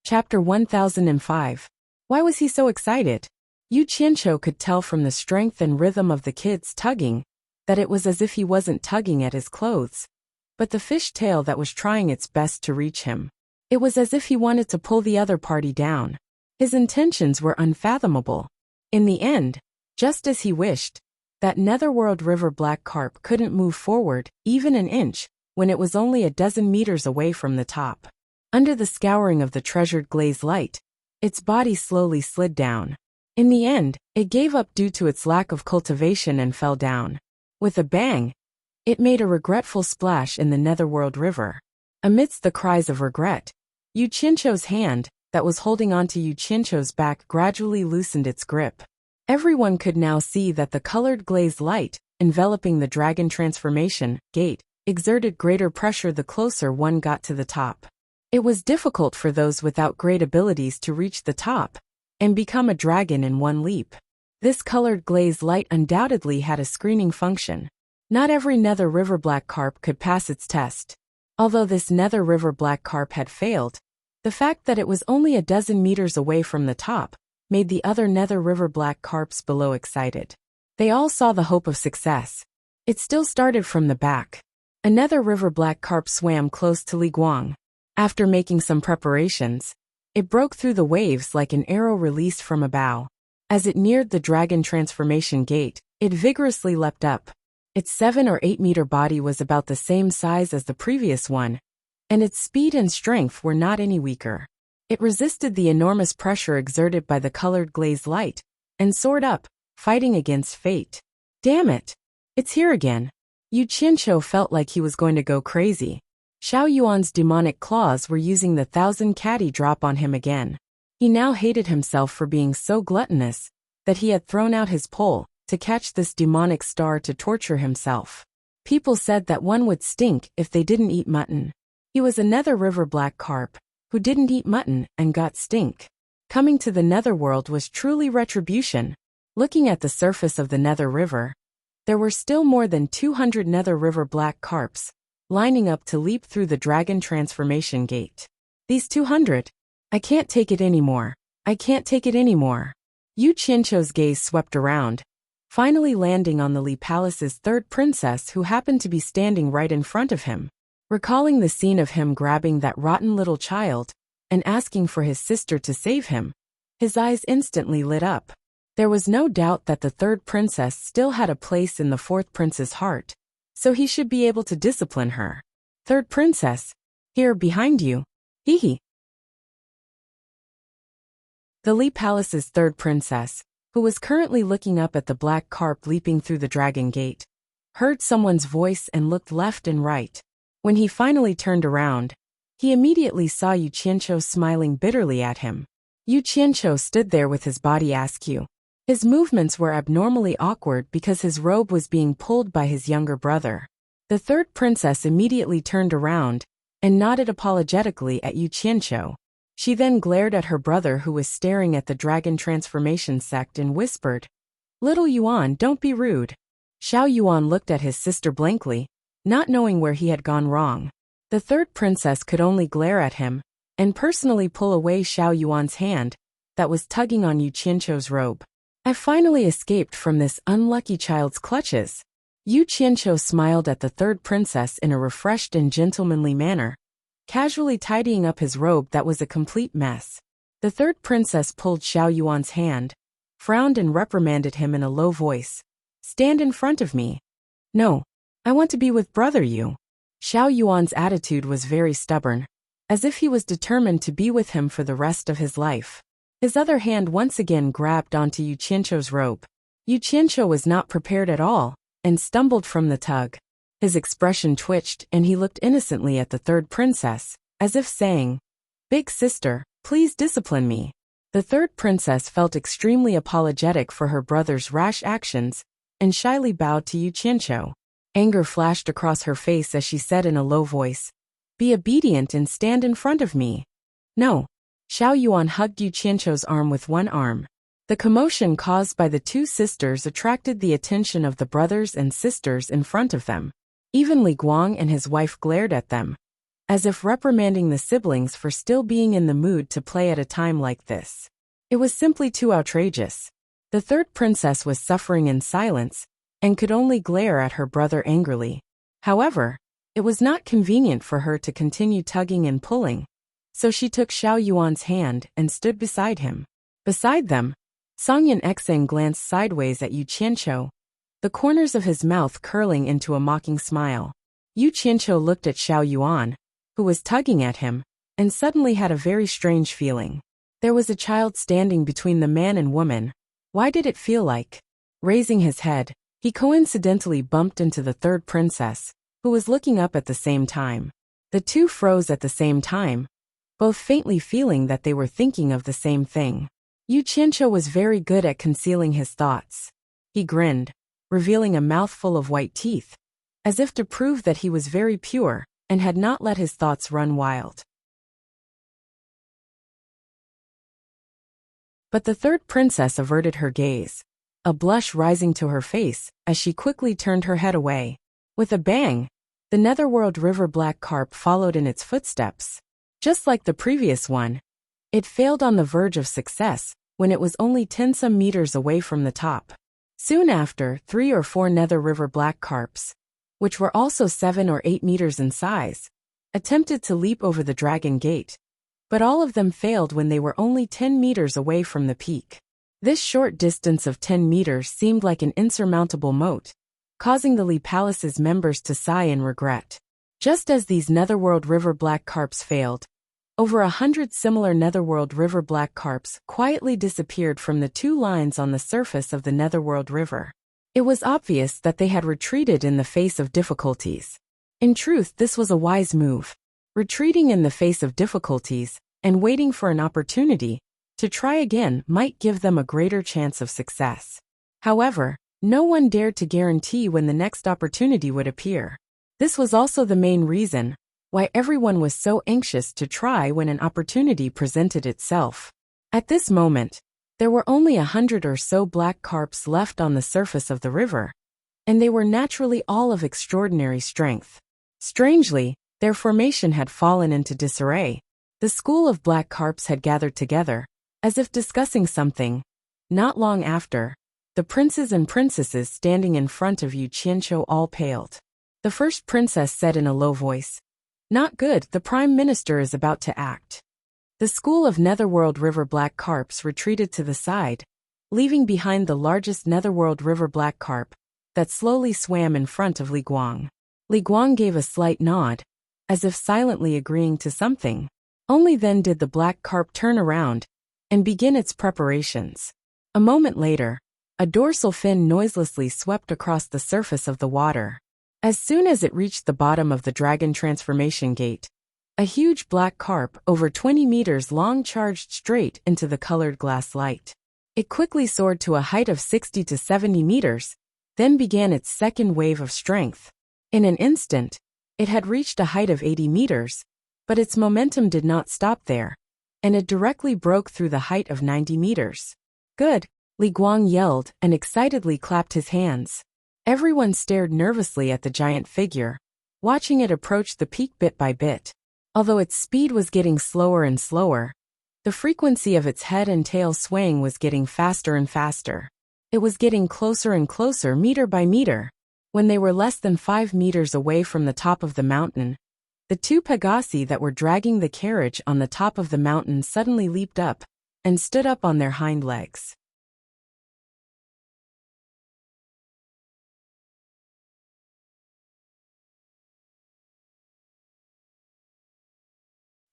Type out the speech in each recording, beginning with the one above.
Chapter 1005. Why was he so excited? Yu Qianqiu could tell from the strength and rhythm of the kids tugging that it was as if he wasn't tugging at his clothes, but the fish tail that was trying its best to reach him. It was as if he wanted to pull the other party down. His intentions were unfathomable. In the end, just as he wished, that netherworld river black carp couldn't move forward even an inch when it was only a dozen meters away from the top. Under the scouring of the treasured glaze light, its body slowly slid down. In the end, it gave up due to its lack of cultivation and fell down. With a bang, it made a regretful splash in the netherworld river. Amidst the cries of regret, Yu Qianqiu's hand, that was holding onto Yu Qianqiu's back, gradually loosened its grip. Everyone could now see that the colored glaze light, enveloping the dragon transformation gate, exerted greater pressure the closer one got to the top. It was difficult for those without great abilities to reach the top and become a dragon in one leap. This colored glaze light undoubtedly had a screening function. Not every nether river black carp could pass its test. Although this nether river black carp had failed, the fact that it was only a dozen meters away from the top made the other nether river black carps below excited. They all saw the hope of success. It still started from the back. A nether river black carp swam close to Li Guang. After making some preparations, it broke through the waves like an arrow released from a bow. As it neared the dragon transformation gate, it vigorously leapt up. Its 7 or 8 meter body was about the same size as the previous one, and its speed and strength were not any weaker. It resisted the enormous pressure exerted by the colored glaze light, and soared up, fighting against fate. Damn it! It's here again. Yu Qianqiu felt like he was going to go crazy. Xiao Yuan's demonic claws were using the 1,000 catty drop on him again. He now hated himself for being so gluttonous that he had thrown out his pole to catch this demonic star to torture himself. People said that one would stink if they didn't eat mutton. He was a nether river black carp who didn't eat mutton and got stink. Coming to the netherworld was truly retribution. Looking at the surface of the nether river, there were still more than 200 nether river black carps lining up to leap through the dragon transformation gate. These 200. I can't take it anymore. I can't take it anymore. Yu Qianqiu's gaze swept around, finally landing on the Li Palace's third princess, who happened to be standing right in front of him. Recalling the scene of him grabbing that rotten little child and asking for his sister to save him, his eyes instantly lit up. There was no doubt that the third princess still had a place in the fourth prince's heart, so he should be able to discipline her. Third princess, here behind you. Hee. The Li Palace's third princess, who was currently looking up at the black carp leaping through the dragon gate, heard someone's voice and looked left and right. When he finally turned around, he immediately saw Yu Qianqiu smiling bitterly at him. Yu Qianqiu stood there with his body askew. His movements were abnormally awkward because his robe was being pulled by his younger brother. The third princess immediately turned around and nodded apologetically at Yu Qianqiu. She then glared at her brother, who was staring at the dragon transformation sect, and whispered, "Little Yuan, don't be rude." Xiao Yuan looked at his sister blankly, not knowing where he had gone wrong. The third princess could only glare at him and personally pull away Xiao Yuan's hand that was tugging on Yu Qianqiu's robe. I finally escaped from this unlucky child's clutches. Yu Qianqiu smiled at the third princess in a refreshed and gentlemanly manner, casually tidying up his robe that was a complete mess. The third princess pulled Xiao Yuan's hand, frowned and reprimanded him in a low voice. "Stand in front of me." "No, I want to be with brother Yu." Xiao Yuan's attitude was very stubborn, as if he was determined to be with him for the rest of his life. His other hand once again grabbed onto Yu Qianqiu's robe. Yu Qianqiu was not prepared at all and stumbled from the tug. His expression twitched and he looked innocently at the third princess, as if saying, "Big sister, please discipline me." The third princess felt extremely apologetic for her brother's rash actions and shyly bowed to Yu Qianqiu. Anger flashed across her face as she said in a low voice, "Be obedient and stand in front of me." "No." Xiao Yuan hugged Yu Qianqiu's arm with one arm. The commotion caused by the two sisters attracted the attention of the brothers and sisters in front of them. Even Li Guang and his wife glared at them. as if reprimanding the siblings for still being in the mood to play at a time like this. It was simply too outrageous. The third princess was suffering in silence and could only glare at her brother angrily. However, it was not convenient for her to continue tugging and pulling, so she took Xiao Yuan's hand and stood beside him. Beside them, Songyan Xing glanced sideways at Yu Qianqiu, the corners of his mouth curling into a mocking smile. Yu Qianqiu looked at Xiao Yuan, who was tugging at him, and suddenly had a very strange feeling. There was a child standing between the man and woman. Why did it feel like? Raising his head, he coincidentally bumped into the third princess, who was looking up at the same time. The two froze at the same time, both faintly feeling that they were thinking of the same thing. Yu Qianqiu was very good at concealing his thoughts. He grinned, revealing a mouthful of white teeth, as if to prove that he was very pure and had not let his thoughts run wild. But the third princess averted her gaze, a blush rising to her face as she quickly turned her head away. With a bang, the Netherworld River Black Carp followed in its footsteps. Just like the previous one, it failed on the verge of success when it was only 10-some meters away from the top. Soon after, 3 or 4 Nether River Black Carps, which were also 7 or 8 meters in size, attempted to leap over the Dragon Gate, but all of them failed when they were only 10 meters away from the peak. This short distance of 10 meters seemed like an insurmountable moat, causing the Li Palace's members to sigh in regret. Just as these Netherworld River Black Carps failed, over 100 similar Netherworld River Black Carps quietly disappeared from the 2 lines on the surface of the Netherworld River. It was obvious that they had retreated in the face of difficulties. In truth, this was a wise move. Retreating in the face of difficulties and waiting for an opportunity to try again might give them a greater chance of success. However, no one dared to guarantee when the next opportunity would appear. This was also the main reason why everyone was so anxious to try when an opportunity presented itself. At this moment, there were only 100 or so black carps left on the surface of the river, and they were naturally all of extraordinary strength. Strangely, their formation had fallen into disarray. The school of black carps had gathered together, as if discussing something. Not long after, the princes and princesses standing in front of Yu Qianqiu all paled. The first princess said in a low voice, "Not good, the Prime Minister is about to act." The school of Netherworld River Black Carps retreated to the side, leaving behind the largest Netherworld River Black Carp that slowly swam in front of Li Guang. Li Guang gave a slight nod, as if silently agreeing to something. Only then did the black carp turn around and begin its preparations. A moment later, a dorsal fin noiselessly swept across the surface of the water. As soon as it reached the bottom of the Dragon Transformation Gate, a huge black carp over 20 meters long charged straight into the colored glass light. It quickly soared to a height of 60 to 70 meters, then began its second wave of strength. In an instant, it had reached a height of 80 meters, but its momentum did not stop there, and it directly broke through the height of 90 meters. "Good," Li Guang yelled and excitedly clapped his hands. Everyone stared nervously at the giant figure, watching it approach the peak bit by bit. Although its speed was getting slower and slower, the frequency of its head and tail swaying was getting faster and faster. It was getting closer and closer meter by meter. When they were less than 5 meters away from the top of the mountain, the 2 Pegasi that were dragging the carriage on the top of the mountain suddenly leaped up and stood up on their hind legs.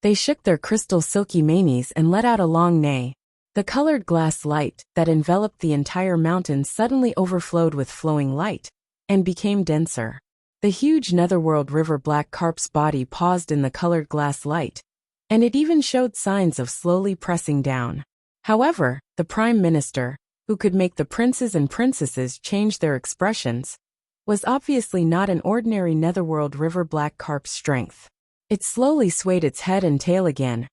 They shook their crystal silky manes and let out a long neigh. The colored glass light that enveloped the entire mountain suddenly overflowed with flowing light and became denser. The huge Netherworld River Black Carp's body paused in the colored glass light, and it even showed signs of slowly pressing down. However, the Prime Minister, who could make the princes and princesses change their expressions, was obviously not an ordinary Netherworld River Black Carp's strength. It slowly swayed its head and tail again,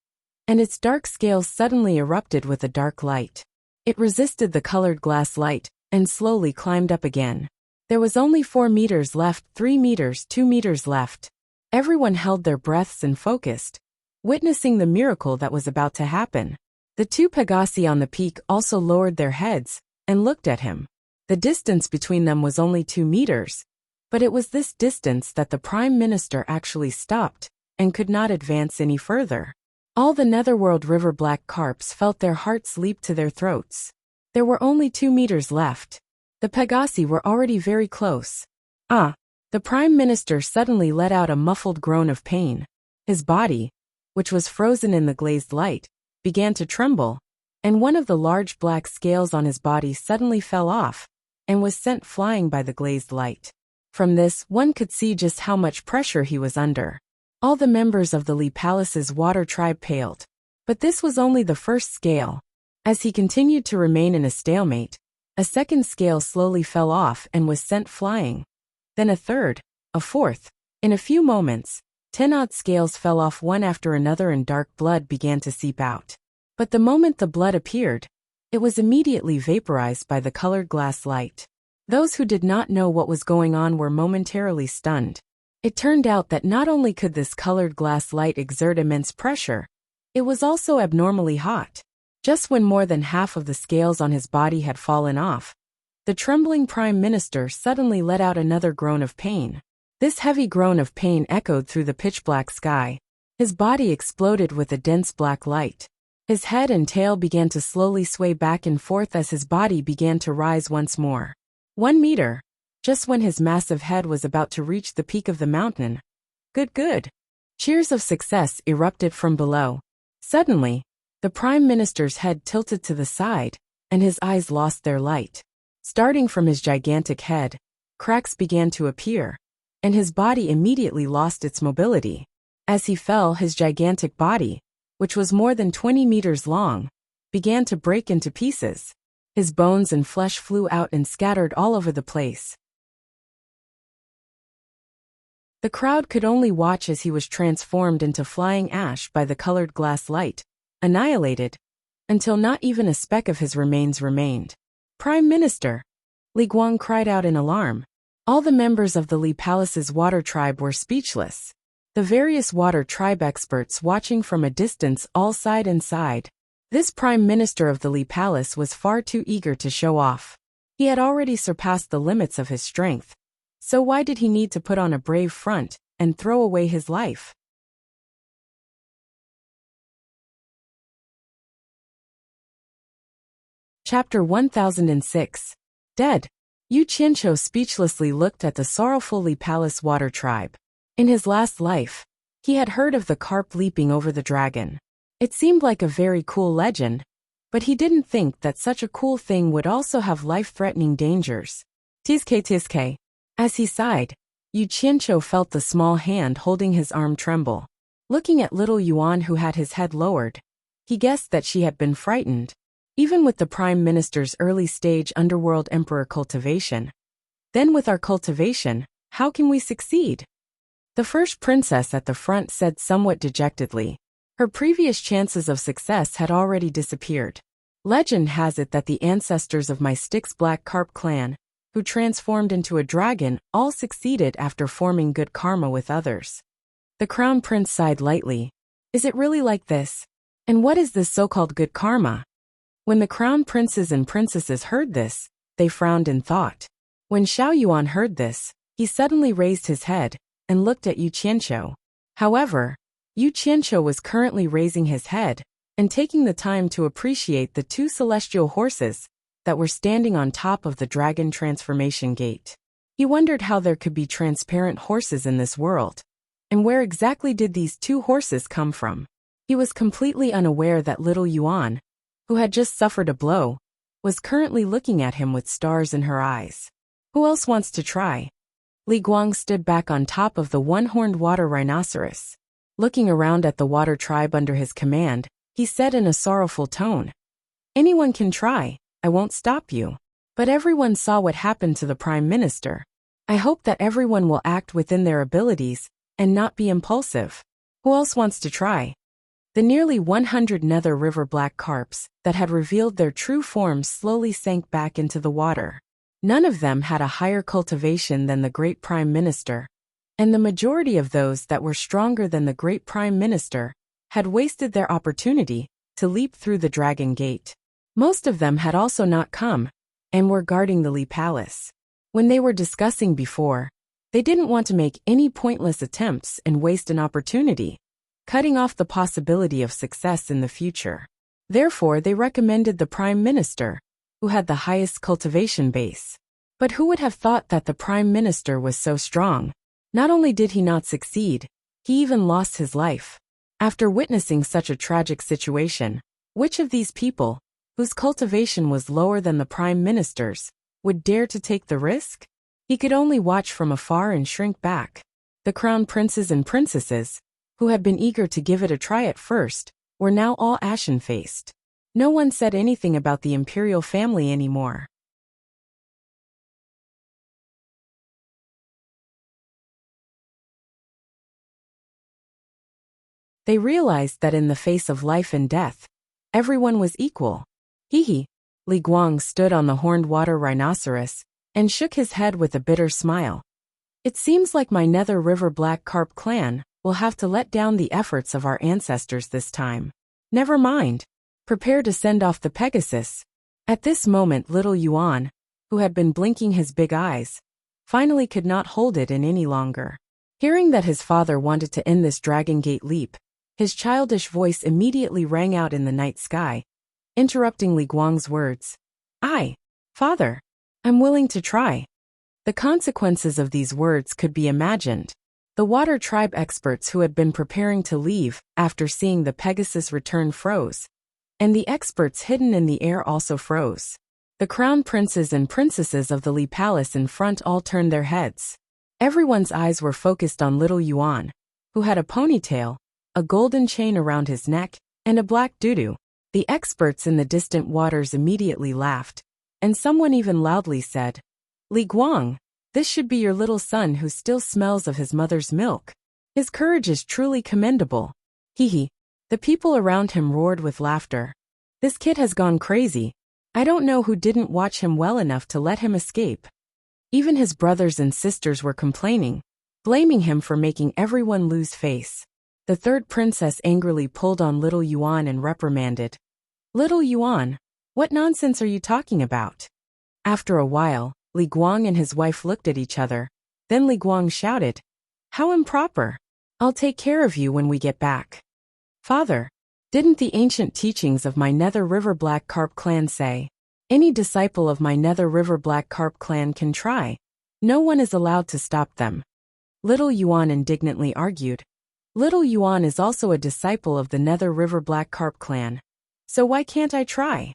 and its dark scales suddenly erupted with a dark light. It resisted the colored glass light and slowly climbed up again. There was only 4 meters left, 3 meters, 2 meters left. Everyone held their breaths and focused, witnessing the miracle that was about to happen. The two Pegasi on the peak also lowered their heads and looked at him. The distance between them was only 2 meters, but it was this distance that the Prime Minister actually stopped and could not advance any further. All the Netherworld River black carps felt their hearts leap to their throats. There were only 2 meters left. The Pegasi were already very close. The Prime Minister suddenly let out a muffled groan of pain. His body, which was frozen in the glazed light, began to tremble, and one of the large black scales on his body suddenly fell off and was sent flying by the glazed light. From this, one could see just how much pressure he was under. All the members of the Lee Palace's water tribe paled. But this was only the first scale. As he continued to remain in a stalemate, a second scale slowly fell off and was sent flying. Then a third, a fourth. In a few moments, 10 odd scales fell off one after another and dark blood began to seep out. But the moment the blood appeared, it was immediately vaporized by the colored glass light. Those who did not know what was going on were momentarily stunned. It turned out that not only could this colored glass light exert immense pressure, it was also abnormally hot. Just when more than half of the scales on his body had fallen off, the trembling Prime Minister suddenly let out another groan of pain. This heavy groan of pain echoed through the pitch-black sky. His body exploded with a dense black light. His head and tail began to slowly sway back and forth as his body began to rise once more. 1 meter. Just when his massive head was about to reach the peak of the mountain. Good. Cheers of success erupted from below. Suddenly, the Prime Minister's head tilted to the side, and his eyes lost their light. Starting from his gigantic head, cracks began to appear, and his body immediately lost its mobility. As he fell, his gigantic body, which was more than 20 meters long, began to break into pieces. His bones and flesh flew out and scattered all over the place. The crowd could only watch as he was transformed into flying ash by the colored glass light, annihilated, until not even a speck of his remains remained. Prime Minister! Li Guang cried out in alarm. All the members of the Lee Palace's water tribe were speechless. The various water tribe experts watching from a distance all sighed and sighed. This Prime Minister of the Lee Palace was far too eager to show off. He had already surpassed the limits of his strength. So why did he need to put on a brave front and throw away his life? Chapter 1006. Dead. Yu Qianqiu speechlessly looked at the sorrowful Lee Palace water tribe. In his last life, he had heard of the carp leaping over the dragon. It seemed like a very cool legend, but he didn't think that such a cool thing would also have life-threatening dangers. Tiske. As he sighed, Yu Qianqiu felt the small hand holding his arm tremble. Looking at little Yuan who had his head lowered, he guessed that she had been frightened. Even with the Prime Minister's early-stage underworld emperor cultivation. Then with our cultivation, how can we succeed? The first princess at the front said somewhat dejectedly. Her previous chances of success had already disappeared. Legend has it that the ancestors of my Styx Black Carp clan, who transformed into a dragon, all succeeded after forming good karma with others. The Crown Prince sighed lightly. Is it really like this? And what is this so-called good karma? When the Crown Princes and Princesses heard this, they frowned in thought. When Xiao Yuan heard this, he suddenly raised his head and looked at Yu Qianqiu. However, Yu Qianqiu was currently raising his head and taking the time to appreciate the 2 celestial horses that were standing on top of the dragon transformation gate. He wondered how there could be transparent horses in this world, and where exactly did these 2 horses come from. He was completely unaware that little Yuan, who had just suffered a blow, was currently looking at him with stars in her eyes. Who else wants to try? Li Guang stood back on top of the one-horned water rhinoceros. Looking around at the water tribe under his command, he said in a sorrowful tone, "Anyone can try. I won't stop you." But everyone saw what happened to the Prime Minister. I hope that everyone will act within their abilities and not be impulsive. Who else wants to try? The nearly 100 nether river black carps that had revealed their true forms slowly sank back into the water. None of them had a higher cultivation than the great Prime Minister, and the majority of those that were stronger than the great Prime Minister had wasted their opportunity to leap through the Dragon Gate. Most of them had also not come, and were guarding the Lee Palace. When they were discussing before, they didn't want to make any pointless attempts and waste an opportunity, cutting off the possibility of success in the future. Therefore, they recommended the Prime Minister, who had the highest cultivation base. But who would have thought that the Prime Minister was so strong? Not only did he not succeed, he even lost his life. After witnessing such a tragic situation, which of these people, whose cultivation was lower than the Prime Minister's, would dare to take the risk? He could only watch from afar and shrink back. The crown princes and princesses, who had been eager to give it a try at first, were now all ashen-faced. No one said anything about the imperial family anymore. They realized that in the face of life and death, everyone was equal. Hee. Li Guang stood on the horned water rhinoceros and shook his head with a bitter smile. It seems like my Nether River Black Carp clan will have to let down the efforts of our ancestors this time. Never mind. Prepare to send off the Pegasus. At this moment, little Yuan, who had been blinking his big eyes, finally could not hold it in any longer. Hearing that his father wanted to end this Dragon Gate leap, his childish voice immediately rang out in the night sky, interrupting Li Guang's words. Father, I'm willing to try. The consequences of these words could be imagined. The Water Tribe experts who had been preparing to leave after seeing the Pegasus return froze, and the experts hidden in the air also froze. The crown princes and princesses of the Lee Palace in front all turned their heads. Everyone's eyes were focused on little Yuan, who had a ponytail, a golden chain around his neck, and a black doo-doo. The experts in the distant waters immediately laughed, and someone even loudly said, Li Guang, this should be your little son who still smells of his mother's milk. His courage is truly commendable. Hee. The people around him roared with laughter. This kid has gone crazy. I don't know who didn't watch him well enough to let him escape. Even his brothers and sisters were complaining, blaming him for making everyone lose face. The third princess angrily pulled on little Yuan and reprimanded. Little Yuan, what nonsense are you talking about? After a while, Li Guang and his wife looked at each other. Then Li Guang shouted, How improper! I'll take care of you when we get back. Father, didn't the ancient teachings of my Nether River Black Carp clan say, any disciple of my Nether River Black Carp clan can try? No one is allowed to stop them. Little Yuan indignantly argued. Little Yuan is also a disciple of the Nether River Black Carp clan. So why can't I try?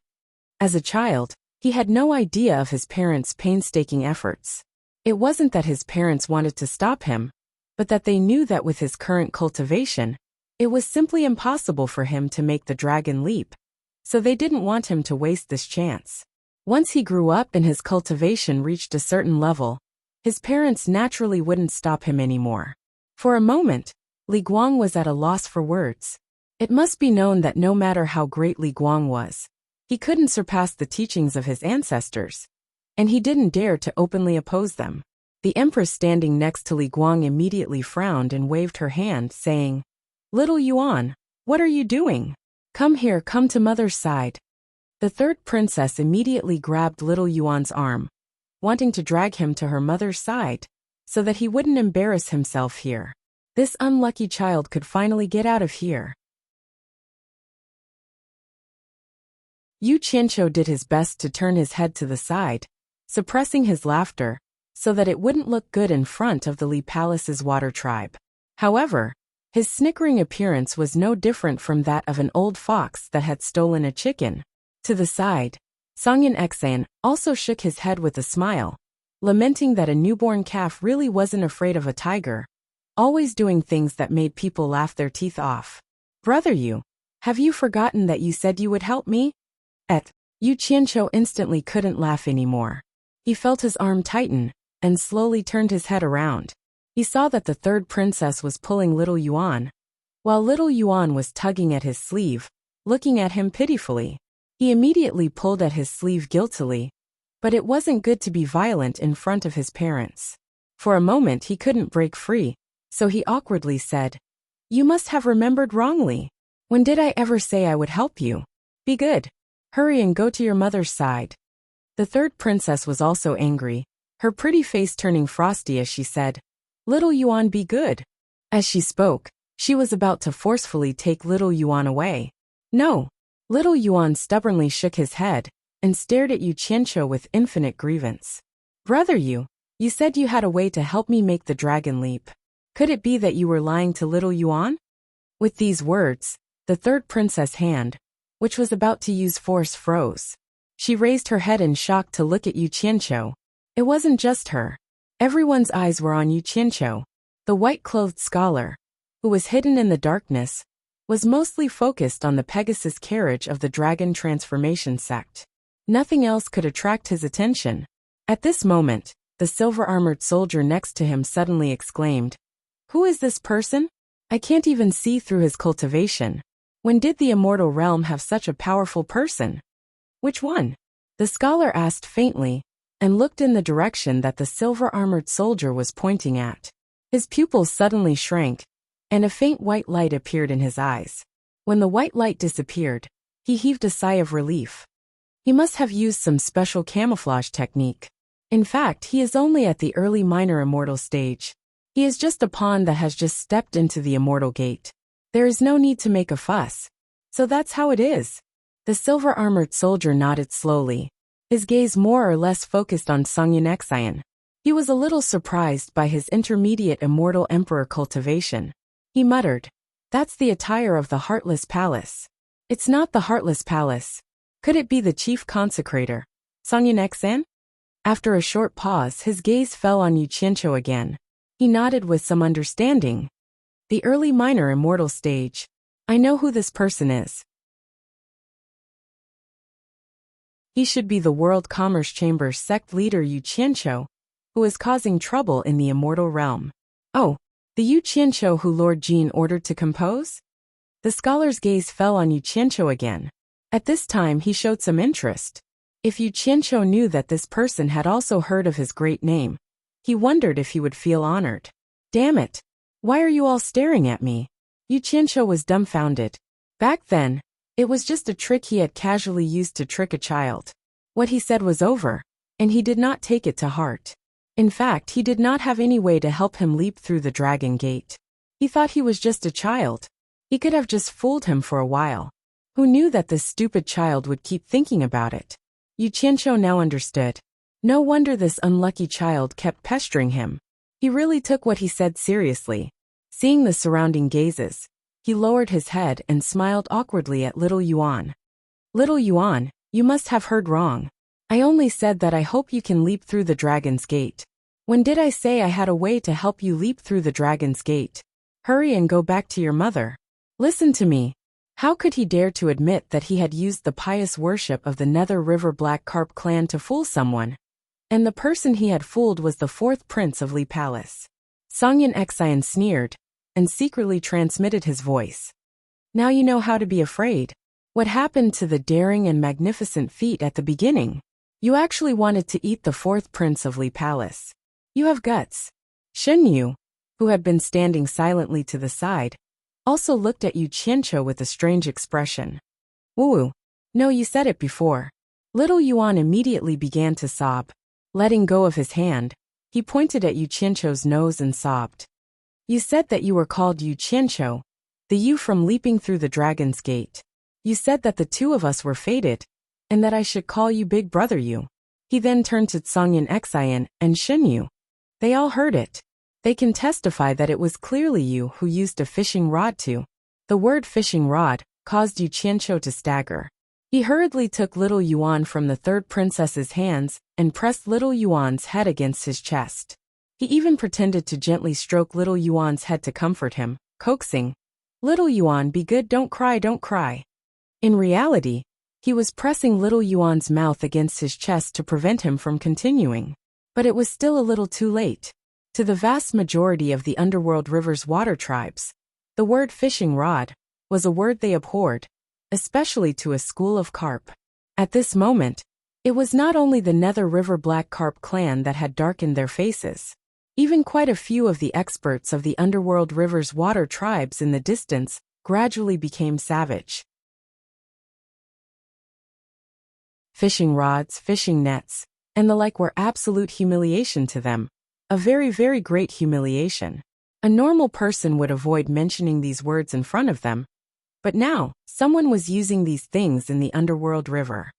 As a child, he had no idea of his parents' painstaking efforts. It wasn't that his parents wanted to stop him, but that they knew that with his current cultivation, it was simply impossible for him to make the dragon leap. So they didn't want him to waste this chance. Once he grew up and his cultivation reached a certain level, his parents naturally wouldn't stop him anymore. For a moment, Li Guang was at a loss for words. It must be known that no matter how great Li Guang was, he couldn't surpass the teachings of his ancestors, and he didn't dare to openly oppose them. The empress standing next to Li Guang immediately frowned and waved her hand, saying, Little Yuan, what are you doing? Come here, come to mother's side. The third princess immediately grabbed little Yuan's arm, wanting to drag him to her mother's side, so that he wouldn't embarrass himself here. This unlucky child could finally get out of here. Yu Qianqiu did his best to turn his head to the side, suppressing his laughter, so that it wouldn't look good in front of the Lee Palace's water tribe. However, his snickering appearance was no different from that of an old fox that had stolen a chicken. To the side, Songyan Xan also shook his head with a smile, lamenting that a newborn calf really wasn't afraid of a tiger, always doing things that made people laugh their teeth off. Brother Yu, have you forgotten that you said you would help me? Yu Qianqiu instantly couldn't laugh anymore. He felt his arm tighten, and slowly turned his head around. He saw that the third princess was pulling little Yuan, while little Yuan was tugging at his sleeve, looking at him pitifully. He immediately pulled at his sleeve guiltily, but it wasn't good to be violent in front of his parents. For a moment he couldn't break free, so he awkwardly said, "You must have remembered wrongly. When did I ever say I would help you? Be good. Hurry and go to your mother's side." The third princess was also angry, her pretty face turning frosty as she said, "Little Yuan, be good." As she spoke, she was about to forcefully take little Yuan away. "No." Little Yuan stubbornly shook his head and stared at Yu Qianqiu with infinite grievance. "Brother you said you had a way to help me make the dragon leap. Could it be that you were lying to little Yuan?" With these words, the third princess' hand, which was about to use force, froze. She raised her head in shock to look at Yu Qianqiu. It wasn't just her. Everyone's eyes were on Yu Qianqiu. The white-clothed scholar, who was hidden in the darkness, was mostly focused on the Pegasus carriage of the dragon transformation sect. Nothing else could attract his attention. At this moment, the silver-armored soldier next to him suddenly exclaimed, "Who is this person? I can't even see through his cultivation. When did the immortal realm have such a powerful person?" "Which one?" the scholar asked faintly, and looked in the direction that the silver-armored soldier was pointing at. His pupils suddenly shrank, and a faint white light appeared in his eyes. When the white light disappeared, he heaved a sigh of relief. He must have used some special camouflage technique. In fact, he is only at the early minor immortal stage. He is just a pawn that has just stepped into the immortal gate. There is no need to make a fuss. So that's how it is. The silver-armored soldier nodded slowly, his gaze more or less focused on Songyun Xian. He was a little surprised by his intermediate immortal emperor cultivation. He muttered, "That's the attire of the Heartless Palace." "It's not the Heartless Palace. Could it be the chief consecrator, Songyun Xian?" After a short pause, his gaze fell on Yu Qianqiu again. He nodded with some understanding. "The early minor immortal stage. I know who this person is. He should be the World Commerce Chamber's sect leader Yu Qianqiu, who is causing trouble in the immortal realm." "Oh, the Yu Qianqiu who Lord Jin ordered to compose?" The scholar's gaze fell on Yu Qianqiu again. At this time he showed some interest. If Yu Qianqiu knew that this person had also heard of his great name, he wondered if he would feel honored. "Damn it! Why are you all staring at me?" Yu Qianqiu was dumbfounded. Back then, it was just a trick he had casually used to trick a child. What he said was over, and he did not take it to heart. In fact, he did not have any way to help him leap through the dragon gate. He thought he was just a child. He could have just fooled him for a while. Who knew that this stupid child would keep thinking about it? Yu Qianqiu now understood. No wonder this unlucky child kept pestering him. He really took what he said seriously. Seeing the surrounding gazes, he lowered his head and smiled awkwardly at little Yuan. "Little Yuan, you must have heard wrong. I only said that I hope you can leap through the dragon's gate. When did I say I had a way to help you leap through the dragon's gate? Hurry and go back to your mother. Listen to me." How could he dare to admit that he had used the pious worship of the Nether River Black Carp clan to fool someone? And the person he had fooled was the fourth prince of Li Palace. Songyun Xian sneered, and secretly transmitted his voice. "Now you know how to be afraid. What happened to the daring and magnificent feat at the beginning? You actually wanted to eat the fourth prince of Li Palace. You have guts." Shen Yu, who had been standing silently to the side, also looked at Yu Qianqiu with a strange expression. "Woo, no, you said it before." Little Yuan immediately began to sob. Letting go of his hand, he pointed at Yu Qianqiu's nose and sobbed. "You said that you were called Yu Qianqiu, the Yu from leaping through the dragon's gate. You said that the two of us were fated, and that I should call you Big Brother Yu." He then turned to Songyun Xian and Shen Yu. They all heard it. They can testify that it was clearly you who used a fishing rod to. The word fishing rod caused Yu Qianqiu to stagger. He hurriedly took little Yuan from the third princess's hands and pressed little Yuan's head against his chest. He even pretended to gently stroke little Yuan's head to comfort him, coaxing, "Little Yuan, be good, don't cry, don't cry." In reality, he was pressing little Yuan's mouth against his chest to prevent him from continuing. But it was still a little too late. To the vast majority of the underworld river's water tribes, the word fishing rod was a word they abhorred, especially to a school of carp. At this moment, it was not only the Nether River Black Carp clan that had darkened their faces. Even quite a few of the experts of the underworld river's water tribes in the distance gradually became savage. Fishing rods, fishing nets, and the like were absolute humiliation to them. A very, very great humiliation. A normal person would avoid mentioning these words in front of them, but now, someone was using these things in the underworld river.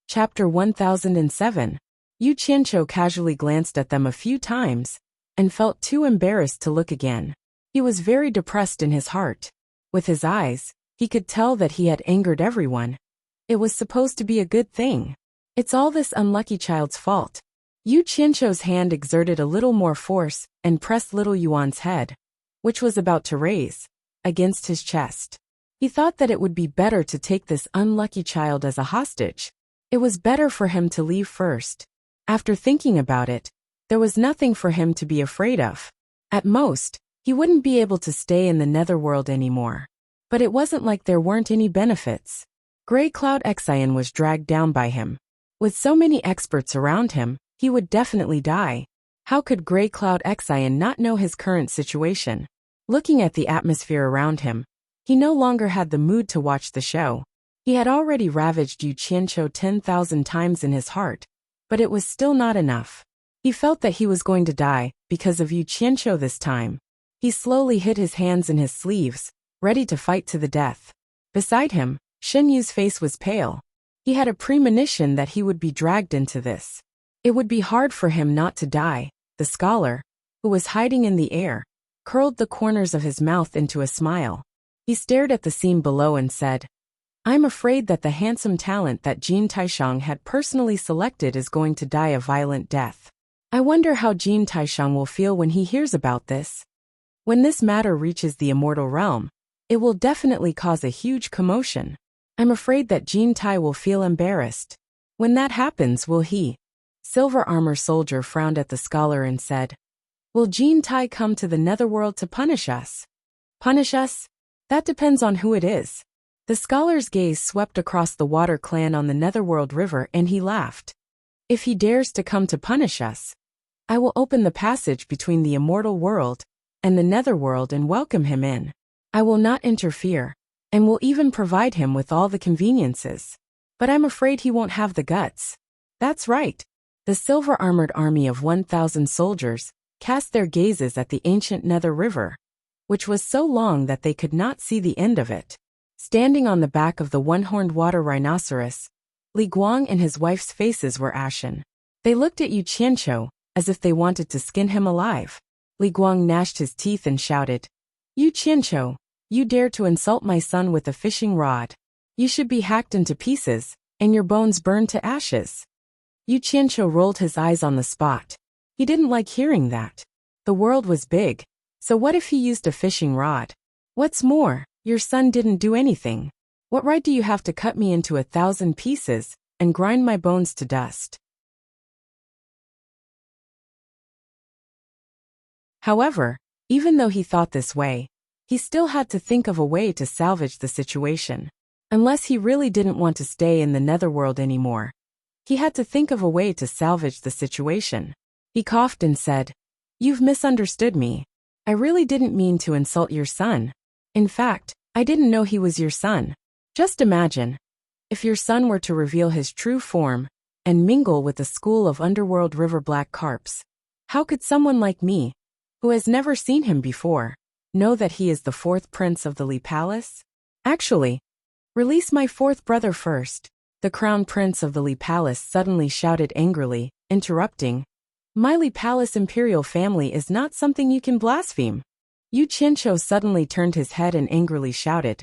Chapter 1007. Yu Qianqiu casually glanced at them a few times, and felt too embarrassed to look again. He was very depressed in his heart. With his eyes, he could tell that he had angered everyone. It was supposed to be a good thing. It's all this unlucky child's fault. Yu Qianqiu's hand exerted a little more force and pressed little Yuan's head, which was about to raise, against his chest. He thought that it would be better to take this unlucky child as a hostage. It was better for him to leave first. After thinking about it, there was nothing for him to be afraid of. At most, he wouldn't be able to stay in the netherworld anymore. But it wasn't like there weren't any benefits. Grey Cloud Xian was dragged down by him. With so many experts around him, he would definitely die. How could Grey Cloud Xian not know his current situation? Looking at the atmosphere around him, he no longer had the mood to watch the show. He had already ravaged Yu Qianqiu 10,000 times in his heart, but it was still not enough. He felt that he was going to die because of Yu Qianqiu this time. He slowly hid his hands in his sleeves, ready to fight to the death. Beside him, Shen Yu's face was pale. He had a premonition that he would be dragged into this. It would be hard for him not to die. The scholar, who was hiding in the air, curled the corners of his mouth into a smile. He stared at the scene below and said, "I'm afraid that the handsome talent that Jin Taishang had personally selected is going to die a violent death. I wonder how Jin Taishang will feel when he hears about this. When this matter reaches the immortal realm, it will definitely cause a huge commotion. I'm afraid that Jin Tai will feel embarrassed. When that happens, will he?" Silver Armor Soldier frowned at the scholar and said, "Will Jin Tai come to the netherworld to punish us?" "Punish us? That depends on who it is." The scholar's gaze swept across the water clan on the netherworld river and he laughed. "If he dares to come to punish us, I will open the passage between the immortal world and the netherworld and welcome him in. I will not interfere, and will even provide him with all the conveniences. But I'm afraid he won't have the guts." That's right. The silver-armored army of 1,000 soldiers cast their gazes at the ancient nether river, which was so long that they could not see the end of it. Standing on the back of the one-horned water rhinoceros, Li Guang and his wife's faces were ashen. They looked at Yu Qianqiu as if they wanted to skin him alive. Li Guang gnashed his teeth and shouted, "Yu Qianqiu, you dare to insult my son with a fishing rod. You should be hacked into pieces, and your bones burned to ashes." Yu Qianqiu rolled his eyes on the spot. He didn't like hearing that. The world was big, so what if he used a fishing rod? What's more, your son didn't do anything. What right do you have to cut me into 1,000 pieces and grind my bones to dust? However, even though he thought this way, he still had to think of a way to salvage the situation. Unless he really didn't want to stay in the netherworld anymore, he had to think of a way to salvage the situation. He coughed and said, "You've misunderstood me. I really didn't mean to insult your son. In fact, I didn't know he was your son. Just imagine, if your son were to reveal his true form and mingle with a school of underworld river black carps. How could someone like me, who has never seen him before, know that he is the fourth prince of the Li Palace? Actually, release my fourth brother first." The crown prince of the Li Palace suddenly shouted angrily, interrupting, "My Li Palace imperial family is not something you can blaspheme." Yu Qianqiu suddenly turned his head and angrily shouted,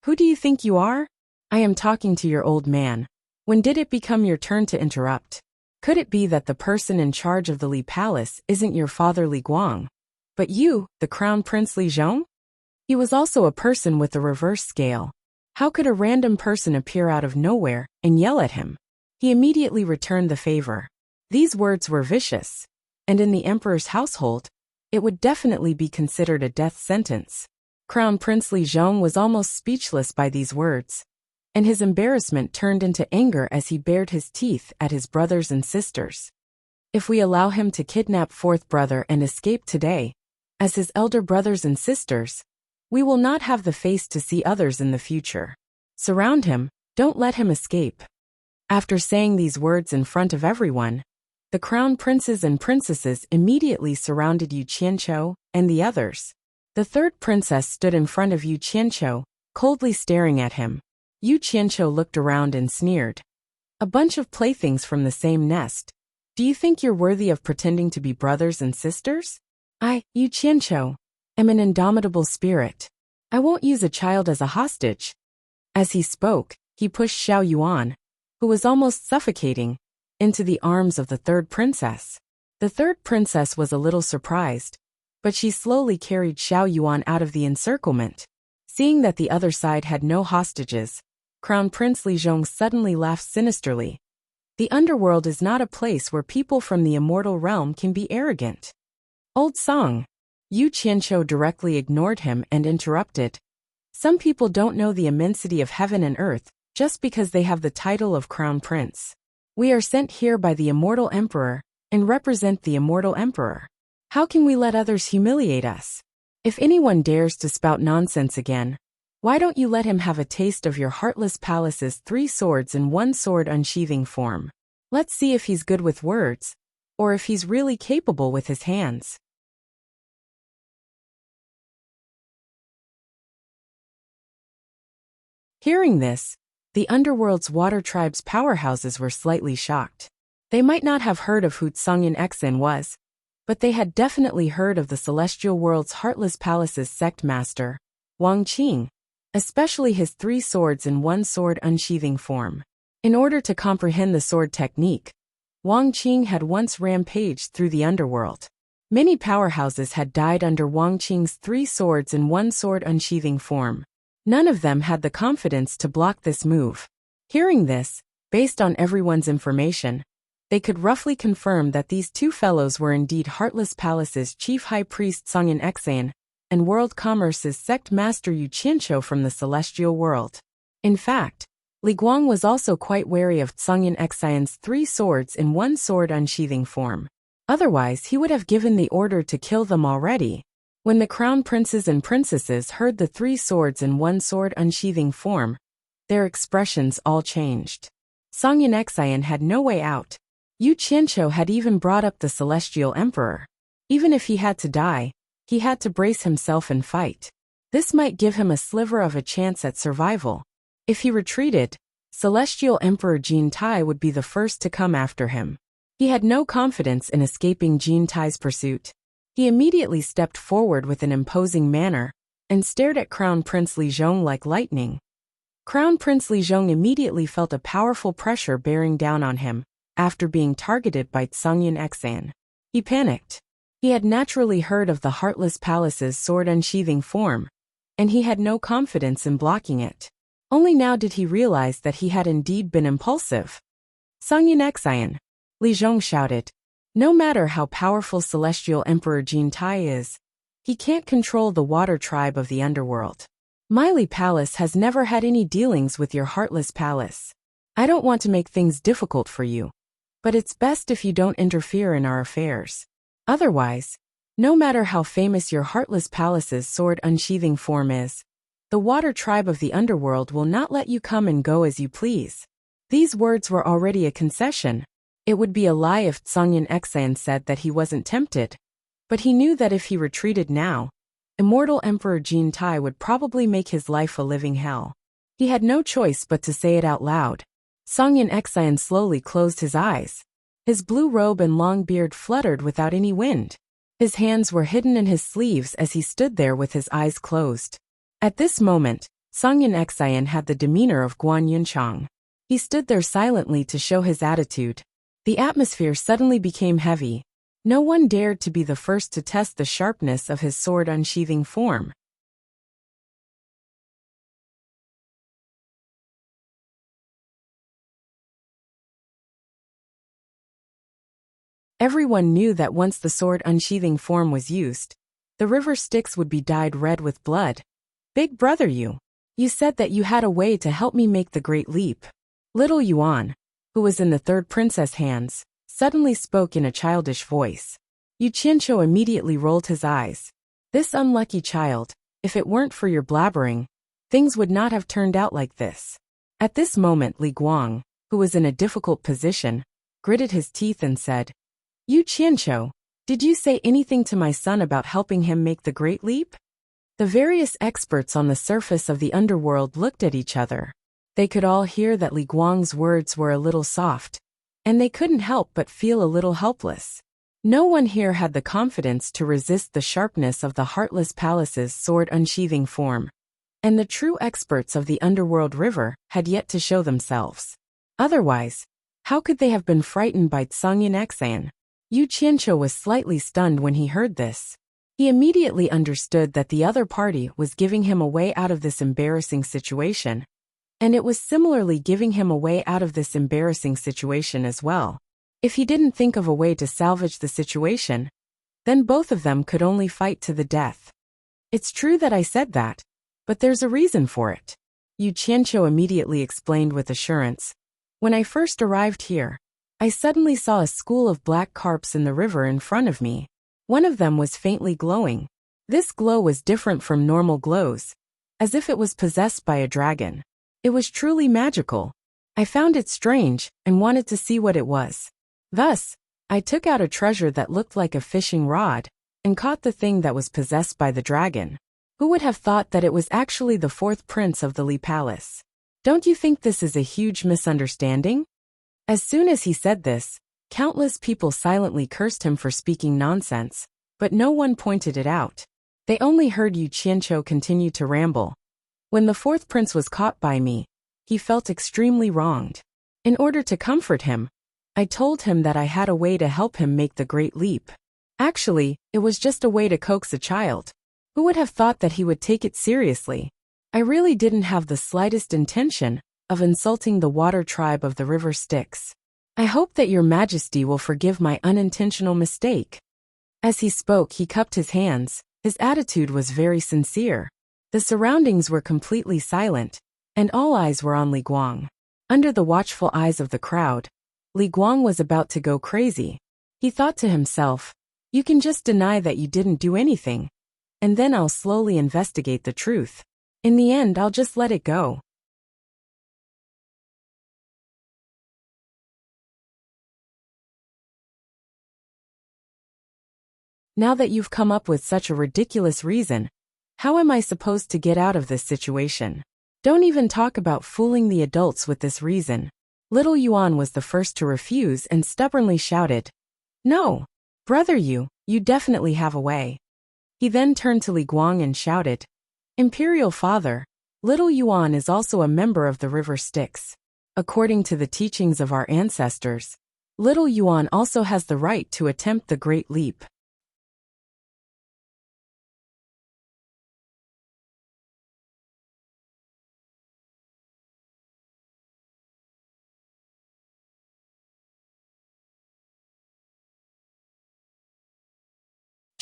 "Who do you think you are? I am talking to your old man. When did it become your turn to interrupt? Could it be that the person in charge of the Li Palace isn't your father Li Guang, but you, the crown prince Li Zhong?" He was also a person with a reverse scale. How could a random person appear out of nowhere and yell at him? He immediately returned the favor. These words were vicious, and in the emperor's household, it would definitely be considered a death sentence. Crown Prince Li Zhong was almost speechless by these words. and his embarrassment turned into anger as he bared his teeth at his brothers and sisters. If we allow him to kidnap fourth brother and escape today, as his elder brothers and sisters, we will not have the face to see others in the future. Surround him, don't let him escape. After saying these words in front of everyone, the crown princes and princesses immediately surrounded Yu Qianqiu and the others. The third princess stood in front of Yu Qianqiu, coldly staring at him. Yu Qianqiu looked around and sneered. A bunch of playthings from the same nest. Do you think you're worthy of pretending to be brothers and sisters? I, Yu Qianqiu, am an indomitable spirit. I won't use a child as a hostage. As he spoke, he pushed Xiao Yuan, who was almost suffocating, into the arms of the third princess. The third princess was a little surprised, but she slowly carried Xiao Yuan out of the encirclement. Seeing that the other side had no hostages, Crown Prince Li Zhong suddenly laughed sinisterly. The underworld is not a place where people from the immortal realm can be arrogant. Old song. Yu Qianqiu directly ignored him and interrupted. Some people don't know the immensity of heaven and earth just because they have the title of Crown Prince. We are sent here by the immortal emperor and represent the immortal emperor. How can we let others humiliate us? If anyone dares to spout nonsense again, why don't you let him have a taste of your heartless palace's 3 swords in 1 sword unsheathing form? Let's see if he's good with words, or if he's really capable with his hands. Hearing this, the underworld's water tribe's powerhouses were slightly shocked. They might not have heard of who Tsangyan Xen was, but they had definitely heard of the celestial world's heartless palace's sect master, Wang Qing, especially his 3 swords in 1 sword unsheathing form. In order to comprehend the sword technique, Wang Qing had once rampaged through the underworld. Many powerhouses had died under Wang Qing's 3 swords in 1 sword unsheathing form. None of them had the confidence to block this move. Hearing this, based on everyone's information, they could roughly confirm that these 2 fellows were indeed Heartless Palace's chief high priest Tsangyan Xen and World Commerce's sect master Yu Qianqiu from the celestial world. In fact, Li Guang was also quite wary of Tsangyan Xen's 3 swords in 1 sword unsheathing form. Otherwise, he would have given the order to kill them already. When the crown princes and princesses heard the 3 swords in 1 sword unsheathing form, their expressions all changed. Tsangyan Xen had no way out. Yu Qianqiu had even brought up the celestial emperor. Even if he had to die, he had to brace himself and fight. This might give him a sliver of a chance at survival. If he retreated, celestial emperor Jin Tai would be the first to come after him. He had no confidence in escaping Jin Tai's pursuit. He immediately stepped forward with an imposing manner and stared at Crown Prince Li Zhong like lightning. Crown Prince Li Zhong immediately felt a powerful pressure bearing down on him after being targeted by Tsangyan Xen. He panicked. He had naturally heard of the Heartless Palace's sword unsheathing form, and he had no confidence in blocking it. Only now did he realize that he had indeed been impulsive. Tsangyan Xen, Li Zhong shouted. No matter how powerful Celestial Emperor Jin Tai is, he can't control the water tribe of the underworld. Miley Palace has never had any dealings with your Heartless Palace. I don't want to make things difficult for you, but it's best if you don't interfere in our affairs. Otherwise, no matter how famous your Heartless Palace's sword unsheathing form is, the water tribe of the underworld will not let you come and go as you please. These words were already a concession. It would be a lie if Tsangyan Xen said that he wasn't tempted. But he knew that if he retreated now, immortal Emperor Jin Tai would probably make his life a living hell. He had no choice but to say it out loud. Tsangyan Xen slowly closed his eyes. His blue robe and long beard fluttered without any wind. His hands were hidden in his sleeves as he stood there with his eyes closed. At this moment, Tsangyan Xen had the demeanor of Guan Yunchang. He stood there silently to show his attitude. The atmosphere suddenly became heavy. No one dared to be the first to test the sharpness of his sword unsheathing form. Everyone knew that once the sword unsheathing form was used, the river Styx would be dyed red with blood. Big brother you. You said that you had a way to help me make the great leap. Little Yuan, who was in the third princess' hands, suddenly spoke in a childish voice. Yu Qianqiu immediately rolled his eyes. This unlucky child, if it weren't for your blabbering, things would not have turned out like this. At this moment Li Guang, who was in a difficult position, gritted his teeth and said, Yu Qianqiu, did you say anything to my son about helping him make the great leap? The various experts on the surface of the underworld looked at each other. They could all hear that Li Guang's words were a little soft, and they couldn't help but feel a little helpless. No one here had the confidence to resist the sharpness of the Heartless Palace's sword unsheathing form, and the true experts of the underworld river had yet to show themselves. Otherwise, how could they have been frightened by Tsangyan Xan? Yu Qianqiu was slightly stunned when he heard this. He immediately understood that the other party was giving him a way out of this embarrassing situation, and it was similarly giving him a way out of this embarrassing situation as well. If he didn't think of a way to salvage the situation, then both of them could only fight to the death. It's true that I said that, but there's a reason for it. Yu Qianqiu immediately explained with assurance. When I first arrived here, I suddenly saw a school of black carps in the river in front of me. One of them was faintly glowing. This glow was different from normal glows, as if it was possessed by a dragon. It was truly magical. I found it strange and wanted to see what it was. Thus, I took out a treasure that looked like a fishing rod and caught the thing that was possessed by the dragon. Who would have thought that it was actually the fourth prince of the Li Palace? Don't you think this is a huge misunderstanding? As soon as he said this, countless people silently cursed him for speaking nonsense, but no one pointed it out. They only heard Yu Qianqiu continue to ramble. When the fourth prince was caught by me, he felt extremely wronged. In order to comfort him, I told him that I had a way to help him make the great leap. Actually, it was just a way to coax a child. Who would have thought that he would take it seriously? I really didn't have the slightest intention of insulting the water tribe of the river Styx. I hope that your majesty will forgive my unintentional mistake. As he spoke, he cupped his hands. His attitude was very sincere. The surroundings were completely silent, and all eyes were on Li Guang. Under the watchful eyes of the crowd, Li Guang was about to go crazy. He thought to himself, you can just deny that you didn't do anything, and then I'll slowly investigate the truth. In the end, I'll just let it go. Now that you've come up with such a ridiculous reason, how am I supposed to get out of this situation? Don't even talk about fooling the adults with this reason. Little Yuan was the first to refuse and stubbornly shouted, No, brother you definitely have a way. He then turned to Li Guang and shouted, Imperial Father, Little Yuan is also a member of the river Styx. According to the teachings of our ancestors, Little Yuan also has the right to attempt the great leap.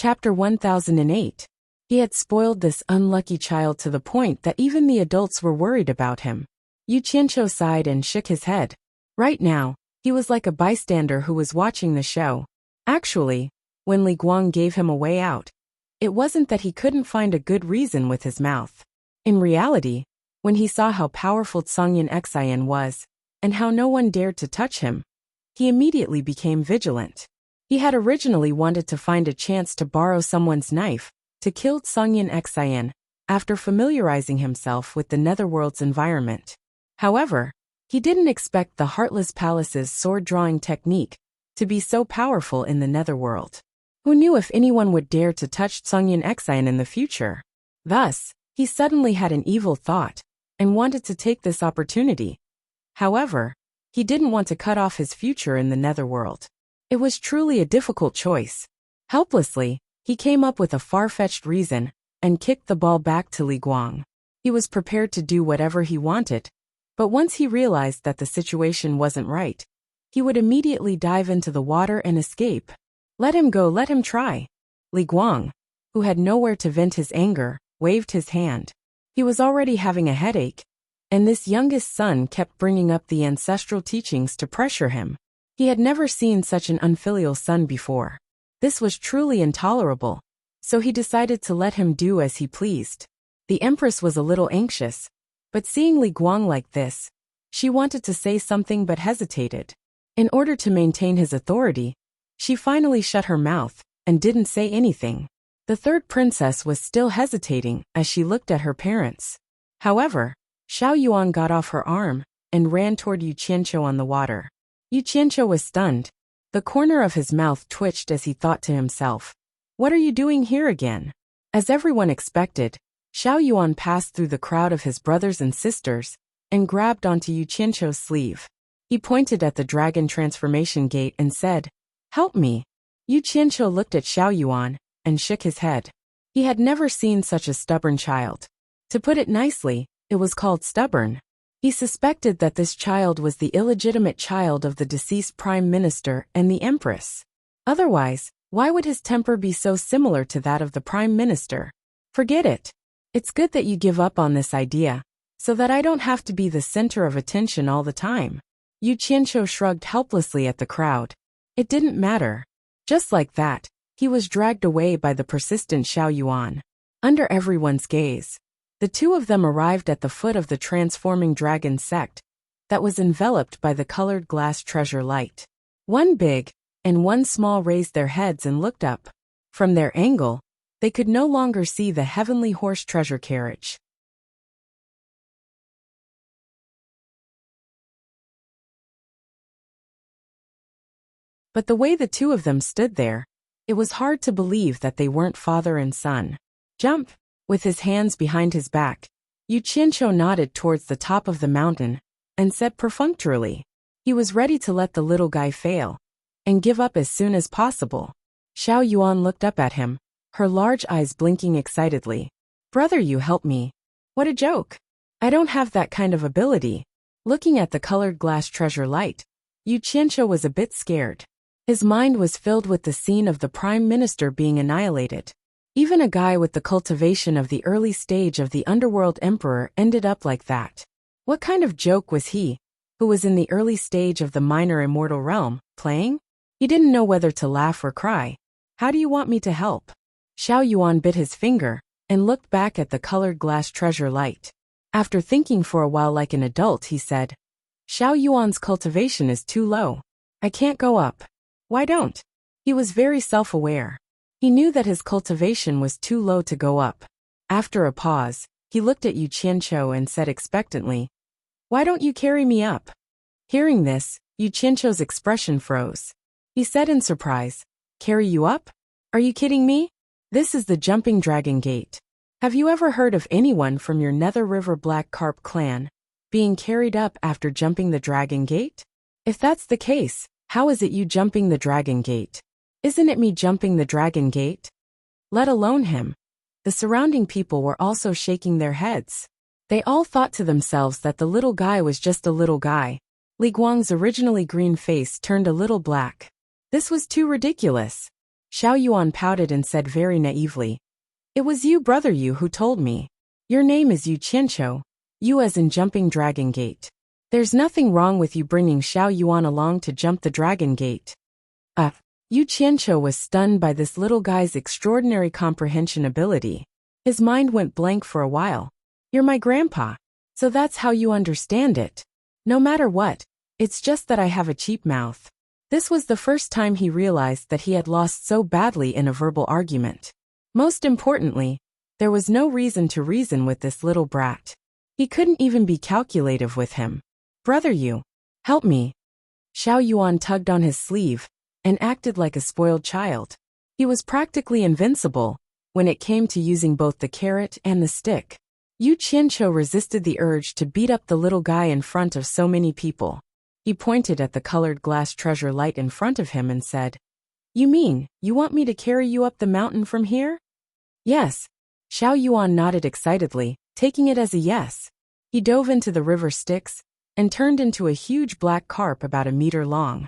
Chapter 1008. He had spoiled this unlucky child to the point that even the adults were worried about him. Yu Qianqiu sighed and shook his head. Right now, he was like a bystander who was watching the show. Actually, when Li Guang gave him a way out, it wasn't that he couldn't find a good reason with his mouth. In reality, when he saw how powerful Tsangyan Xian was, and how no one dared to touch him, he immediately became vigilant. He had originally wanted to find a chance to borrow someone's knife to kill Tsangyan Xian after familiarizing himself with the Netherworld's environment. However, he didn't expect the Heartless Palace's sword-drawing technique to be so powerful in the Netherworld. Who knew if anyone would dare to touch Tsangyan Xian in the future? Thus, he suddenly had an evil thought and wanted to take this opportunity. However, he didn't want to cut off his future in the Netherworld. It was truly a difficult choice. Helplessly, he came up with a far-fetched reason and kicked the ball back to Li Guang. He was prepared to do whatever he wanted, but once he realized that the situation wasn't right, he would immediately dive into the water and escape. Let him go, let him try. Li Guang, who had nowhere to vent his anger, waved his hand. He was already having a headache, and this youngest son kept bringing up the ancestral teachings to pressure him. He had never seen such an unfilial son before. This was truly intolerable, so he decided to let him do as he pleased. The Empress was a little anxious, but seeing Li Guang like this, she wanted to say something but hesitated. In order to maintain his authority, she finally shut her mouth and didn't say anything. The third princess was still hesitating as she looked at her parents. However, Xiao Yuan got off her arm and ran toward Yu Qianqiu on the water. Yu Qianqiu was stunned. The corner of his mouth twitched as he thought to himself, "What are you doing here again?" As everyone expected, Xiao Yuan passed through the crowd of his brothers and sisters and grabbed onto Yu Qianqiu's sleeve. He pointed at the dragon transformation gate and said, "Help me." Yu Qianqiu looked at Xiao Yuan and shook his head. He had never seen such a stubborn child. To put it nicely, it was called stubborn. He suspected that this child was the illegitimate child of the deceased prime minister and the empress. Otherwise, why would his temper be so similar to that of the prime minister? Forget it. It's good that you give up on this idea, so that I don't have to be the center of attention all the time. Yu Qianqiu shrugged helplessly at the crowd. It didn't matter. Just like that, he was dragged away by the persistent Xiao Yuan. Under everyone's gaze, the two of them arrived at the foot of the transforming dragon sect that was enveloped by the colored glass treasure light. One big and one small raised their heads and looked up. From their angle, they could no longer see the heavenly horse treasure carriage. But the way the two of them stood there, it was hard to believe that they weren't father and son. "Jump!" With his hands behind his back, Yu Qianqiu nodded towards the top of the mountain and said perfunctorily. He was ready to let the little guy fail and give up as soon as possible. Xiao Yuan looked up at him, her large eyes blinking excitedly. "Brother, you help me." "What a joke. I don't have that kind of ability." Looking at the colored glass treasure light, Yu Qianqiu was a bit scared. His mind was filled with the scene of the prime minister being annihilated. Even a guy with the cultivation of the early stage of the underworld emperor ended up like that. What kind of joke was he, who was in the early stage of the minor immortal realm, playing? He didn't know whether to laugh or cry. "How do you want me to help?" Xiao Yuan bit his finger and looked back at the colored glass treasure light. After thinking for a while like an adult, he said, "Xiao Yuan's cultivation is too low. I can't go up." "Why don't?" He was very self-aware. He knew that his cultivation was too low to go up. After a pause, he looked at Yu Qianqiu and said expectantly, "Why don't you carry me up?" Hearing this, Yu Qianqiu's expression froze. He said in surprise, "Carry you up? Are you kidding me? This is the Jumping Dragon Gate. Have you ever heard of anyone from your Nether River Black Carp clan being carried up after jumping the Dragon Gate? If that's the case, how is it you jumping the Dragon Gate? Isn't it me jumping the Dragon Gate? Let alone him." The surrounding people were also shaking their heads. They all thought to themselves that the little guy was just a little guy. Li Guang's originally green face turned a little black. This was too ridiculous. Xiao Yuan pouted and said very naively, "It was you, brother, you who told me. Your name is Yu Qianqiu, you as in Jumping Dragon Gate. There's nothing wrong with you bringing Xiao Yuan along to jump the Dragon Gate." Yu Qianqiu was stunned by this little guy's extraordinary comprehension ability. His mind went blank for a while. "You're my grandpa, so that's how you understand it. No matter what, it's just that I have a cheap mouth." This was the first time he realized that he had lost so badly in a verbal argument. Most importantly, there was no reason to reason with this little brat. He couldn't even be calculative with him. "Brother, you help me." Xiao Yuan tugged on his sleeve and acted like a spoiled child. He was practically invincible when it came to using both the carrot and the stick. Yu Qianqiu resisted the urge to beat up the little guy in front of so many people. He pointed at the colored glass treasure light in front of him and said, "You mean, you want me to carry you up the mountain from here?" "Yes." Xiao Yuan nodded excitedly, taking it as a yes. He dove into the river Styx and turned into a huge black carp about a meter long.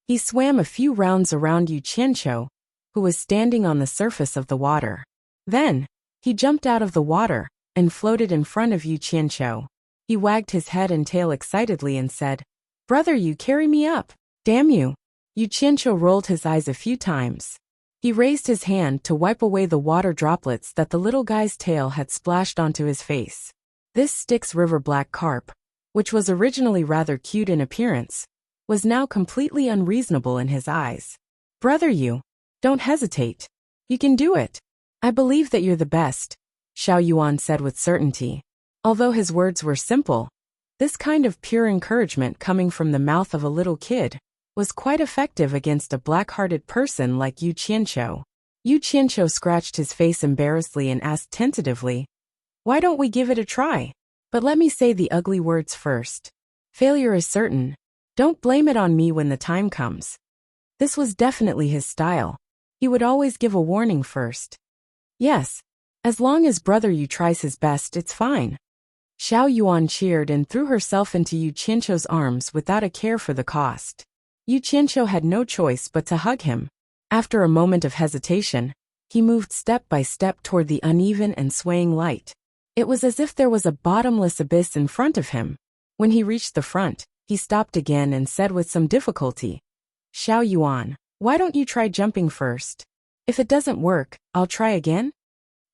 He swam a few rounds around Yu Qianqiu, who was standing on the surface of the water. Then, he jumped out of the water and floated in front of Yu Qianqiu. He wagged his head and tail excitedly and said, "Brother, you carry me up. Damn you." Yu Qianqiu rolled his eyes a few times. He raised his hand to wipe away the water droplets that the little guy's tail had splashed onto his face. This Styx River black carp, which was originally rather cute in appearance, was now completely unreasonable in his eyes. "Brother, you don't hesitate. You can do it. I believe that you're the best," Xiao Yuan said with certainty. Although his words were simple, this kind of pure encouragement coming from the mouth of a little kid was quite effective against a black-hearted person like Yu Qianqiu. Yu Qianqiu scratched his face embarrassedly and asked tentatively, "Why don't we give it a try? But let me say the ugly words first. Failure is certain. Don't blame it on me when the time comes." This was definitely his style. He would always give a warning first. "Yes, as long as Brother Yu tries his best, it's fine." Xiao Yuan cheered and threw herself into Yu Qianqiu's arms without a care for the cost. Yu Qianqiu had no choice but to hug him. After a moment of hesitation, he moved step by step toward the uneven and swaying light. It was as if there was a bottomless abyss in front of him. When he reached the front, he stopped again and said with some difficulty, "Xiao Yuan, why don't you try jumping first? If it doesn't work, I'll try again."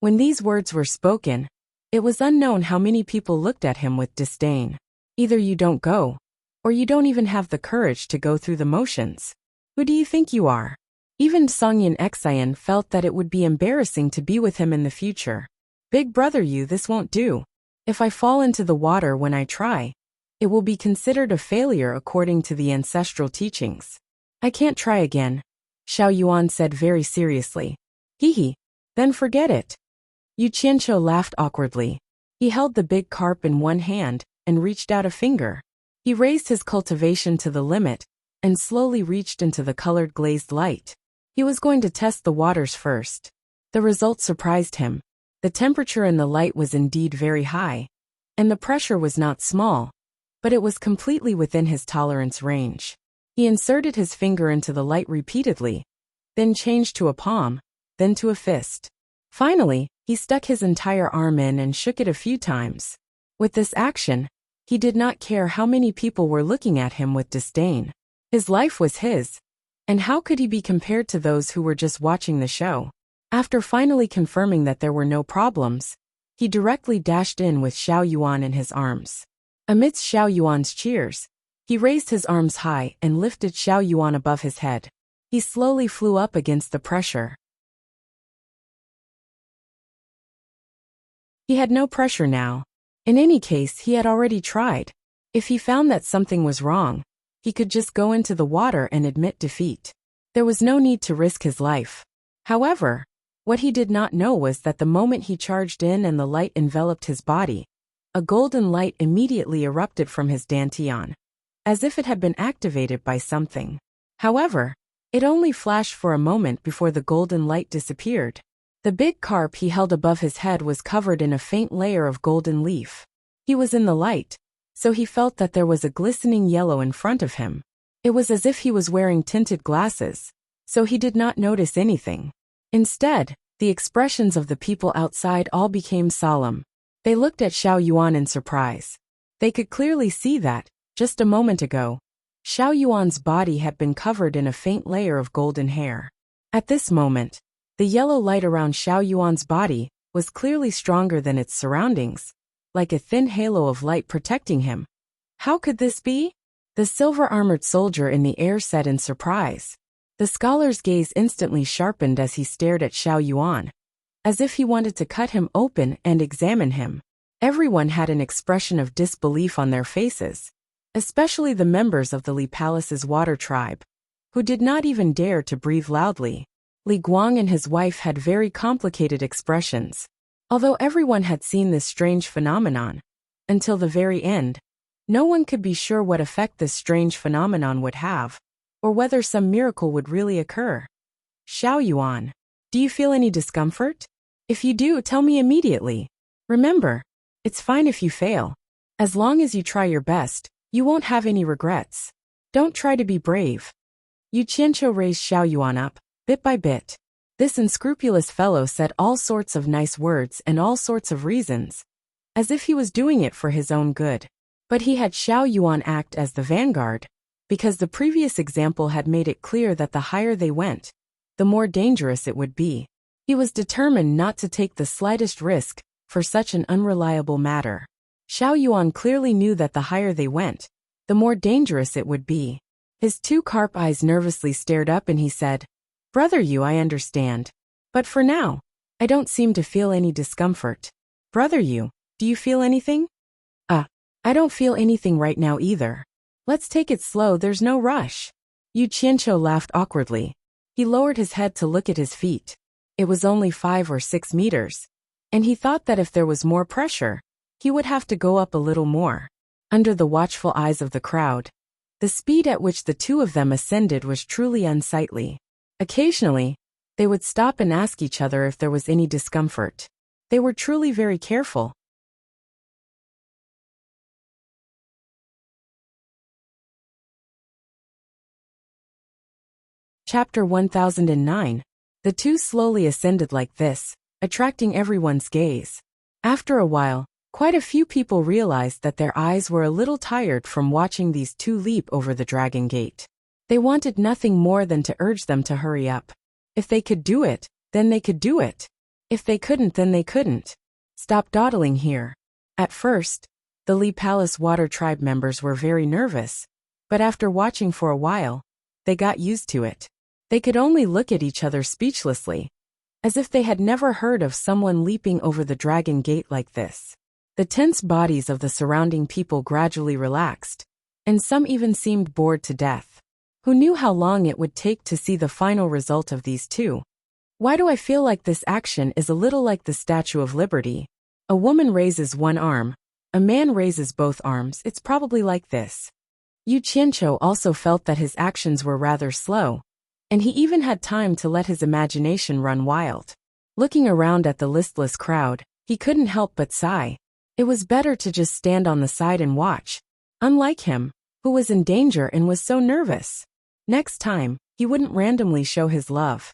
When these words were spoken, it was unknown how many people looked at him with disdain. Either you don't go, or you don't even have the courage to go through the motions. Who do you think you are? Even Songyan Xian felt that it would be embarrassing to be with him in the future. "Big Brother Yu, this won't do. If I fall into the water when I try, it will be considered a failure according to the ancestral teachings. I can't try again," Xiao Yuan said very seriously. "Hee, then forget it." Yu Qianqiu laughed awkwardly. He held the big carp in one hand and reached out a finger. He raised his cultivation to the limit and slowly reached into the colored glazed light. He was going to test the waters first. The result surprised him. The temperature in the light was indeed very high, and the pressure was not small, but it was completely within his tolerance range. He inserted his finger into the light repeatedly, then changed to a palm, then to a fist. Finally, he stuck his entire arm in and shook it a few times. With this action, he did not care how many people were looking at him with disdain. His life was his, and how could he be compared to those who were just watching the show? After finally confirming that there were no problems, he directly dashed in with Xiao Yuan in his arms. Amidst Xiao Yuan's cheers, he raised his arms high and lifted Xiao Yuan above his head. He slowly flew up against the pressure. He had no pressure now. In any case, he had already tried. If he found that something was wrong, he could just go into the water and admit defeat. There was no need to risk his life. However, what he did not know was that the moment he charged in and the light enveloped his body, a golden light immediately erupted from his dantian, as if it had been activated by something. However, it only flashed for a moment before the golden light disappeared. The big carp he held above his head was covered in a faint layer of golden leaf. He was in the light, so he felt that there was a glistening yellow in front of him. It was as if he was wearing tinted glasses, so he did not notice anything. Instead, the expressions of the people outside all became solemn. They looked at Xiao Yuan in surprise. They could clearly see that, just a moment ago, Xiao Yuan's body had been covered in a faint layer of golden hair. At this moment, the yellow light around Xiao Yuan's body was clearly stronger than its surroundings, like a thin halo of light protecting him. How could this be? The silver-armored soldier in the air said in surprise. The scholar's gaze instantly sharpened as he stared at Xiao Yuan, as if he wanted to cut him open and examine him. Everyone had an expression of disbelief on their faces, especially the members of the Li Palace's water tribe, who did not even dare to breathe loudly. Li Guang and his wife had very complicated expressions. Although everyone had seen this strange phenomenon, until the very end, no one could be sure what effect this strange phenomenon would have, or whether some miracle would really occur. "Xiao Yuan, do you feel any discomfort? If you do, tell me immediately. Remember, it's fine if you fail. As long as you try your best, you won't have any regrets. Don't try to be brave." Yu Qianqiu raised Xiao Yuan up, bit by bit. This unscrupulous fellow said all sorts of nice words and all sorts of reasons, as if he was doing it for his own good. But he had Xiao Yuan act as the vanguard, because the previous example had made it clear that the higher they went, the more dangerous it would be. He was determined not to take the slightest risk for such an unreliable matter. Xiao Yuan clearly knew that the higher they went, the more dangerous it would be. His two carp eyes nervously stared up and he said, "Brother Yu, I understand. But for now, I don't seem to feel any discomfort. Brother Yu, do you feel anything?" I don't feel anything right now either. Let's take it slow, there's no rush." Yu Qianqiu laughed awkwardly. He lowered his head to look at his feet. It was only 5 or 6 meters, and he thought that if there was more pressure, he would have to go up a little more. Under the watchful eyes of the crowd, the speed at which the two of them ascended was truly unsightly. Occasionally, they would stop and ask each other if there was any discomfort. They were truly very careful. Chapter 1009. The two slowly ascended like this, attracting everyone's gaze. After a while, quite a few people realized that their eyes were a little tired from watching these two leap over the Dragon Gate. They wanted nothing more than to urge them to hurry up. If they could do it, then they could do it. If they couldn't, then they couldn't. Stop dawdling here. At first, the Li Palace Water Tribe members were very nervous, but after watching for a while, they got used to it. They could only look at each other speechlessly, as if they had never heard of someone leaping over the Dragon Gate like this. The tense bodies of the surrounding people gradually relaxed, and some even seemed bored to death. Who knew how long it would take to see the final result of these two? Why do I feel like this action is a little like the Statue of Liberty? A woman raises one arm, a man raises both arms. It's probably like this. Yu Qianqiu also felt that his actions were rather slow, and he even had time to let his imagination run wild. Looking around at the listless crowd, he couldn't help but sigh. It was better to just stand on the side and watch, unlike him, who was in danger and was so nervous. Next time, he wouldn't randomly show his love.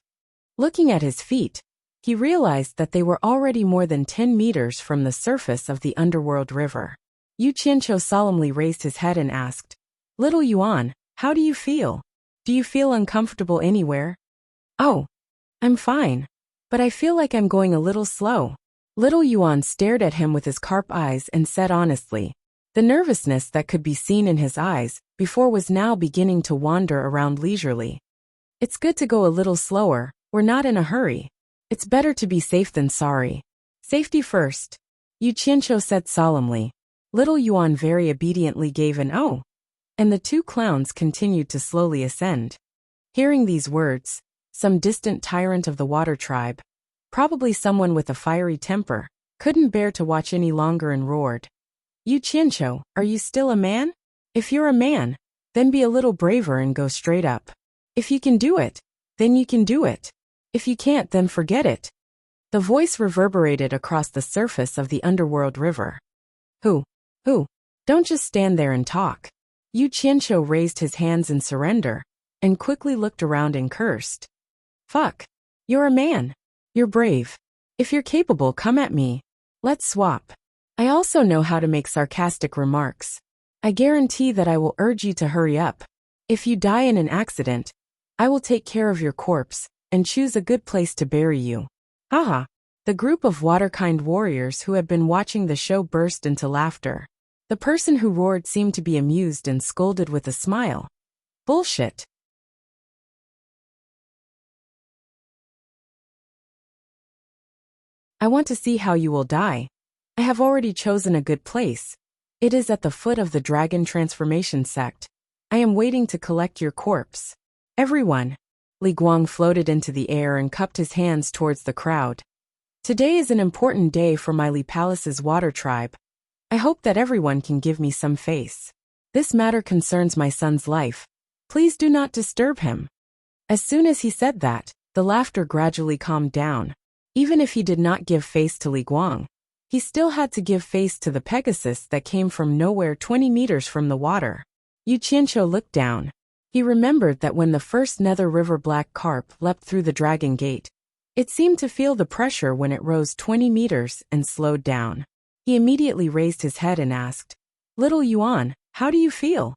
Looking at his feet, he realized that they were already more than 10 meters from the surface of the underworld river. Yu Qianqiu solemnly raised his head and asked, "Little Yuan, how do you feel? Do you feel uncomfortable anywhere?" "Oh, I'm fine, but I feel like I'm going a little slow." Little Yuan stared at him with his carp eyes and said honestly. The nervousness that could be seen in his eyes before was now beginning to wander around leisurely. "It's good to go a little slower, we're not in a hurry. It's better to be safe than sorry. Safety first," Yu Qianqiu said solemnly. Little Yuan very obediently gave an "oh," and the two clowns continued to slowly ascend. Hearing these words, some distant tyrant of the water tribe, probably someone with a fiery temper, couldn't bear to watch any longer and roared, "Yu Qianqiu, are you still a man? If you're a man, then be a little braver and go straight up. If you can do it, then you can do it. If you can't, then forget it." The voice reverberated across the surface of the underworld river. Who? Don't just stand there and talk." Yu Qianqiu raised his hands in surrender, and quickly looked around and cursed. "Fuck. You're a man. You're brave. If you're capable, come at me. Let's swap. I also know how to make sarcastic remarks. I guarantee that I will urge you to hurry up. If you die in an accident, I will take care of your corpse, and choose a good place to bury you." Haha. The group of waterkind warriors who had been watching the show burst into laughter. The person who roared seemed to be amused and scolded with a smile. "Bullshit. I want to see how you will die. I have already chosen a good place. It is at the foot of the dragon transformation sect. I am waiting to collect your corpse. Everyone." Li Guang floated into the air and cupped his hands towards the crowd. "Today is an important day for my Li Palace's water tribe. I hope that everyone can give me some face. This matter concerns my son's life. Please do not disturb him." As soon as he said that, the laughter gradually calmed down. Even if he did not give face to Li Guang, he still had to give face to the Pegasus that came from nowhere 20 meters from the water. Yu Qianqiu looked down. He remembered that when the first Nether River black carp leapt through the dragon gate, it seemed to feel the pressure when it rose 20 meters and slowed down. He immediately raised his head and asked, "Little Yuan, how do you feel?"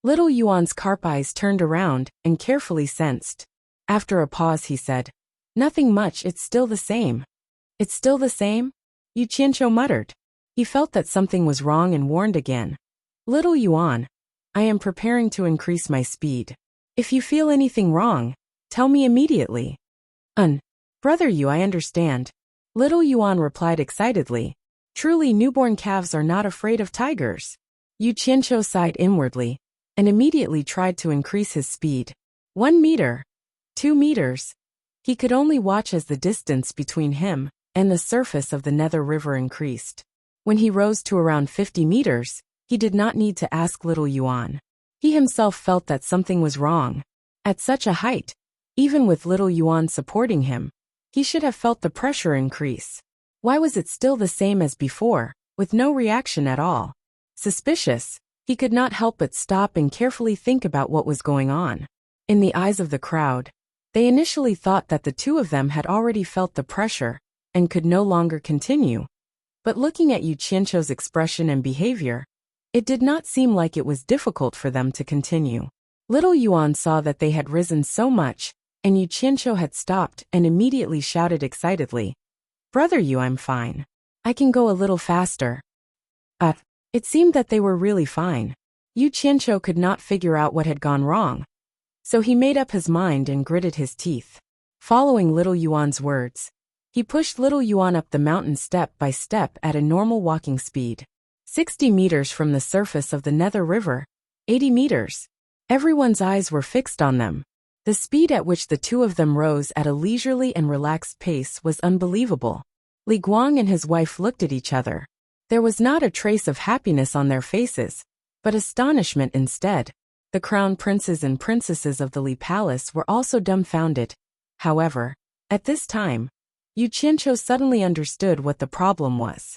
Little Yuan's carp eyes turned around and carefully sensed. After a pause he said, "Nothing much, it's still the same." "It's still the same?" Yu Qianqiu muttered. He felt that something was wrong and warned again. "Little Yuan, I am preparing to increase my speed. If you feel anything wrong, tell me immediately." Brother Yu, I understand." Little Yuan replied excitedly. Truly, newborn calves are not afraid of tigers. Yu Qianqiu sighed inwardly and immediately tried to increase his speed. 1 meter. 2 meters. He could only watch as the distance between him and the surface of the Nether River increased. When he rose to around 50 meters, he did not need to ask Little Yuan. He himself felt that something was wrong. At such a height, even with Little Yuan supporting him, he should have felt the pressure increase. Why was it still the same as before, with no reaction at all? Suspicious, he could not help but stop and carefully think about what was going on. In the eyes of the crowd, they initially thought that the two of them had already felt the pressure and could no longer continue. But looking at Yu Qianqiu's expression and behavior, it did not seem like it was difficult for them to continue. Little Yuan saw that they had risen so much, and Yu Qianqiu had stopped and immediately shouted excitedly, "Brother Yu, I'm fine. I can go a little faster." It seemed that they were really fine. Yu Qianqiu could not figure out what had gone wrong, so he made up his mind and gritted his teeth. Following Little Yuan's words, he pushed Little Yuan up the mountain step by step at a normal walking speed. 60 meters from the surface of the Nether River, 80 meters. Everyone's eyes were fixed on them. The speed at which the two of them rose at a leisurely and relaxed pace was unbelievable. Li Guang and his wife looked at each other. There was not a trace of happiness on their faces, but astonishment instead. The crown princes and princesses of the Li Palace were also dumbfounded. However, at this time, Yu Qianqiu suddenly understood what the problem was.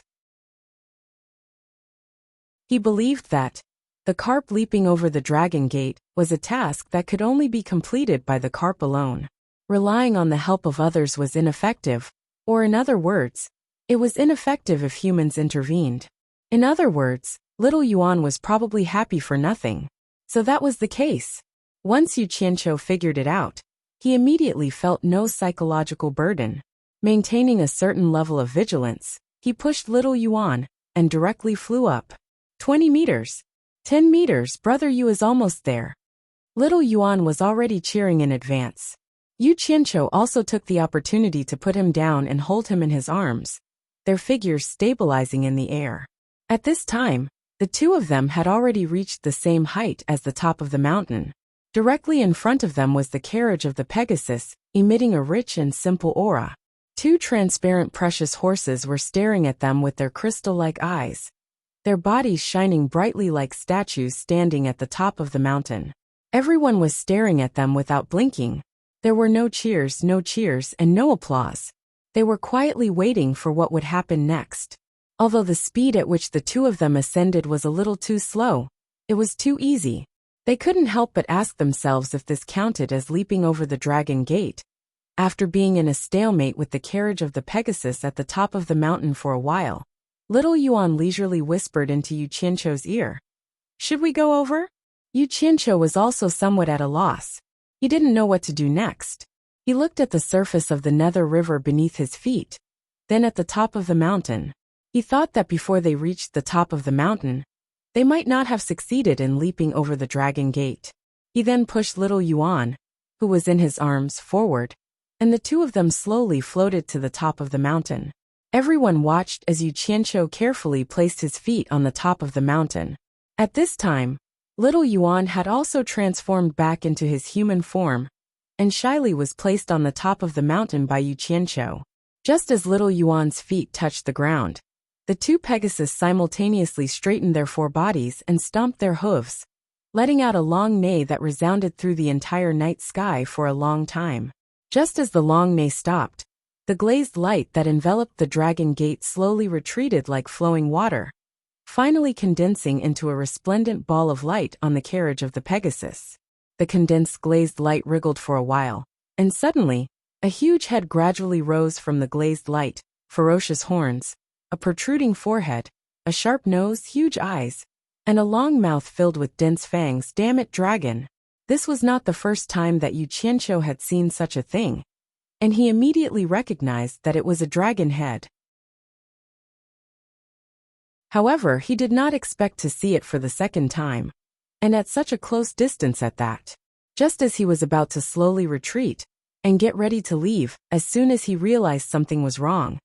He believed that the carp leaping over the dragon gate was a task that could only be completed by the carp alone. Relying on the help of others was ineffective, or in other words, it was ineffective if humans intervened. In other words, Little Yuan was probably happy for nothing. So that was the case. Once Yu Qianqiu figured it out, he immediately felt no psychological burden. Maintaining a certain level of vigilance, he pushed Little Yuan and directly flew up. 20 meters. 10 meters, Brother Yu is almost there. Little Yuan was already cheering in advance. Yu Qianqiu also took the opportunity to put him down and hold him in his arms, their figures stabilizing in the air. At this time, the two of them had already reached the same height as the top of the mountain. Directly in front of them was the carriage of the Pegasus, emitting a rich and simple aura. Two transparent precious horses were staring at them with their crystal-like eyes, their bodies shining brightly like statues standing at the top of the mountain. Everyone was staring at them without blinking. There were no cheers, and no applause. They were quietly waiting for what would happen next. Although the speed at which the two of them ascended was a little too slow, it was too easy. They couldn't help but ask themselves if this counted as leaping over the dragon gate. After being in a stalemate with the carriage of the Pegasus at the top of the mountain for a while, Little Yuan leisurely whispered into Yu Qianqiu's ear, "Should we go over?" Yu Qianqiu was also somewhat at a loss. He didn't know what to do next. He looked at the surface of the Nether River beneath his feet, then at the top of the mountain. He thought that before they reached the top of the mountain, they might not have succeeded in leaping over the dragon gate. He then pushed Little Yuan, who was in his arms, forward, and the two of them slowly floated to the top of the mountain. Everyone watched as Yu Qianqiu carefully placed his feet on the top of the mountain. At this time, Little Yuan had also transformed back into his human form, and shyly was placed on the top of the mountain by Yu Qianqiu. Just as Little Yuan's feet touched the ground, the two Pegasus simultaneously straightened their forebodies and stomped their hooves, letting out a long neigh that resounded through the entire night sky for a long time. Just as the long neigh stopped, the glazed light that enveloped the dragon gate slowly retreated like flowing water, finally condensing into a resplendent ball of light on the carriage of the Pegasus. The condensed glazed light wriggled for a while, and suddenly, a huge head gradually rose from the glazed light, ferocious horns, a protruding forehead, a sharp nose, huge eyes, and a long mouth filled with dense fangs. Damn it, dragon! This was not the first time that Yu Qianqiu had seen such a thing, and he immediately recognized that it was a dragon head. However, he did not expect to see it for the second time, and at such a close distance at that. Just as he was about to slowly retreat and get ready to leave, as soon as he realized something was wrong,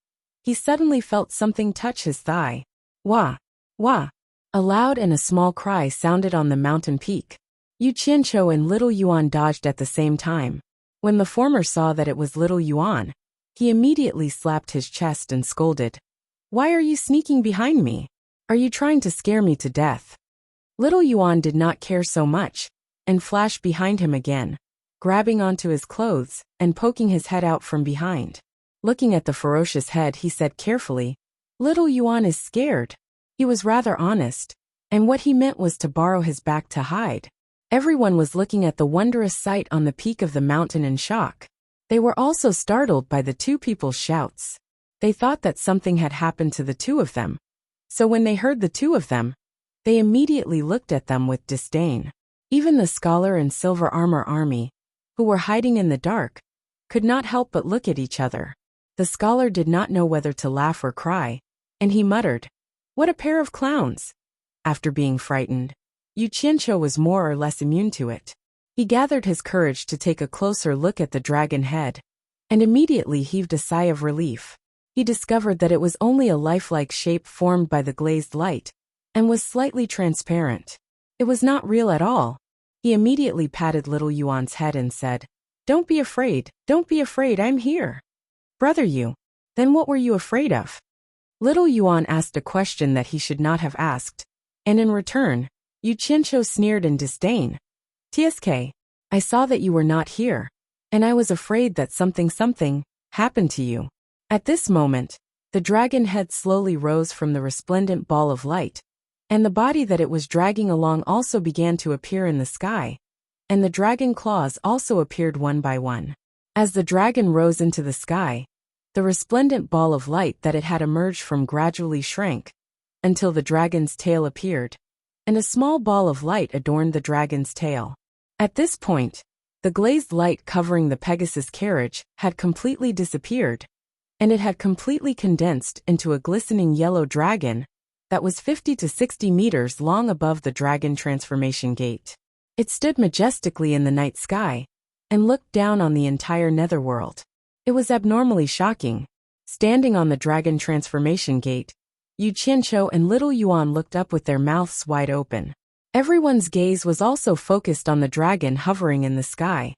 he suddenly felt something touch his thigh. Wah! Wah! A loud and a small cry sounded on the mountain peak. Yu Qianqiu and Little Yuan dodged at the same time. When the former saw that it was Little Yuan, he immediately slapped his chest and scolded. "Why are you sneaking behind me? Are you trying to scare me to death?" Little Yuan did not care so much, and flashed behind him again, grabbing onto his clothes and poking his head out from behind. Looking at the ferocious head, he said carefully, "Little Yuan is scared." He was rather honest, and what he meant was to borrow his back to hide. Everyone was looking at the wondrous sight on the peak of the mountain in shock. They were also startled by the two people's shouts. They thought that something had happened to the two of them. So when they heard the two of them, they immediately looked at them with disdain. Even the scholar and silver armor army, who were hiding in the dark, could not help but look at each other. The scholar did not know whether to laugh or cry, and he muttered, "What a pair of clowns!" After being frightened, Yu Qianqiu was more or less immune to it. He gathered his courage to take a closer look at the dragon head, and immediately heaved a sigh of relief. He discovered that it was only a lifelike shape formed by the glazed light, and was slightly transparent. It was not real at all. He immediately patted Little Yuan's head and said, don't be afraid, I'm here." "Brother Yu, then what were you afraid of?" Little Yuan asked a question that he should not have asked, and in return, Yu Qianqiu sneered in disdain. "TSK, I saw that you were not here, and I was afraid that something happened to you." At this moment, the dragon head slowly rose from the resplendent ball of light, and the body that it was dragging along also began to appear in the sky, and the dragon claws also appeared one by one. As the dragon rose into the sky, the resplendent ball of light that it had emerged from gradually shrank, until the dragon's tail appeared, and a small ball of light adorned the dragon's tail. At this point, the glazed light covering the Pegasus carriage had completely disappeared, and it had completely condensed into a glistening yellow dragon that was 50 to 60 meters long above the dragon transformation gate. It stood majestically in the night sky and looked down on the entire netherworld. It was abnormally shocking. Standing on the dragon transformation gate, Yu Qianqiu and Little Yuan looked up with their mouths wide open. Everyone's gaze was also focused on the dragon hovering in the sky.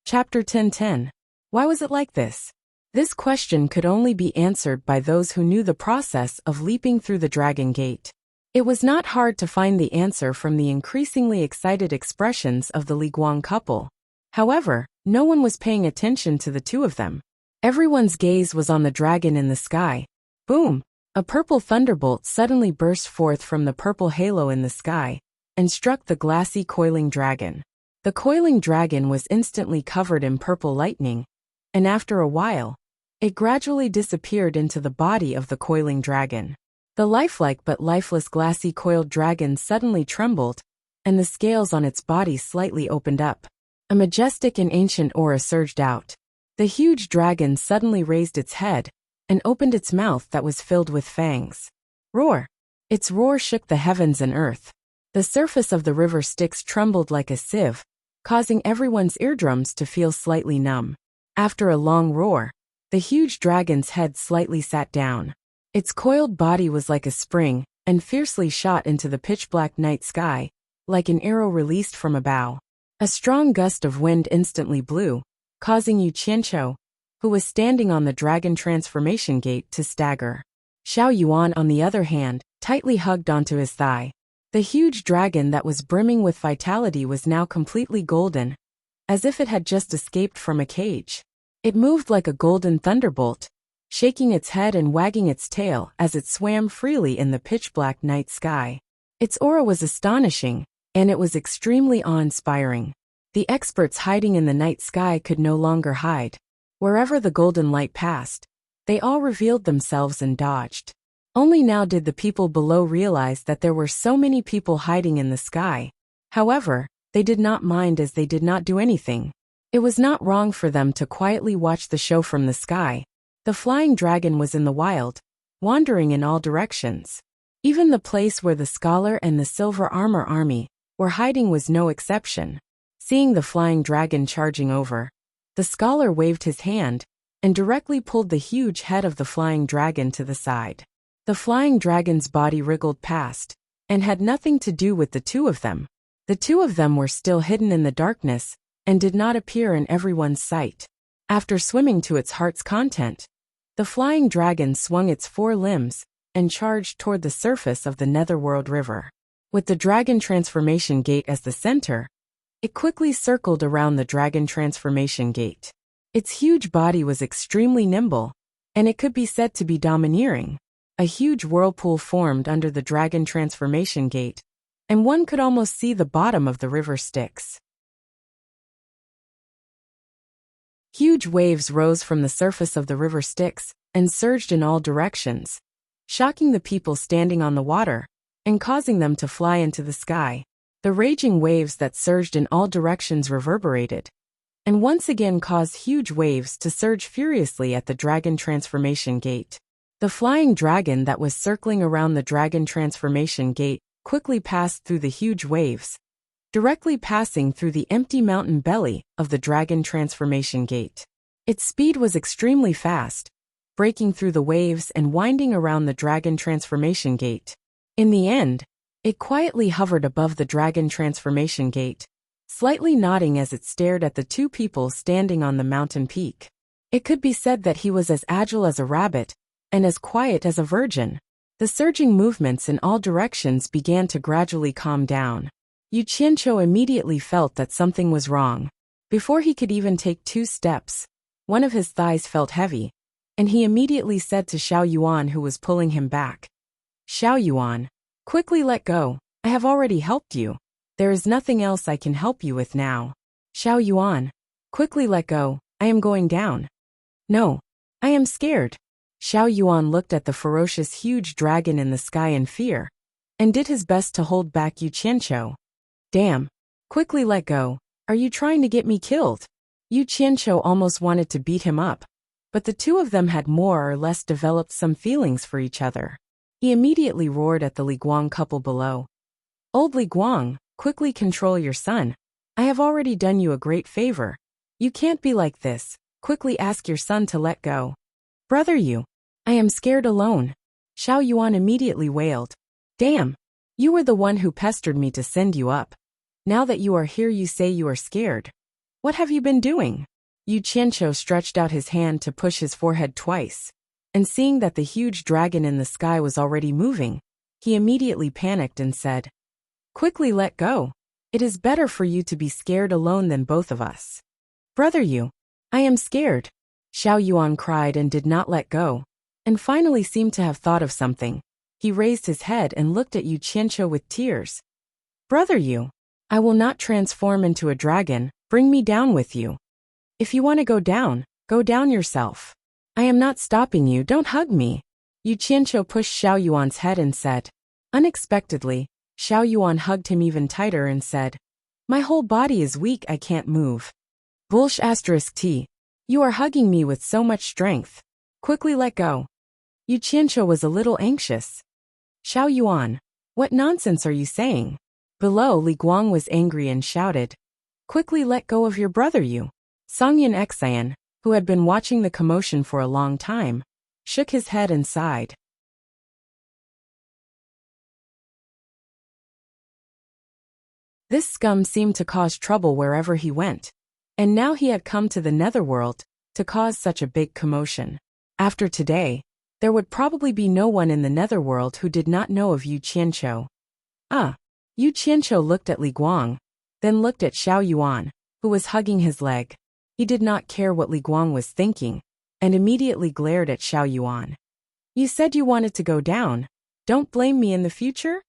Chapter 10:10. Why was it like this? This question could only be answered by those who knew the process of leaping through the dragon gate. It was not hard to find the answer from the increasingly excited expressions of the Li Guang couple. However, no one was paying attention to the two of them. Everyone's gaze was on the dragon in the sky. Boom! A purple thunderbolt suddenly burst forth from the purple halo in the sky and struck the glassy coiling dragon. The coiling dragon was instantly covered in purple lightning, and after a while, it gradually disappeared into the body of the coiling dragon. The lifelike but lifeless glassy coiled dragon suddenly trembled, and the scales on its body slightly opened up. A majestic and ancient aura surged out. The huge dragon suddenly raised its head and opened its mouth that was filled with fangs. Roar! Its roar shook the heavens and earth. The surface of the river Styx trembled like a sieve, causing everyone's eardrums to feel slightly numb. After a long roar, the huge dragon's head slightly sat down. Its coiled body was like a spring, and fiercely shot into the pitch-black night sky, like an arrow released from a bow. A strong gust of wind instantly blew, causing Yu Qianqiu, who was standing on the dragon transformation gate, to stagger. Xiao Yuan, on the other hand, tightly hugged onto his thigh. The huge dragon that was brimming with vitality was now completely golden, as if it had just escaped from a cage. It moved like a golden thunderbolt, shaking its head and wagging its tail as it swam freely in the pitch-black night sky. Its aura was astonishing, and it was extremely awe-inspiring. The experts hiding in the night sky could no longer hide. Wherever the golden light passed, they all revealed themselves and dodged. Only now did the people below realize that there were so many people hiding in the sky. However, they did not mind as they did not do anything. It was not wrong for them to quietly watch the show from the sky. The flying dragon was in the wild, wandering in all directions. Even the place where the scholar and the silver armor army were hiding was no exception. Seeing the flying dragon charging over, the scholar waved his hand and directly pulled the huge head of the flying dragon to the side. The flying dragon's body wriggled past and had nothing to do with the two of them. The two of them were still hidden in the darkness and did not appear in everyone's sight. After swimming to its heart's content, the flying dragon swung its four limbs and charged toward the surface of the Netherworld River. With the Dragon Transformation Gate as the center, it quickly circled around the Dragon Transformation Gate. Its huge body was extremely nimble, and it could be said to be domineering. A huge whirlpool formed under the Dragon Transformation Gate, and one could almost see the bottom of the river Styx. Huge waves rose from the surface of the river Styx and surged in all directions, shocking the people standing on the water and causing them to fly into the sky. The raging waves that surged in all directions reverberated, and once again caused huge waves to surge furiously at the Dragon Transformation Gate. The flying dragon that was circling around the Dragon Transformation Gate quickly passed through the huge waves, directly passing through the empty mountain belly of the Dragon Transformation Gate. Its speed was extremely fast, breaking through the waves and winding around the Dragon Transformation Gate. In the end, it quietly hovered above the Dragon Transformation Gate, slightly nodding as it stared at the two people standing on the mountain peak. It could be said that he was as agile as a rabbit and as quiet as a virgin. The surging movements in all directions began to gradually calm down. Yu Qianqiu immediately felt that something was wrong. Before he could even take 2 steps, one of his thighs felt heavy, and he immediately said to Xiao Yuan, who was pulling him back, "Xiao Yuan, quickly let go. I have already helped you. There is nothing else I can help you with now." "Xiao Yuan, quickly let go. I am going down." "No, I am scared." Xiao Yuan looked at the ferocious huge dragon in the sky in fear, and did his best to hold back Yu Qianqiu. "Damn, quickly let go. Are you trying to get me killed?" Yu Qianqiu almost wanted to beat him up, but the two of them had more or less developed some feelings for each other. He immediately roared at the Li Guang couple below. "Old Li Guang, quickly control your son. I have already done you a great favor. You can't be like this. Quickly ask your son to let go." "Brother Yu, I am scared alone." Xiao Yuan immediately wailed. "Damn, you were the one who pestered me to send you up. Now that you are here you say you are scared. What have you been doing?" Yu Qianqiu stretched out his hand to push his forehead twice, and seeing that the huge dragon in the sky was already moving, he immediately panicked and said, "Quickly let go. It is better for you to be scared alone than both of us." "Brother Yu, I am scared." Xiao Yuan cried and did not let go, and finally seemed to have thought of something. He raised his head and looked at Yu Qianqiu with tears. "Brother Yu, I will not transform into a dragon. Bring me down with you. If you want to go down yourself. I am not stopping you. Don't hug me." Yu Qianqiu pushed Xiao Yuan's head and said. Unexpectedly, Xiao Yuan hugged him even tighter and said, "My whole body is weak. I can't move." *T. You are hugging me with so much strength. Quickly let go." Yu Qianqiu was a little anxious. "Xiao Yuan, what nonsense are you saying?" Below, Li Guang was angry and shouted, "Quickly let go of your brother Yu." Songyan Xian, who had been watching the commotion for a long time, shook his head and sighed. This scum seemed to cause trouble wherever he went, and now he had come to the Netherworld to cause such a big commotion. After today, there would probably be no one in the Netherworld who did not know of Yu Qianqiu. Yu Qianqiu looked at Li Guang, then looked at Xiao Yuan, who was hugging his leg. He did not care what Li Guang was thinking, and immediately glared at Xiao Yuan. You said you wanted to go down. Don't blame me in the future?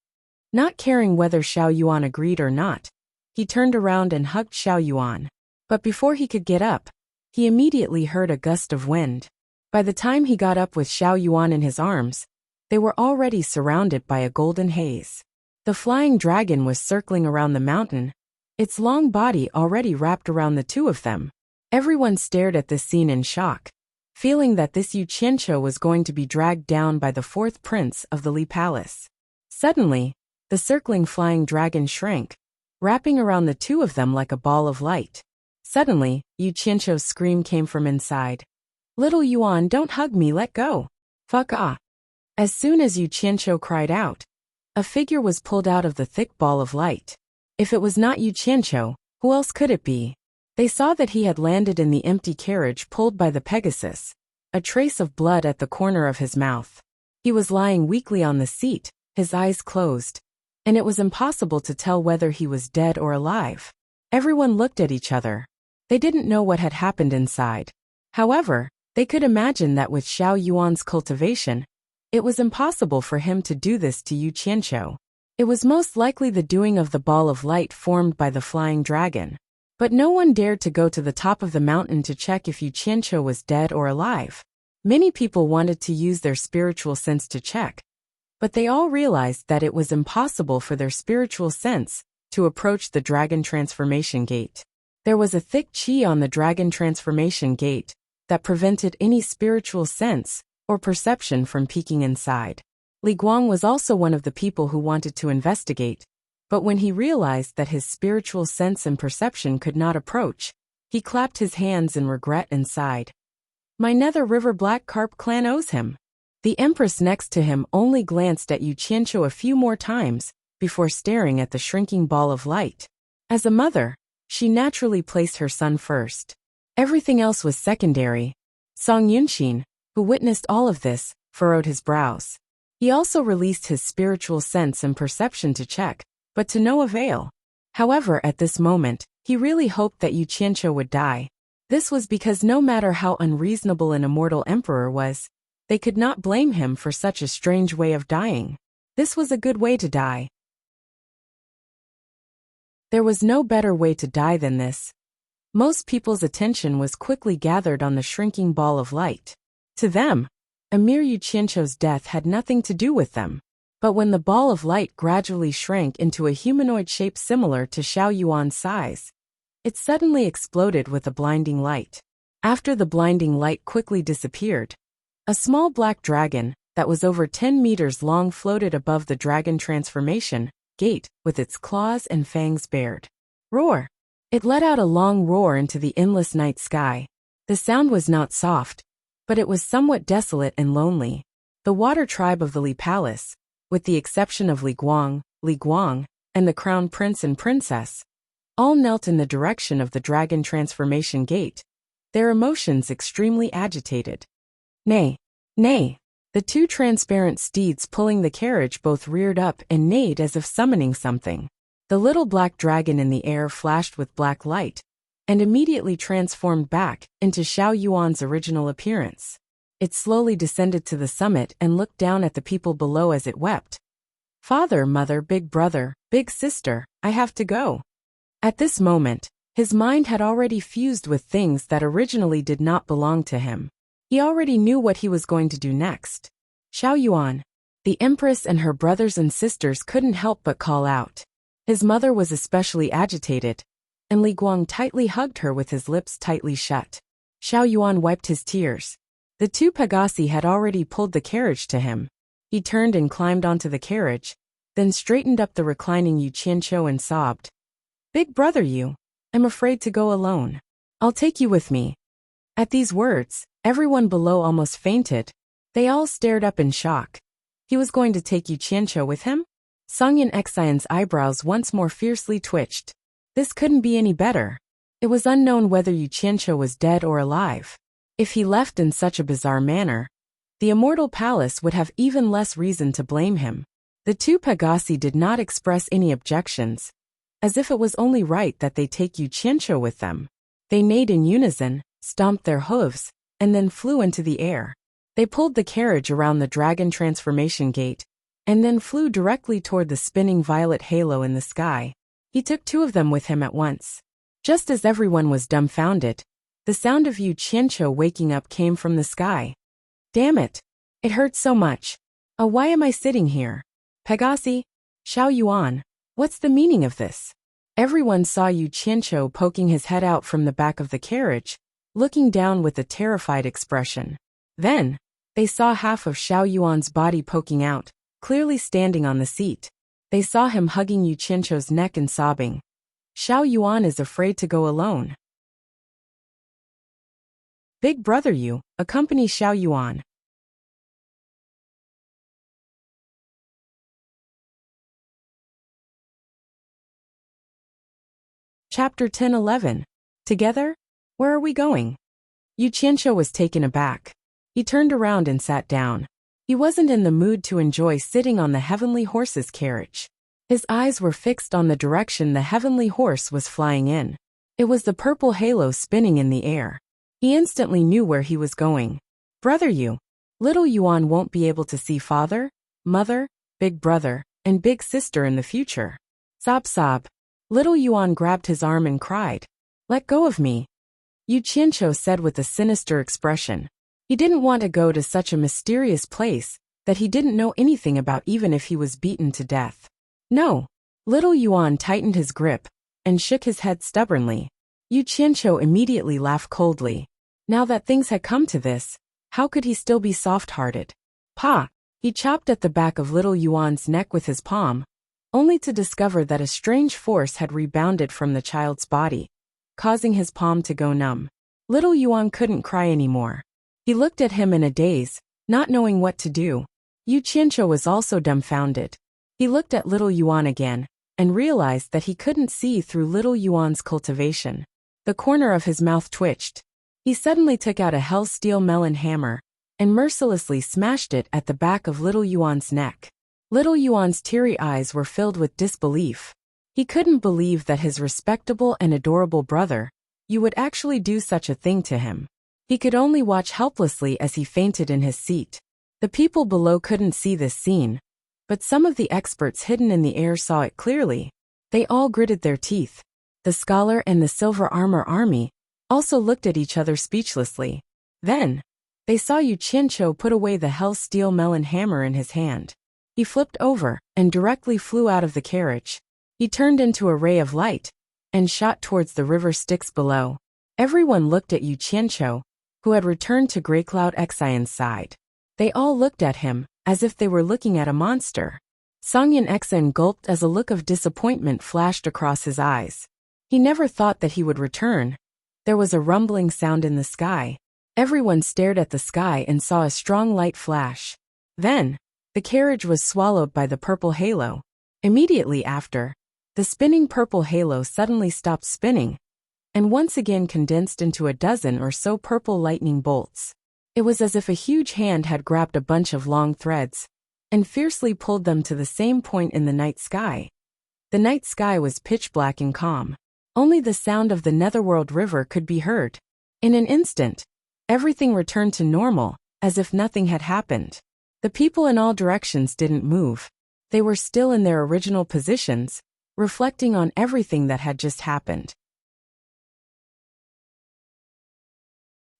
Not caring whether Xiao Yuan agreed or not, he turned around and hugged Xiao Yuan. But before he could get up, he immediately heard a gust of wind. By the time he got up with Xiao Yuan in his arms, they were already surrounded by a golden haze. The flying dragon was circling around the mountain, its long body already wrapped around the two of them. Everyone stared at this scene in shock, feeling that this Yu Qianqiu was going to be dragged down by the fourth prince of the Li Palace. Suddenly, the circling flying dragon shrank, wrapping around the two of them like a ball of light. Suddenly, Yu Qianqiu's scream came from inside. Little Yuan, don't hug me, let go. Fuck ah. As soon as Yu Qianqiu cried out, a figure was pulled out of the thick ball of light. If it was not Yu Qianqiu, who else could it be? They saw that he had landed in the empty carriage pulled by the Pegasus, a trace of blood at the corner of his mouth. He was lying weakly on the seat, his eyes closed, and it was impossible to tell whether he was dead or alive. Everyone looked at each other. They didn't know what had happened inside. However, they could imagine that with Xiao Yuan's cultivation, it was impossible for him to do this to Yu Qianqiu. It was most likely the doing of the ball of light formed by the flying dragon. But no one dared to go to the top of the mountain to check if Yu Qianqiu was dead or alive. Many people wanted to use their spiritual sense to check, but they all realized that it was impossible for their spiritual sense to approach the dragon transformation gate. There was a thick qi on the dragon transformation gate that prevented any spiritual sense or perception from peeking inside. Li Guang was also one of the people who wanted to investigate, but when he realized that his spiritual sense and perception could not approach, he clapped his hands in regret and sighed. My Nether River Black Carp clan owes him. The Empress next to him only glanced at Yu Qianqiu a few more times before staring at the shrinking ball of light. As a mother, she naturally placed her son first. Everything else was secondary. Song Yunxin, who witnessed all of this, furrowed his brows. He also released his spiritual sense and perception to check, but to no avail. However, at this moment, he really hoped that Yu Qianqiu would die. This was because no matter how unreasonable an immortal emperor was, they could not blame him for such a strange way of dying. This was a good way to die. There was no better way to die than this. Most people's attention was quickly gathered on the shrinking ball of light. To them, Emir Yu Qianqiu's death had nothing to do with them. But when the ball of light gradually shrank into a humanoid shape similar to Xiao Yuan's size, it suddenly exploded with a blinding light. After the blinding light quickly disappeared, a small black dragon that was over 10 meters long floated above the dragon transformation gate with its claws and fangs bared. Roar! It let out a long roar into the endless night sky. The sound was not soft, but it was somewhat desolate and lonely. The water tribe of the Li Palace, with the exception of Li Guang, and the crown prince and princess, all knelt in the direction of the dragon transformation gate, their emotions extremely agitated. Nay, nay! The two transparent steeds pulling the carriage both reared up and neighed as if summoning something. The little black dragon in the air flashed with black light, and immediately transformed back into Xiao Yuan's original appearance. It slowly descended to the summit and looked down at the people below as it wept. Father, mother, big brother, big sister, I have to go. At this moment, his mind had already fused with things that originally did not belong to him. He already knew what he was going to do next. Xiao Yuan, the Empress and her brothers and sisters couldn't help but call out. His mother was especially agitated, and Li Guang tightly hugged her with his lips tightly shut. Xiao Yuan wiped his tears. The two Pegasi had already pulled the carriage to him. He turned and climbed onto the carriage, then straightened up the reclining Yu Qianqiu and sobbed. Big brother Yu, I'm afraid to go alone. I'll take you with me. At these words, everyone below almost fainted. They all stared up in shock. He was going to take Yu Qianqiu with him? Songyan Xian's eyebrows once more fiercely twitched. This couldn't be any better. It was unknown whether Yu Qianqiu was dead or alive. If he left in such a bizarre manner, the immortal palace would have even less reason to blame him. The two Pegasi did not express any objections, as if it was only right that they take Yu Qianqiu with them. They neighed in unison, stomped their hooves, and then flew into the air. They pulled the carriage around the dragon transformation gate, and then flew directly toward the spinning violet halo in the sky. He took 2 of them with him at once. Just as everyone was dumbfounded, the sound of Yu Qianqiu waking up came from the sky. Damn it! It hurts so much. Oh, why am I sitting here? Pegasi? Xiao Yuan, what's the meaning of this? Everyone saw Yu Qianqiu poking his head out from the back of the carriage, looking down with a terrified expression. Then, they saw half of Xiao Yuan's body poking out, clearly standing on the seat. They saw him hugging Yu Qianqiu's neck and sobbing. Xiao Yuan is afraid to go alone. Big brother Yu, accompany Xiao Yuan. Chapter 10-11. Together? Where are we going? Yu Qianqiu was taken aback. He turned around and sat down. He wasn't in the mood to enjoy sitting on the heavenly horse's carriage. His eyes were fixed on the direction the heavenly horse was flying in. It was the purple halo spinning in the air. He instantly knew where he was going. Brother Yu, little Yuan won't be able to see father, mother, big brother, and big sister in the future. Sob sob. Little Yuan grabbed his arm and cried. Let go of me. Yu Qianqiu said with a sinister expression. He didn't want to go to such a mysterious place that he didn't know anything about even if he was beaten to death. No. Little Yuan tightened his grip and shook his head stubbornly. Yu Qianqiu immediately laughed coldly. Now that things had come to this, how could he still be soft-hearted? Pa! He chopped at the back of little Yuan's neck with his palm, only to discover that a strange force had rebounded from the child's body, causing his palm to go numb. Little Yuan couldn't cry anymore. He looked at him in a daze, not knowing what to do. Yu Qianqiu was also dumbfounded. He looked at little Yuan again, and realized that he couldn't see through little Yuan's cultivation. The corner of his mouth twitched. He suddenly took out a hell steel melon hammer, and mercilessly smashed it at the back of little Yuan's neck. Little Yuan's teary eyes were filled with disbelief. He couldn't believe that his respectable and adorable brother, Yu, would actually do such a thing to him. He could only watch helplessly as he fainted in his seat. The people below couldn't see this scene, but some of the experts hidden in the air saw it clearly. They all gritted their teeth. The scholar and the silver armor army also looked at each other speechlessly. Then, they saw Yu Qianqiu put away the hell steel melon hammer in his hand. He flipped over and directly flew out of the carriage. He turned into a ray of light and shot towards the river Styx below. Everyone looked at Yu Qianqiu, who had returned to Greycloud Xian's side. They all looked at him as if they were looking at a monster. Songyan Xian gulped as a look of disappointment flashed across his eyes. He never thought that he would return. There was a rumbling sound in the sky. Everyone stared at the sky and saw a strong light flash. Then, the carriage was swallowed by the purple halo. Immediately after, the spinning purple halo suddenly stopped spinning, and once again condensed into a dozen or so purple lightning bolts. It was as if a huge hand had grabbed a bunch of long threads and fiercely pulled them to the same point in the night sky. The night sky was pitch black and calm. Only the sound of the Netherworld River could be heard. In an instant, everything returned to normal, as if nothing had happened. The people in all directions didn't move. They were still in their original positions, reflecting on everything that had just happened.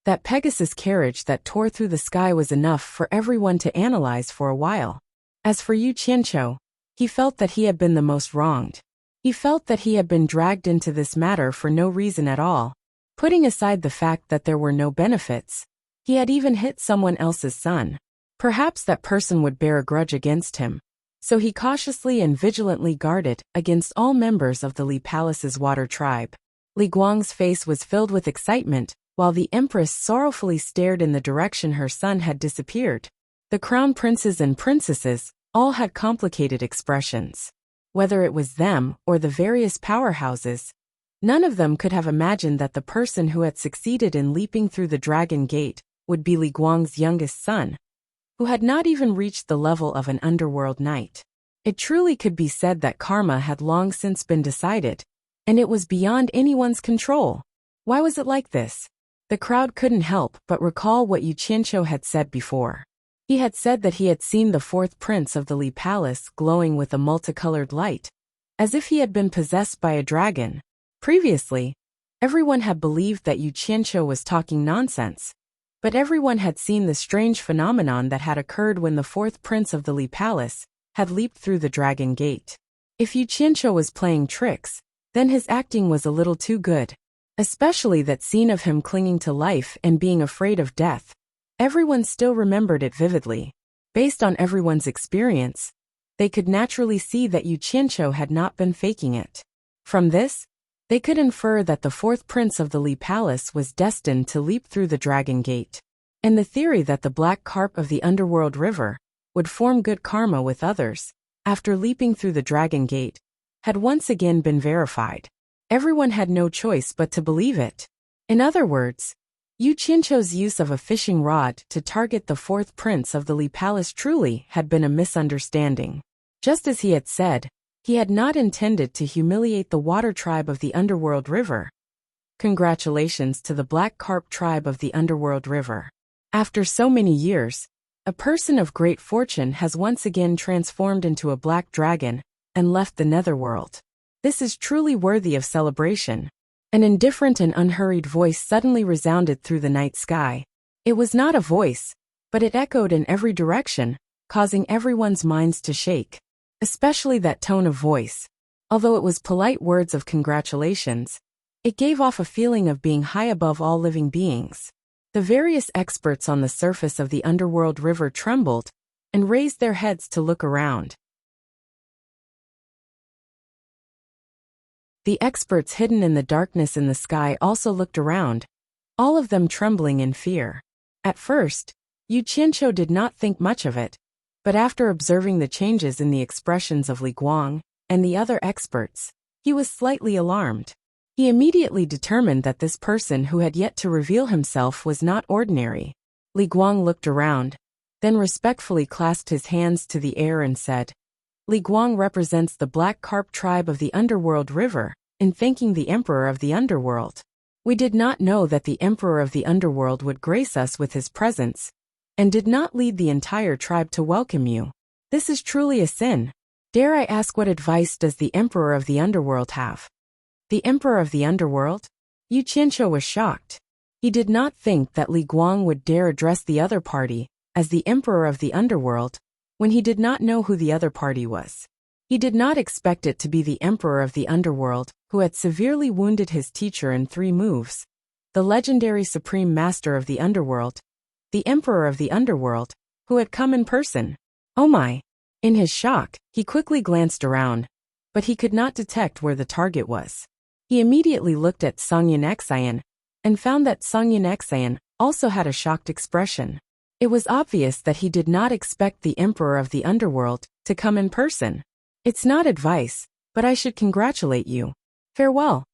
That Pegasus carriage that tore through the sky was enough for everyone to analyze for a while. As for Yu Qianqiu, he felt that he had been the most wronged. He felt that he had been dragged into this matter for no reason at all. Putting aside the fact that there were no benefits, he had even hit someone else's son. Perhaps that person would bear a grudge against him. So he cautiously and vigilantly guarded against all members of the Li Palace's water tribe. Li Guang's face was filled with excitement, while the Empress sorrowfully stared in the direction her son had disappeared. The crown princes and princesses all had complicated expressions. Whether it was them or the various powerhouses, none of them could have imagined that the person who had succeeded in leaping through the dragon gate would be Li Guang's youngest son, who had not even reached the level of an underworld knight. It truly could be said that karma had long since been decided, and it was beyond anyone's control. Why was it like this? The crowd couldn't help but recall what Yu Qianqiu had said before. He had said that he had seen the fourth prince of the Li Palace glowing with a multicolored light, as if he had been possessed by a dragon. Previously, everyone had believed that Yu Qianqiu was talking nonsense, but everyone had seen the strange phenomenon that had occurred when the fourth prince of the Li Palace had leaped through the dragon gate. If Yu Qianqiu was playing tricks, then his acting was a little too good. Especially that scene of him clinging to life and being afraid of death. Everyone still remembered it vividly. Based on everyone's experience, they could naturally see that Yu Qianqiu had not been faking it. From this, they could infer that the fourth prince of the Li Palace was destined to leap through the dragon gate. And the theory that the black carp of the underworld river would form good karma with others, after leaping through the dragon gate, had once again been verified. Everyone had no choice but to believe it. In other words, Yu Qianqiu's use of a fishing rod to target the fourth prince of the Li Palace truly had been a misunderstanding. Just as he had said, he had not intended to humiliate the water tribe of the underworld river. Congratulations to the black carp tribe of the underworld river. After so many years, a person of great fortune has once again transformed into a black dragon and left the netherworld. This is truly worthy of celebration. An indifferent and unhurried voice suddenly resounded through the night sky. It was not a voice, but it echoed in every direction, causing everyone's minds to shake. Especially that tone of voice. Although it was polite words of congratulations, it gave off a feeling of being high above all living beings. The various experts on the surface of the underworld river trembled and raised their heads to look around. The experts hidden in the darkness in the sky also looked around, all of them trembling in fear. At first, Yu Qianqiu did not think much of it, but after observing the changes in the expressions of Li Guang and the other experts, he was slightly alarmed. He immediately determined that this person who had yet to reveal himself was not ordinary. Li Guang looked around, then respectfully clasped his hands to the air and said, Li Guang represents the black carp tribe of the underworld river, in thanking the emperor of the underworld. We did not know that the emperor of the underworld would grace us with his presence, and did not lead the entire tribe to welcome you. This is truly a sin. Dare I ask, what advice does the emperor of the underworld have? The emperor of the underworld? Yu Qianqiu was shocked. He did not think that Li Guang would dare address the other party as the emperor of the underworld, when he did not know who the other party was. He did not expect it to be the emperor of the underworld, who had severely wounded his teacher in 3 moves, the legendary supreme master of the underworld, the emperor of the underworld, who had come in person. Oh my! In his shock, he quickly glanced around, but he could not detect where the target was. He immediately looked at Songyun Xian, and found that Songyun Xian also had a shocked expression. It was obvious that he did not expect the emperor of the underworld to come in person. It's not advice, but I should congratulate you. Farewell.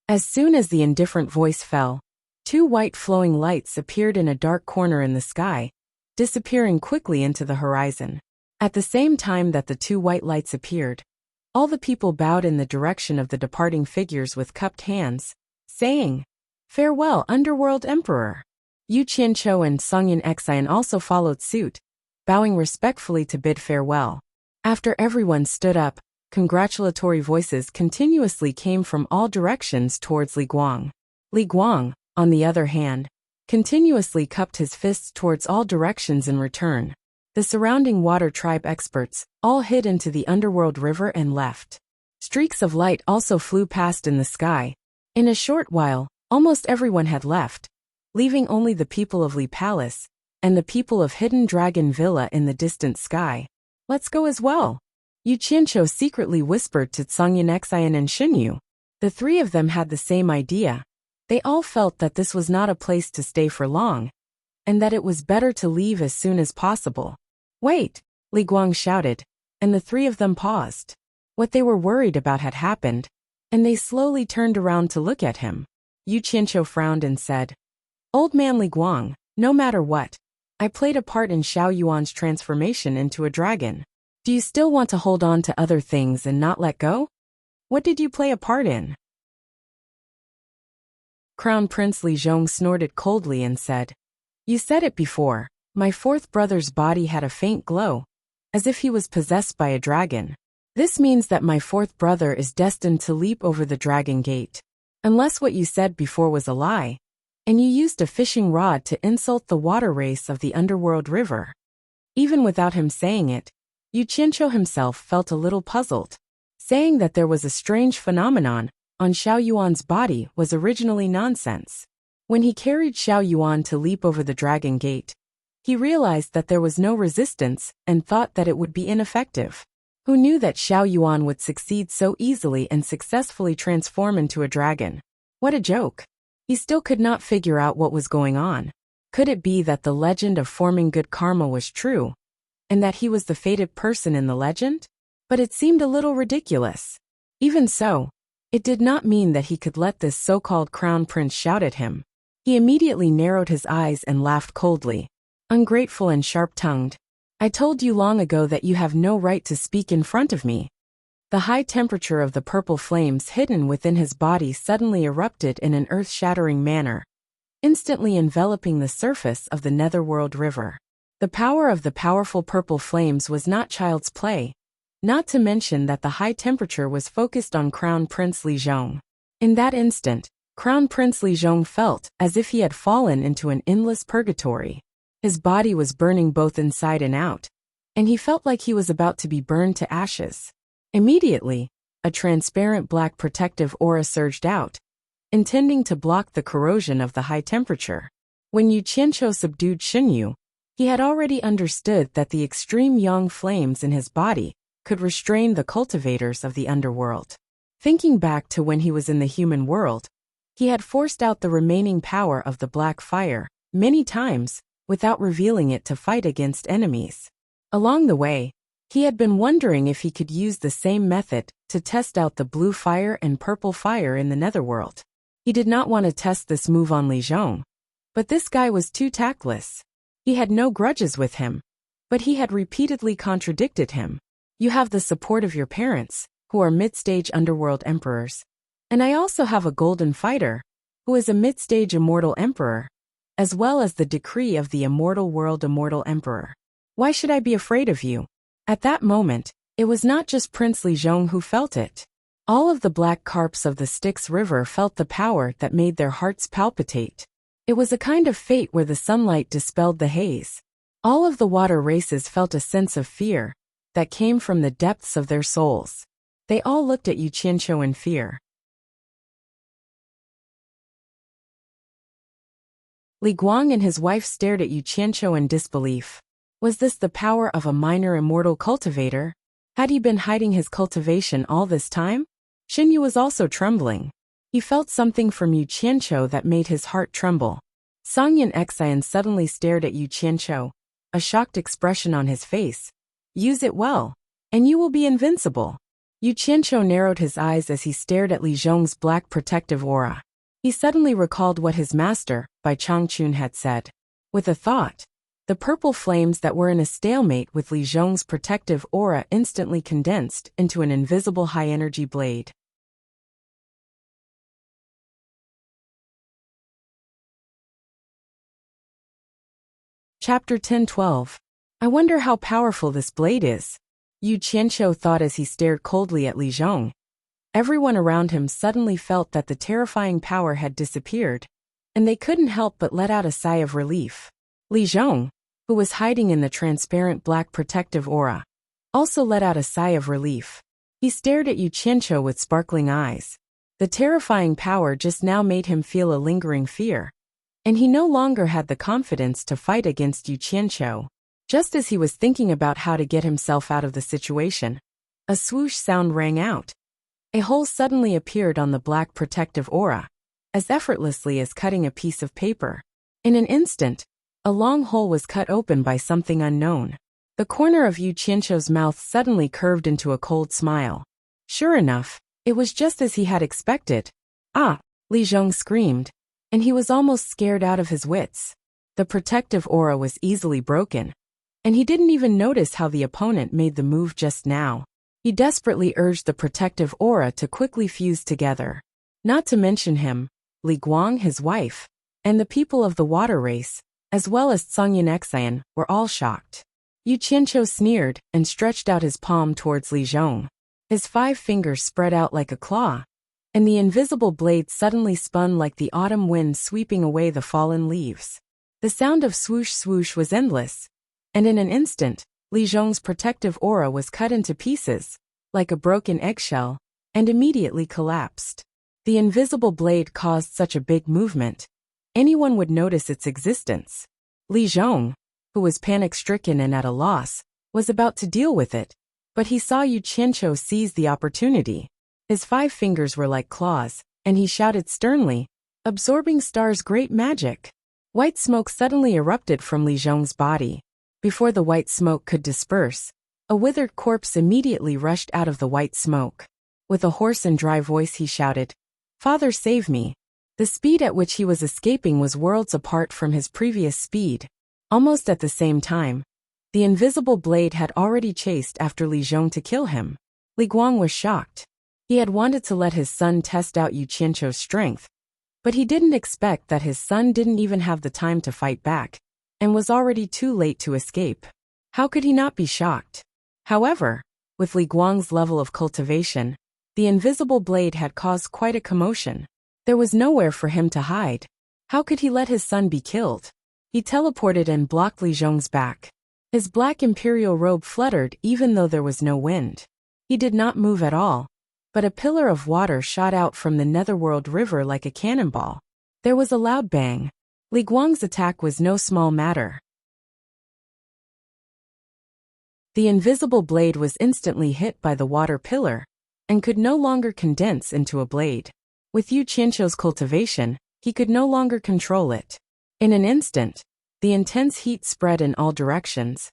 As soon as the indifferent voice fell, 2 white flowing lights appeared in a dark corner in the sky, disappearing quickly into the horizon. At the same time that the 2 white lights appeared, all the people bowed in the direction of the departing figures with cupped hands, saying, Farewell, Underworld Emperor. Yu Qianqiu and Songyun Xian also followed suit, bowing respectfully to bid farewell. After everyone stood up, congratulatory voices continuously came from all directions towards Li Guang. Li Guang, on the other hand, continuously cupped his fists towards all directions in return. The surrounding water tribe experts all hid into the underworld river and left. Streaks of light also flew past in the sky. In a short while, almost everyone had left, leaving only the people of Li Palace and the people of Hidden Dragon Villa in the distant sky. Let's go as well. Yu Qianqiu secretly whispered to Songyun Xian and Xinyu. The 3 of them had the same idea. They all felt that this was not a place to stay for long, and that it was better to leave as soon as possible. Wait, Li Guang shouted, and the 3 of them paused. What they were worried about had happened, and they slowly turned around to look at him. Yu Qianqiu frowned and said, Old man Li Guang, no matter what, I played a part in Xiao Yuan's transformation into a dragon. Do you still want to hold on to other things and not let go? What did you play a part in? Crown Prince Li Zhong snorted coldly and said, "You said it before. My fourth brother's body had a faint glow, as if he was possessed by a dragon. This means that my fourth brother is destined to leap over the dragon gate. Unless what you said before was a lie, and you used a fishing rod to insult the water race of the underworld river." Even without him saying it, Yu Qianqiu himself felt a little puzzled. Saying that there was a strange phenomenon on Xiao Yuan's body was originally nonsense. When he carried Xiao Yuan to leap over the dragon gate, he realized that there was no resistance and thought that it would be ineffective. Who knew that Xiao Yuan would succeed so easily and successfully transform into a dragon? What a joke. He still could not figure out what was going on. Could it be that the legend of forming good karma was true, and that he was the fated person in the legend? But it seemed a little ridiculous. Even so, it did not mean that he could let this so-called crown prince shout at him. He immediately narrowed his eyes and laughed coldly. Ungrateful and sharp-tongued. I told you long ago that you have no right to speak in front of me. The high temperature of the purple flames hidden within his body suddenly erupted in an earth-shattering manner, instantly enveloping the surface of the netherworld river. The power of the powerful purple flames was not child's play, not to mention that the high temperature was focused on Crown Prince Li Zhong. In that instant, Crown Prince Li Zhong felt as if he had fallen into an endless purgatory. His body was burning both inside and out, and he felt like he was about to be burned to ashes. Immediately, a transparent black protective aura surged out, intending to block the corrosion of the high temperature. When Yu Qianqiu subdued Xinyu, he had already understood that the extreme yang flames in his body could restrain the cultivators of the underworld. Thinking back to when he was in the human world, he had forced out the remaining power of the black fire many times without revealing it to fight against enemies. Along the way, he had been wondering if he could use the same method to test out the blue fire and purple fire in the netherworld. He did not want to test this move on Li Zhong, but this guy was too tactless. He had no grudges with him, but he had repeatedly contradicted him. You have the support of your parents, who are mid-stage underworld emperors. And I also have a golden fighter, who is a mid-stage immortal emperor, as well as the decree of the immortal world immortal emperor. Why should I be afraid of you? At that moment, it was not just Prince Li Zhong who felt it. All of the black carps of the Styx River felt the power that made their hearts palpitate. It was a kind of fate where the sunlight dispelled the haze. All of the water races felt a sense of fear that came from the depths of their souls. They all looked at Yu Qianqiu in fear. Li Guang and his wife stared at Yu Qianqiu in disbelief. Was this the power of a minor immortal cultivator? Had he been hiding his cultivation all this time? Xinyu was also trembling. He felt something from Yu Qianqiu that made his heart tremble. Songyan Xian suddenly stared at Yu Qianqiu, a shocked expression on his face. Use it well, and you will be invincible. Yu Qianqiu narrowed his eyes as he stared at Li Zhong's black protective aura. He suddenly recalled what his master, Bai Changchun, had said. With a thought, the purple flames that were in a stalemate with Li Zhong's protective aura instantly condensed into an invisible high-energy blade. Chapter 10-12. I wonder how powerful this blade is, Yu Qianqiu thought as he stared coldly at Li Zhong. Everyone around him suddenly felt that the terrifying power had disappeared, and they couldn't help but let out a sigh of relief. Li Zhong, who was hiding in the transparent black protective aura, also let out a sigh of relief. He stared at Yu Qianqiu with sparkling eyes. The terrifying power just now made him feel a lingering fear, and he no longer had the confidence to fight against Yu Qianqiu. Just as he was thinking about how to get himself out of the situation, a swoosh sound rang out. A hole suddenly appeared on the black protective aura, as effortlessly as cutting a piece of paper. In an instant, a long hole was cut open by something unknown. The corner of Yu Qianqiu's mouth suddenly curved into a cold smile. Sure enough, it was just as he had expected. Ah! Li Zhong screamed, and he was almost scared out of his wits. The protective aura was easily broken, and he didn't even notice how the opponent made the move just now. He desperately urged the protective aura to quickly fuse together. Not to mention him, Li Guang his wife, and the people of the water race, as well as Tsangyan Xian, were all shocked. Yu Qianqiu sneered and stretched out his palm towards Li Zhong. His 5 fingers spread out like a claw, and the invisible blade suddenly spun like the autumn wind sweeping away the fallen leaves. The sound of swoosh swoosh was endless, and in an instant, Li Zhong's protective aura was cut into pieces, like a broken eggshell, and immediately collapsed. The invisible blade caused such a big movement, anyone would notice its existence. Li Zhong, who was panic-stricken and at a loss, was about to deal with it, but he saw Yu Qianqiu seize the opportunity. His 5 fingers were like claws, and he shouted sternly, "Absorbing Star's great magic!" White smoke suddenly erupted from Li Zhong's body. Before the white smoke could disperse, a withered corpse immediately rushed out of the white smoke. With a hoarse and dry voice he shouted, "Father, save me!" The speed at which he was escaping was worlds apart from his previous speed. Almost at the same time, the invisible blade had already chased after Li Zhong to kill him. Li Guang was shocked. He had wanted to let his son test out Yu Qianqiu's strength, but he didn't expect that his son didn't even have the time to fight back, and was already too late to escape. How could he not be shocked? However, with Li Guang's level of cultivation, the invisible blade had caused quite a commotion. There was nowhere for him to hide. How could he let his son be killed? He teleported and blocked Li Zhong's back. His black imperial robe fluttered even though there was no wind. He did not move at all, but a pillar of water shot out from the Netherworld River like a cannonball. There was a loud bang. Li Guang's attack was no small matter. The invisible blade was instantly hit by the water pillar, and could no longer condense into a blade. With Yu Qianqiu's cultivation, he could no longer control it. In an instant, the intense heat spread in all directions,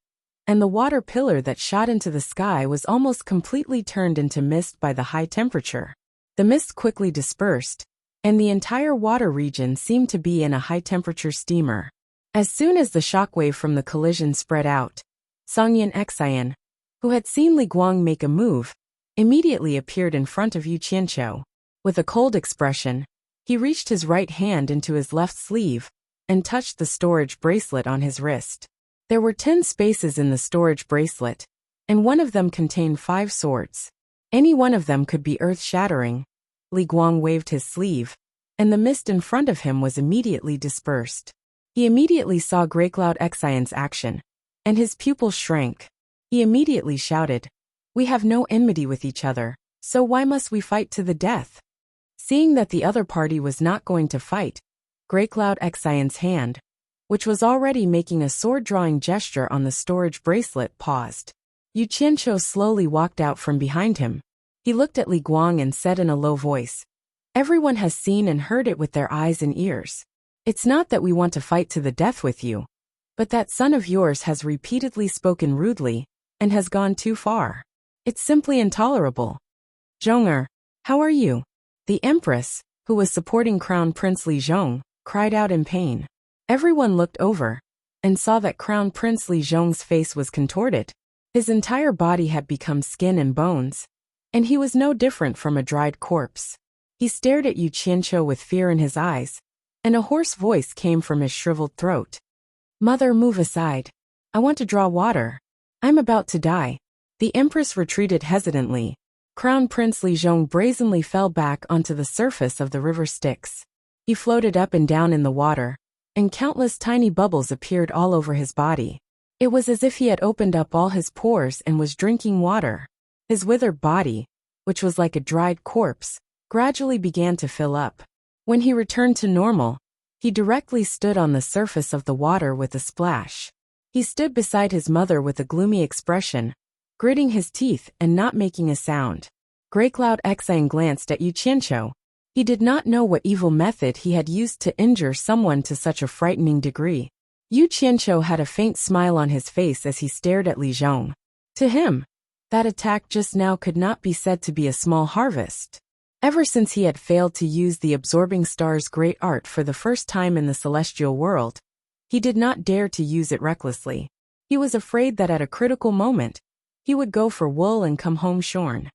and the water pillar that shot into the sky was almost completely turned into mist by the high temperature. The mist quickly dispersed, and the entire water region seemed to be in a high-temperature steamer. As soon as the shockwave from the collision spread out, Tsangyan Xian, who had seen Li Guang make a move, immediately appeared in front of Yu Qianqiu. With a cold expression, he reached his right hand into his left sleeve and touched the storage bracelet on his wrist. There were 10 spaces in the storage bracelet, and one of them contained 5 swords. Any one of them could be earth-shattering. Li Guang waved his sleeve, and the mist in front of him was immediately dispersed. He immediately saw Greycloud Xian's action, and his pupils shrank. He immediately shouted, "We have no enmity with each other, so why must we fight to the death?" Seeing that the other party was not going to fight, Greycloud Xian's hand, which was already making a sword-drawing gesture on the storage bracelet, paused. Yu Qianqiu slowly walked out from behind him. He looked at Li Guang and said in a low voice, "Everyone has seen and heard it with their eyes and ears. It's not that we want to fight to the death with you, but that son of yours has repeatedly spoken rudely, and has gone too far. It's simply intolerable. Zhong'er, how are you?" The Empress, who was supporting Crown Prince Li Zhong, cried out in pain. Everyone looked over, and saw that Crown Prince Li Zhong's face was contorted. His entire body had become skin and bones, and he was no different from a dried corpse. He stared at Yu Qianqiu with fear in his eyes, and a hoarse voice came from his shriveled throat. "Mother, move aside. I want to draw water. I'm about to die." The Empress retreated hesitantly. Crown Prince Li Zhong brazenly fell back onto the surface of the river Styx. He floated up and down in the water, and countless tiny bubbles appeared all over his body. It was as if he had opened up all his pores and was drinking water. His withered body, which was like a dried corpse, gradually began to fill up. When he returned to normal, he directly stood on the surface of the water with a splash. He stood beside his mother with a gloomy expression, gritting his teeth and not making a sound. Greycloud Xian glanced at Yu Qianqiu. He did not know what evil method he had used to injure someone to such a frightening degree. Yu Qianqiu had a faint smile on his face as he stared at Li Zhong. To him, that attack just now could not be said to be a small harvest. Ever since he had failed to use the absorbing star's great art for the first time in the celestial world, he did not dare to use it recklessly. He was afraid that at a critical moment, he would go for wool and come home shorn.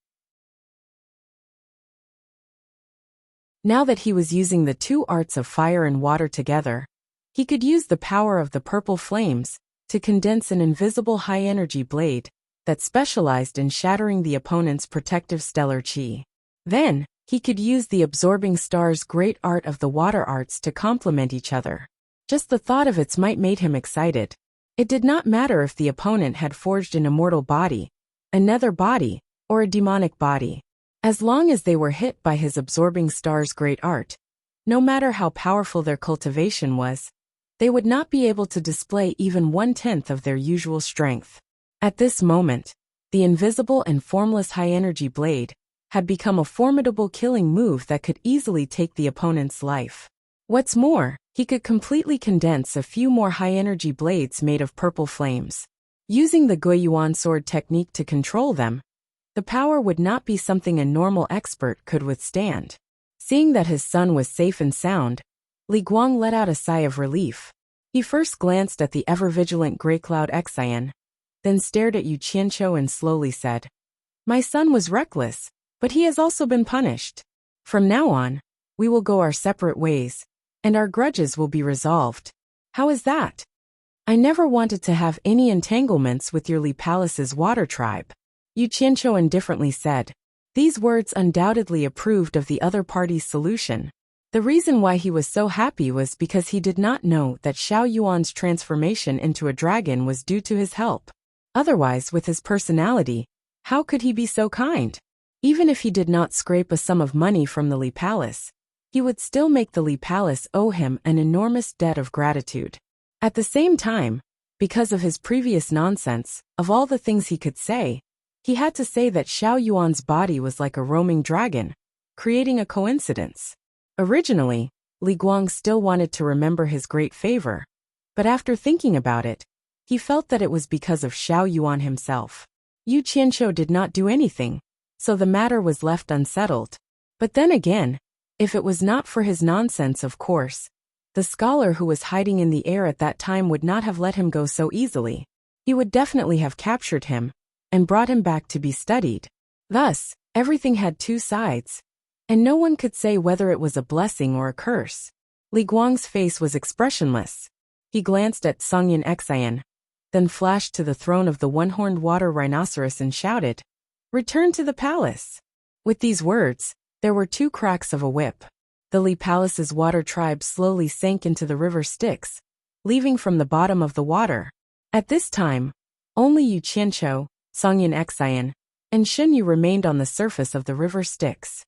Now that he was using the two arts of fire and water together, he could use the power of the purple flames to condense an invisible high-energy blade that specialized in shattering the opponent's protective stellar chi. Then, he could use the absorbing star's great art of the water arts to complement each other. Just the thought of its might made him excited. It did not matter if the opponent had forged an immortal body, a nether body, or a demonic body. As long as they were hit by his absorbing star's great art, no matter how powerful their cultivation was, they would not be able to display even 1/10 of their usual strength. At this moment, the invisible and formless high-energy blade had become a formidable killing move that could easily take the opponent's life. What's more, he could completely condense a few more high-energy blades made of purple flames. Using the Guiyuan sword technique to control them, the power would not be something a normal expert could withstand. Seeing that his son was safe and sound, Li Guang let out a sigh of relief. He first glanced at the ever-vigilant Grey Cloud Xian, then stared at Yu Qianqiu and slowly said, "My son was reckless, but he has also been punished. From now on, we will go our separate ways, and our grudges will be resolved." "How is that?" "I never wanted to have any entanglements with your Li Palace's water tribe," Yu Qianqiu indifferently said. These words undoubtedly approved of the other party's solution. The reason why he was so happy was because he did not know that Xiao Yuan's transformation into a dragon was due to his help. Otherwise, with his personality, how could he be so kind? Even if he did not scrape a sum of money from the Li Palace, he would still make the Li Palace owe him an enormous debt of gratitude. At the same time, because of his previous nonsense, of all the things he could say, he had to say that Xiao Yuan's body was like a roaming dragon, creating a coincidence. Originally, Li Guang still wanted to remember his great favor, but after thinking about it, he felt that it was because of Xiao Yuan himself. Yu Qianqiu did not do anything, so the matter was left unsettled. But then again, if it was not for his nonsense, of course, the scholar who was hiding in the air at that time would not have let him go so easily. He would definitely have captured him and brought him back to be studied. Thus, everything had two sides, and no one could say whether it was a blessing or a curse. Li Guang's face was expressionless. He glanced at Songyan Xian, then flashed to the throne of the one-horned water rhinoceros and shouted, "Return to the palace." With these words, there were two cracks of a whip. The Li Palace's water tribe slowly sank into the river Styx, leaving from the bottom of the water. At this time, only Yu Qianqiu, Songyan Xian, and Xinyu remained on the surface of the river Styx.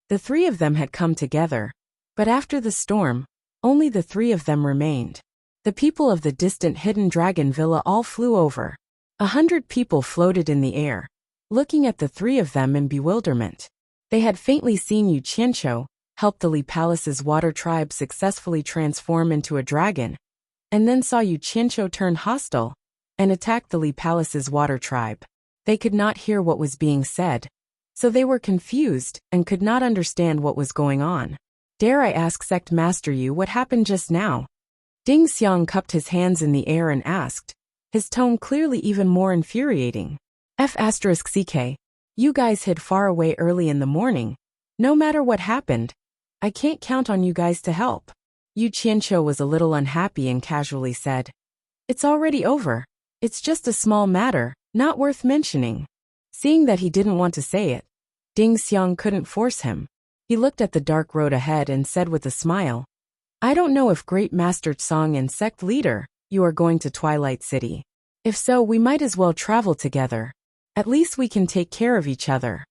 The three of them had come together, but after the storm, only the three of them remained. The people of the distant hidden dragon villa all flew over. 100 people floated in the air, looking at the three of them in bewilderment. They had faintly seen Yu Qianqiu help the Li Palace's water tribe successfully transform into a dragon, and then saw Yu Qianqiu turn hostile and attack the Li Palace's water tribe. They could not hear what was being said, so they were confused and could not understand what was going on. "Dare I ask, Sect Master Yu, what happened just now?" Ding Xiang cupped his hands in the air and asked, his tone clearly even more infuriating. "F***CK, you guys hid far away early in the morning. No matter what happened, I can't count on you guys to help." Yu Qianqiu was a little unhappy and casually said, "It's already over. It's just a small matter, not worth mentioning." Seeing that he didn't want to say it, Ding Xiang couldn't force him. He looked at the dark road ahead and said with a smile, "I don't know if Great Master Tsong and Sect Leader, you are going to Twilight City. If so, we might as well travel together. At least we can take care of each other."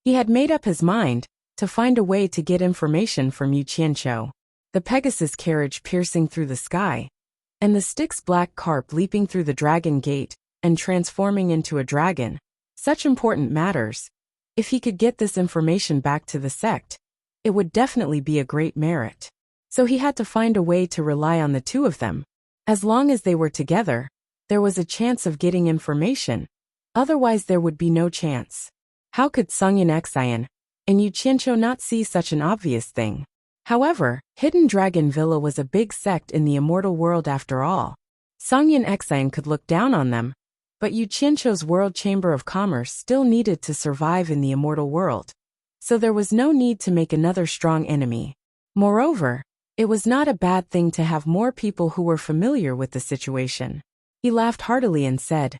He had made up his mind to find a way to get information from Yu Qianqiu. The Pegasus carriage piercing through the sky, and the Styx black carp leaping through the dragon gate and transforming into a dragon. Such important matters. If he could get this information back to the sect, it would definitely be a great merit. So he had to find a way to rely on the two of them. As long as they were together, there was a chance of getting information. Otherwise there would be no chance. How could Songyan Xian and Yu Qianqiu not see such an obvious thing? However, Hidden Dragon Villa was a big sect in the immortal world after all. Songyan Xian could look down on them, but Yu Qianqiu's World Chamber of Commerce still needed to survive in the immortal world. so there was no need to make another strong enemy. Moreover, it was not a bad thing to have more people who were familiar with the situation. He laughed heartily and said,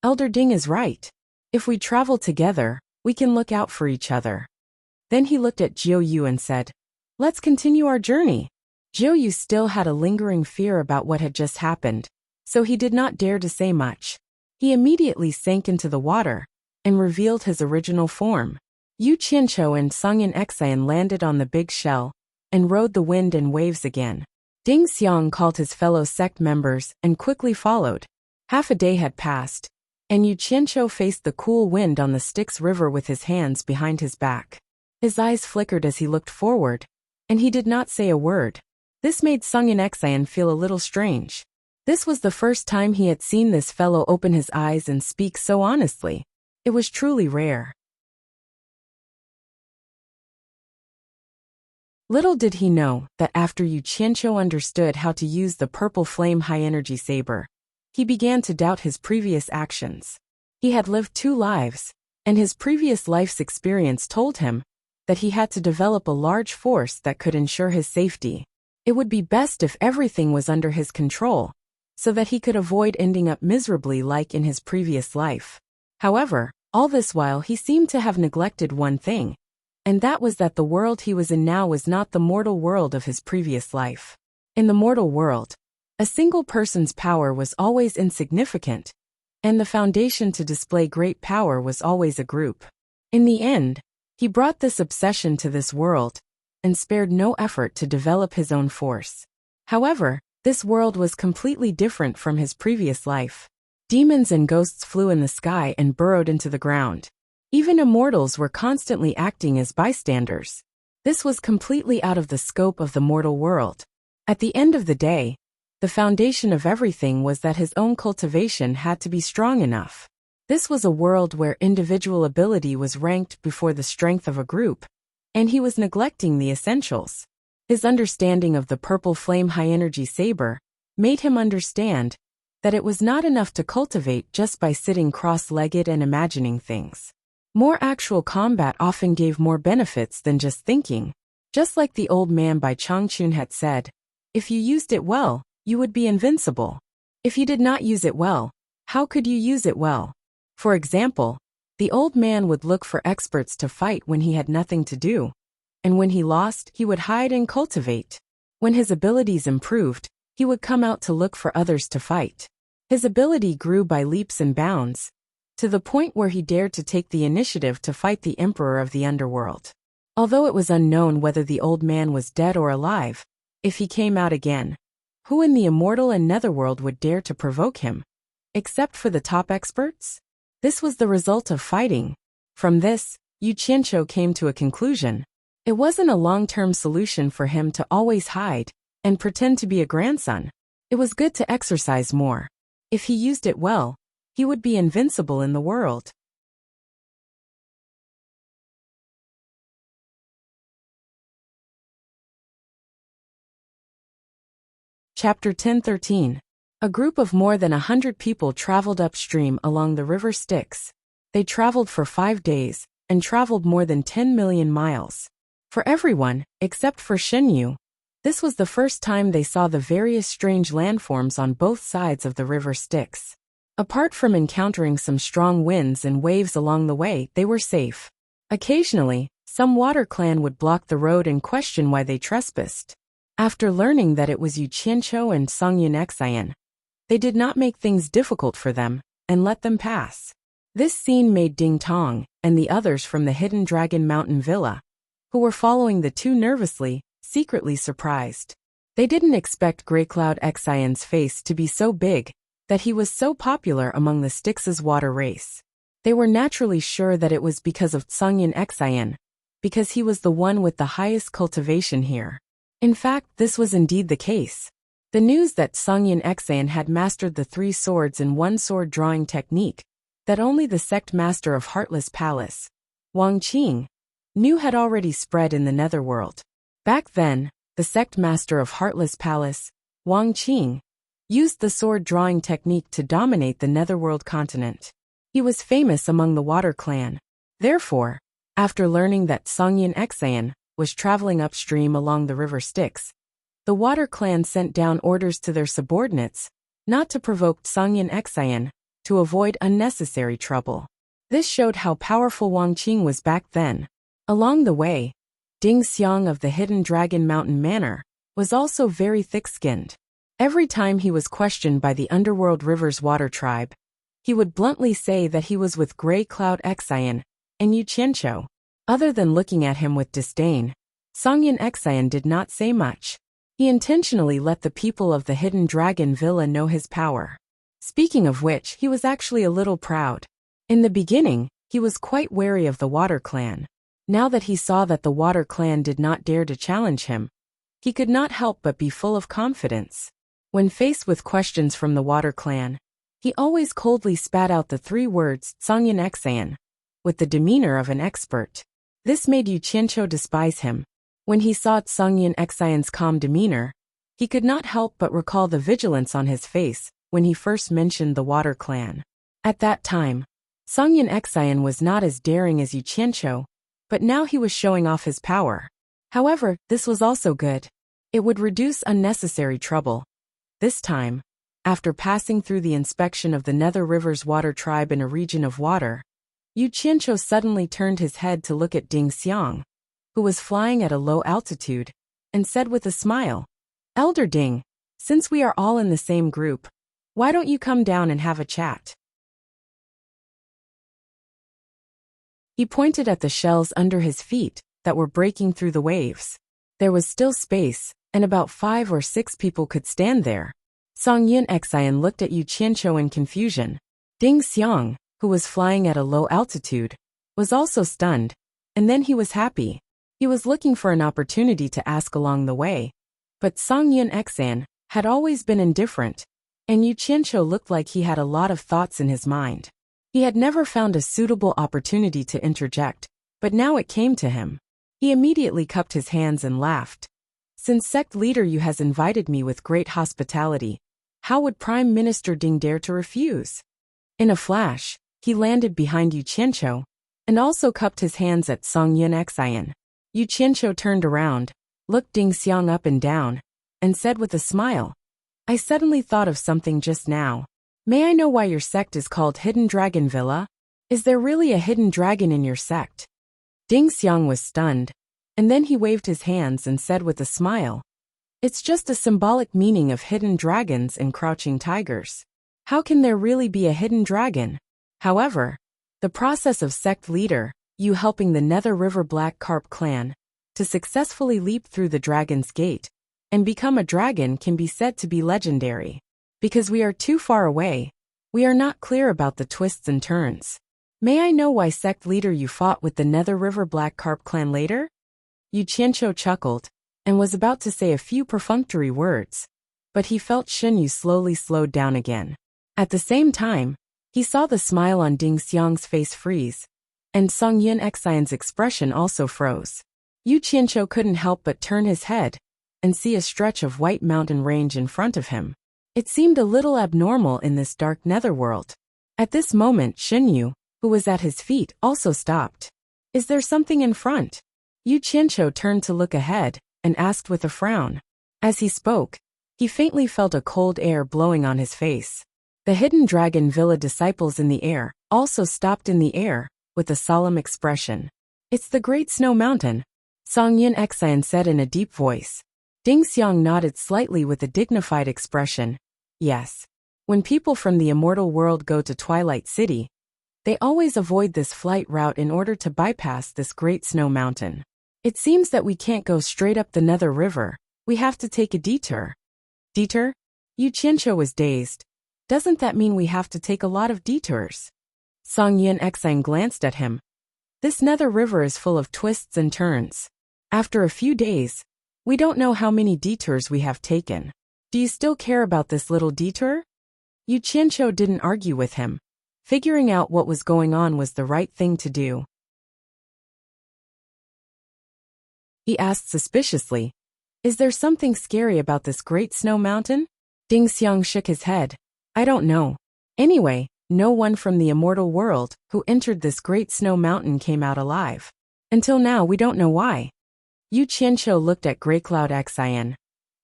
"Elder Ding is right. If we travel together, we can look out for each other." Then he looked at Jiu Yu and said, "Let's continue our journey." Jiu Yu still had a lingering fear about what had just happened, so he did not dare to say much. He immediately sank into the water and revealed his original form. Yu Qianqiu and Sungyin Xian landed on the big shell and rode the wind and waves again. Ding Xiang called his fellow sect members and quickly followed. Half a day had passed, and Yu Qianqiu faced the cool wind on the Styx River with his hands behind his back. His eyes flickered as he looked forward, and he did not say a word. This made Sungyin Xian feel a little strange. This was the first time he had seen this fellow open his eyes and speak so honestly. It was truly rare. Little did he know that after Yu Qianqiu understood how to use the purple flame high-energy saber, he began to doubt his previous actions. He had lived 2 lives, and his previous life's experience told him that he had to develop a large force that could ensure his safety. It would be best if everything was under his control, so that he could avoid ending up miserably like in his previous life. However, all this while he seemed to have neglected one thing, and that was that the world he was in now was not the mortal world of his previous life. In the mortal world, a single person's power was always insignificant, and the foundation to display great power was always a group. In the end, he brought this obsession to this world, and spared no effort to develop his own force. However, this world was completely different from his previous life. Demons and ghosts flew in the sky and burrowed into the ground. Even immortals were constantly acting as bystanders. This was completely out of the scope of the mortal world. At the end of the day, the foundation of everything was that his own cultivation had to be strong enough. This was a world where individual ability was ranked before the strength of a group, and he was neglecting the essentials. His understanding of the purple flame high-energy saber made him understand that it was not enough to cultivate just by sitting cross-legged and imagining things. More actual combat often gave more benefits than just thinking. Just like the old man by Changchun had said, if you used it well, you would be invincible. If you did not use it well, how could you use it well? For example, the old man would look for experts to fight when he had nothing to do, and when he lost, he would hide and cultivate. When his abilities improved, he would come out to look for others to fight. His ability grew by leaps and bounds, to the point where he dared to take the initiative to fight the emperor of the underworld. Although it was unknown whether the old man was dead or alive, if he came out again, who in the immortal and netherworld would dare to provoke him? Except for the top experts? This was the result of fighting. From this, Yu Qianqiu came to a conclusion. It wasn't a long-term solution for him to always hide and pretend to be a grandson. It was good to exercise more. If he used it well, he would be invincible in the world. Chapter 10:13. A group of more than 100 people traveled upstream along the river Styx. They traveled for 5 days, and traveled more than 10 million miles. For everyone, except for Shenyu, this was the first time they saw the various strange landforms on both sides of the river Styx. Apart from encountering some strong winds and waves along the way, they were safe. Occasionally, some water clan would block the road and question why they trespassed. After learning that it was Yu Qianqiu and Sungyin Xian, they did not make things difficult for them, and let them pass. This scene made Ding Tong, and the others from the Hidden Dragon Mountain Villa, who were following the two nervously, secretly surprised. They didn't expect Greycloud Xian's face to be so big, that he was so popular among the Styx's water race. They were naturally sure that it was because of Sungyin Xian, because he was the one with the highest cultivation here. In fact, this was indeed the case. The news that Sungyin Xian had mastered the 3 swords in one sword drawing technique, that only the sect master of Heartless Palace, Wang Qing, knew had already spread in the netherworld. Back then, the sect master of Heartless Palace, Wang Qing, used the sword drawing technique to dominate the netherworld continent. He was famous among the Water Clan. Therefore, After learning that Songyin Exayan was traveling upstream along the river Styx, the Water Clan sent down orders to their subordinates not to provoke Songyin Exayan to avoid unnecessary trouble. This showed how powerful Wang Qing was back then. Along the way, Ding Xiang of the Hidden Dragon Mountain Manor was also very thick-skinned. Every time he was questioned by the Underworld River's water tribe, he would bluntly say that he was with Grey Cloud Exayan and Yu Qianqiu. Other than looking at him with disdain, Songyin Exayan did not say much. He intentionally let the people of the Hidden Dragon Villa know his power. Speaking of which, he was actually a little proud. In the beginning, he was quite wary of the Water Clan. Now that he saw that the Water Clan did not dare to challenge him, he could not help but be full of confidence. When faced with questions from the Water Clan, he always coldly spat out the 3 words, Songyin Exayan, with the demeanor of an expert. This made Yu Qianqiu despise him. When he saw Songyin Exayan's calm demeanor, he could not help but recall the vigilance on his face when he first mentioned the Water Clan. At that time, Songyin Exayan was not as daring as Yu Qianqiu, but now he was showing off his power. However, this was also good. It would reduce unnecessary trouble. This time, after passing through the inspection of the Nether River's water tribe in a region of water, Yu Qianqiu suddenly turned his head to look at Ding Xiang, who was flying at a low altitude, and said with a smile, "Elder Ding, since we are all in the same group, why don't you come down and have a chat?" He pointed at the shells under his feet that were breaking through the waves. There was still space, and about 5 or 6 people could stand there. Songyin Exayan looked at Yu Qianqiu in confusion. Ding Xiang, who was flying at a low altitude, was also stunned, and then he was happy. He was looking for an opportunity to ask along the way, but Songyin Exayan had always been indifferent, and Yu Qianqiu looked like he had a lot of thoughts in his mind. He had never found a suitable opportunity to interject, but now it came to him. He immediately cupped his hands and laughed. "Since sect leader Yu has invited me with great hospitality, how would Prime Minister Ding dare to refuse?" In a flash, he landed behind Yu Qianqiu, and also cupped his hands at Songyin Exayan. Yu Qianqiu turned around, looked Ding Xiang up and down, and said with a smile, "I suddenly thought of something just now. May I know why your sect is called Hidden Dragon Villa? Is there really a hidden dragon in your sect?" Ding Xiang was stunned, and then he waved his hands and said with a smile, "It's just a symbolic meaning of hidden dragons and crouching tigers. How can there really be a hidden dragon?" However, the process of sect leader Yu helping the Nether River Black Carp clan to successfully leap through the Dragon's Gate and become a dragon can be said to be legendary. Because we are too far away, we are not clear about the twists and turns. May I know why sect leader Yu fought with the Nether River Black Carp clan later? Yu Qianqiu chuckled and was about to say a few perfunctory words, but he felt Shen Yu slowly slowed down again. At the same time, he saw the smile on Ding Xiang's face freeze, and Songyin Exayan's expression also froze. Yu Qianqiu couldn't help but turn his head and see a stretch of white mountain range in front of him. It seemed a little abnormal in this dark netherworld. At this moment, Shen Yu, who was at his feet, also stopped. "Is there something in front?" Yu Qianqiu turned to look ahead and asked with a frown. As he spoke, he faintly felt a cold air blowing on his face. The Hidden Dragon Villa disciples in the air also stopped in the air with a solemn expression. "It's the Great Snow Mountain," Songyin Exayan said in a deep voice. Ding Xiang nodded slightly with a dignified expression. "Yes. When people from the immortal world go to Twilight City, they always avoid this flight route in order to bypass this Great Snow Mountain. It seems that we can't go straight up the Nether River. We have to take a detour." "Detour?" Yu Qianqiu was dazed. "Doesn't that mean we have to take a lot of detours?" Songyin Exayan glanced at him. "This Nether River is full of twists and turns. After a few days, we don't know how many detours we have taken. Do you still care about this little detour?" Yu Qianqiu didn't argue with him. Figuring out what was going on was the right thing to do. He asked suspiciously, "Is there something scary about this Great Snow Mountain?" Ding Xiang shook his head. "I don't know. Anyway, no one from the immortal world who entered this Great Snow Mountain came out alive. Until now we don't know why. Yu Qianqiu looked at Grey Cloud Xian.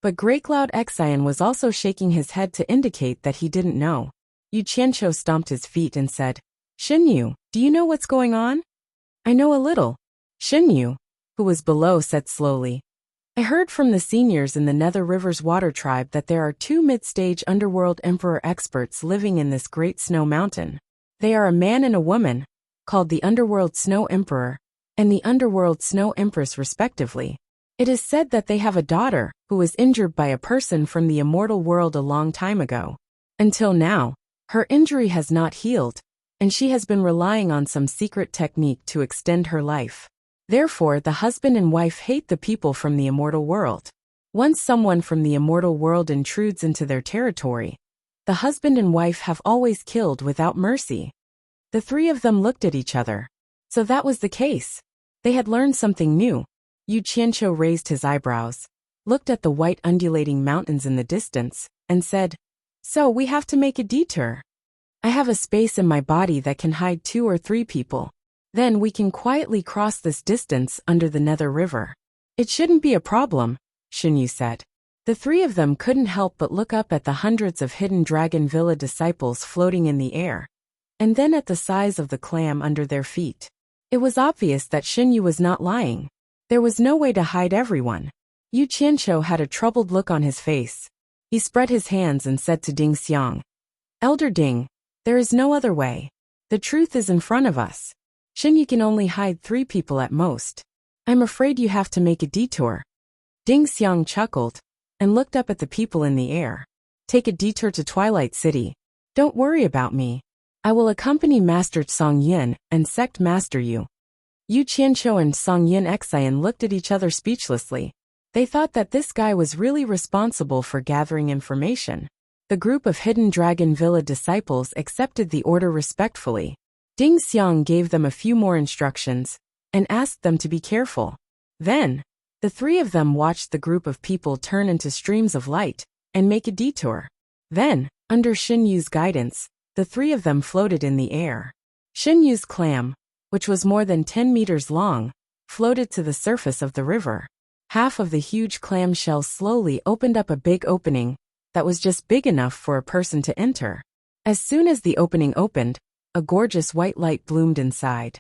But Grey Cloud Xian was also shaking his head to indicate that he didn't know. Yu Qianqiu stomped his feet and said, Xinyu, do you know what's going on? I know a little. Xinyu, who was below, said slowly. I heard from the seniors in the Nether River's water tribe that there are 2 mid-stage underworld emperor experts living in this great snow mountain. They are a man and a woman, called the Underworld Snow Emperor and the Underworld Snow Empress respectively. It is said that they have a daughter who was injured by a person from the immortal world a long time ago. Until now, her injury has not healed, and she has been relying on some secret technique to extend her life. Therefore, the husband and wife hate the people from the immortal world. Once someone from the immortal world intrudes into their territory, the husband and wife have always killed without mercy. The 3 of them looked at each other. So that was the case. They had learned something new. Yu Qianqiu raised his eyebrows, looked at the white undulating mountains in the distance, and said, So we have to make a detour. I have a space in my body that can hide 2 or 3 people. Then we can quietly cross this distance under the Nether River. It shouldn't be a problem, Xinyu said. The 3 of them couldn't help but look up at the hundreds of hidden Dragon Villa disciples floating in the air, and then at the size of the clam under their feet. It was obvious that Xinyu was not lying. There was no way to hide everyone. Yu Qianqiu had a troubled look on his face. He spread his hands and said to Ding Xiang, Elder Ding, there is no other way. The truth is in front of us. Xinyu can only hide 3 people at most. I'm afraid you have to make a detour. Ding Xiang chuckled and looked up at the people in the air. Take a detour to Twilight City. Don't worry about me. I will accompany Master Song Yin and Sect Master Yu. Yu Qianqiu and Song Yin Xian looked at each other speechlessly. They thought that this guy was really responsible for gathering information. The group of Hidden Dragon Villa disciples accepted the order respectfully. Ding Xiang gave them a few more instructions and asked them to be careful. Then, the 3 of them watched the group of people turn into streams of light and make a detour. Then, under Xinyu's guidance, the 3 of them floated in the air. Xinyu's clam, which was more than 10 meters long, floated to the surface of the river. Half of the huge clam shell slowly opened up a big opening that was just big enough for a person to enter. As soon as the opening opened, a gorgeous white light bloomed inside.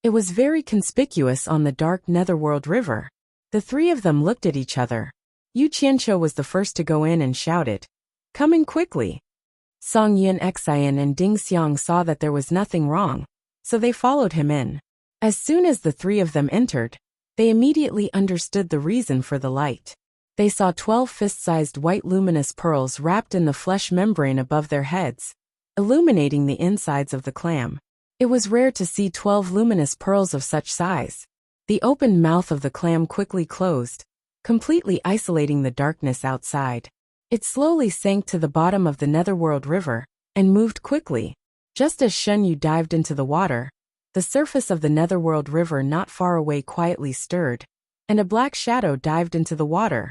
It was very conspicuous on the dark Netherworld River. The 3 of them looked at each other. Yu Qianqiu was the first to go in and shouted, Come in quickly. Song Yin Xian and Ding Xiang saw that there was nothing wrong, so they followed him in. As soon as the 3 of them entered, they immediately understood the reason for the light. They saw 12 fist-sized white luminous pearls wrapped in the flesh membrane above their heads, illuminating the insides of the clam. It was rare to see 12 luminous pearls of such size. The opened mouth of the clam quickly closed, completely isolating the darkness outside. It slowly sank to the bottom of the Netherworld River and moved quickly. Just as Xinyu dived into the water, the surface of the Netherworld River not far away quietly stirred, and a black shadow dived into the water.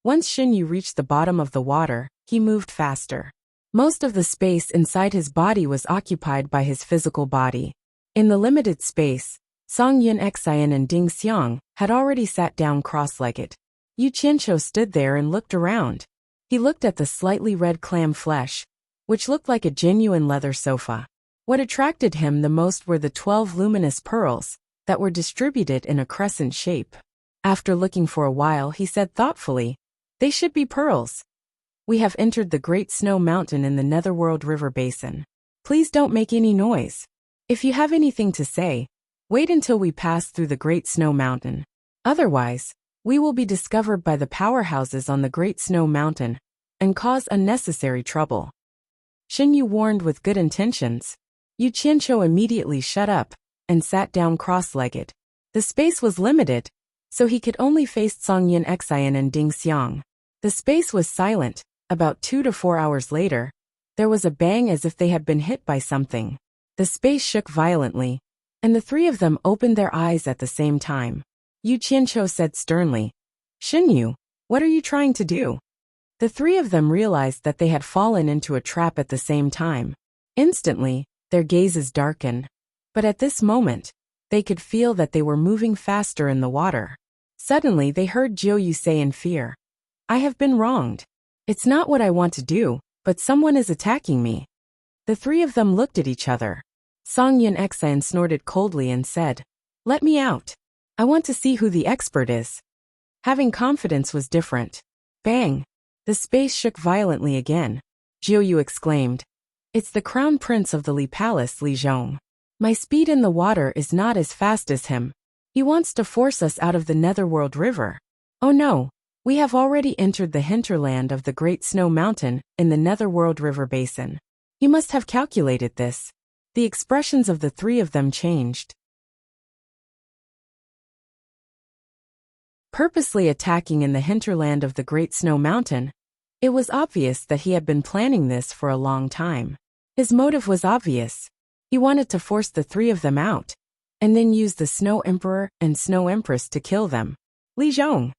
Once Xinyu reached the bottom of the water, he moved faster. Most of the space inside his body was occupied by his physical body. In the limited space, Song Yin Xian and Ding Xiang had already sat down cross-legged. Yu Qianqiu stood there and looked around. He looked at the slightly red clam flesh, which looked like a genuine leather sofa. What attracted him the most were the 12 luminous pearls that were distributed in a crescent shape. After looking for a while, he said thoughtfully, They should be pearls. We have entered the Great Snow Mountain in the Netherworld River Basin. Please don't make any noise. If you have anything to say, wait until we pass through the Great Snow Mountain. Otherwise, we will be discovered by the powerhouses on the Great Snow Mountain and cause unnecessary trouble. Xinyu warned with good intentions. Yu Qianqiu immediately shut up and sat down cross-legged. The space was limited, so he could only face Song Yin Xian and Ding Xiang. The space was silent. About 2 to 4 hours later, there was a bang as if they had been hit by something. The space shook violently, and the 3 of them opened their eyes at the same time. Yu Qianqiu said sternly, Xinyu, what are you trying to do? The 3 of them realized that they had fallen into a trap at the same time. Instantly, their gazes darkened. But at this moment, they could feel that they were moving faster in the water. Suddenly they heard Jiuyu say in fear, "I have been wronged. It's not what I want to do, but someone is attacking me." The three of them looked at each other. Songyun Exan snorted coldly and said, "Let me out. I want to see who the expert is." Having confidence was different. Bang! The space shook violently again. Jiuyu exclaimed, "It's the crown prince of the Li Palace, Li Zhong. My speed in the water is not as fast as him. He wants to force us out of the Netherworld River. Oh no, we have already entered the hinterland of the Great Snow Mountain in the Netherworld River Basin. He must have calculated this." The expressions of the three of them changed. Purposely attacking in the hinterland of the Great Snow Mountain, it was obvious that he had been planning this for a long time. His motive was obvious. He wanted to force the three of them out, and then use the Snow Emperor and Snow Empress to kill them. "Li Zhong!"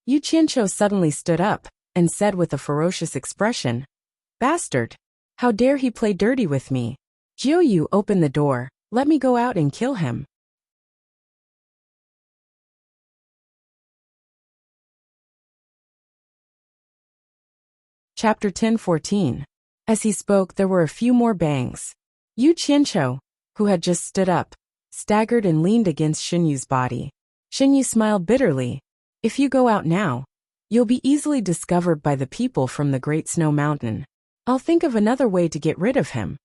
Yu Qianqiu suddenly stood up and said with a ferocious expression, "Bastard! How dare he play dirty with me? Jiuyu, open the door, let me go out and kill him." Chapter 10:14. As he spoke, there were a few more bangs. Yu Qianqiu, who had just stood up, staggered and leaned against Xinyu's body. Xinyu smiled bitterly. "If you go out now, you'll be easily discovered by the people from the Great Snow Mountain. I'll think of another way to get rid of him."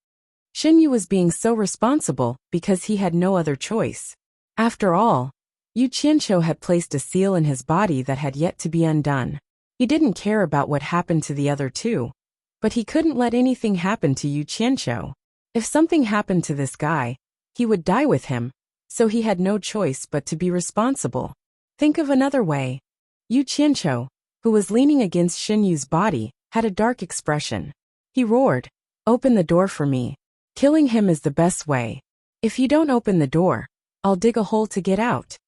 Xinyu was being so responsible because he had no other choice. After all, Yu Qianqiu had placed a seal in his body that had yet to be undone. He didn't care about what happened to the other two, but he couldn't let anything happen to Yu Qianqiu. If something happened to this guy, he would die with him, so he had no choice but to be responsible. Think of another way. Yu Qianqiu, who was leaning against Xinyu's body, had a dark expression. He roared, "Open the door for me. Killing him is the best way. If you don't open the door, I'll dig a hole to get out."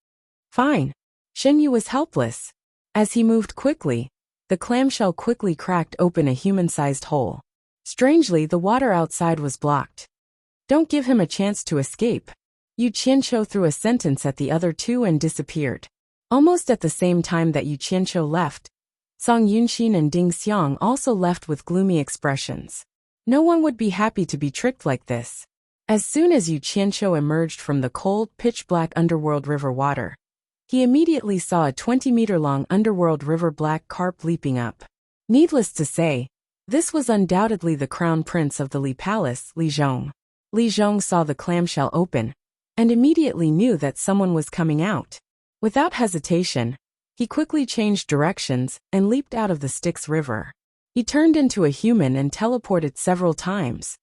"Fine." Xinyu was helpless. As he moved quickly, the clamshell quickly cracked open a human-sized hole. Strangely, the water outside was blocked. "Don't give him a chance to escape." Yu Qianqiu threw a sentence at the other two and disappeared. Almost at the same time that Yu Qianqiu left, Song Yunxin and Ding Xiang also left with gloomy expressions. No one would be happy to be tricked like this. As soon as Yu Qianqiu emerged from the cold, pitch-black underworld river water, he immediately saw a 20-meter-long underworld river black carp leaping up. Needless to say, this was undoubtedly the crown prince of the Li Palace, Li Zhong. Li Zhong saw the clamshell open, and immediately knew that someone was coming out. Without hesitation, he quickly changed directions and leaped out of the Styx River. He turned into a human and teleported several times,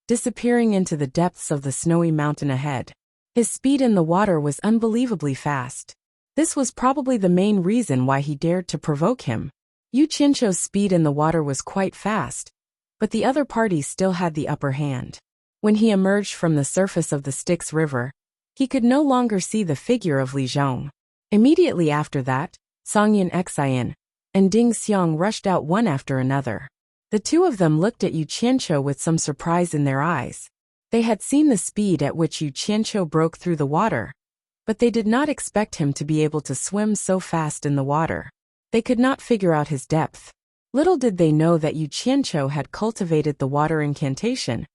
disappearing into the depths of the snowy mountain ahead. His speed in the water was unbelievably fast. This was probably the main reason why he dared to provoke him. Yu Qianqiu's speed in the water was quite fast, but the other party still had the upper hand. When he emerged from the surface of the Styx River, he could no longer see the figure of Li Zhong. Immediately after that, Songyun Exan and Ding Xiang rushed out one after another. The two of them looked at Yu Qianqiu with some surprise in their eyes. They had seen the speed at which Yu Qianqiu broke through the water, but they did not expect him to be able to swim so fast in the water. They could not figure out his depth. Little did they know that Yu Qianqiu had cultivated the water incantation,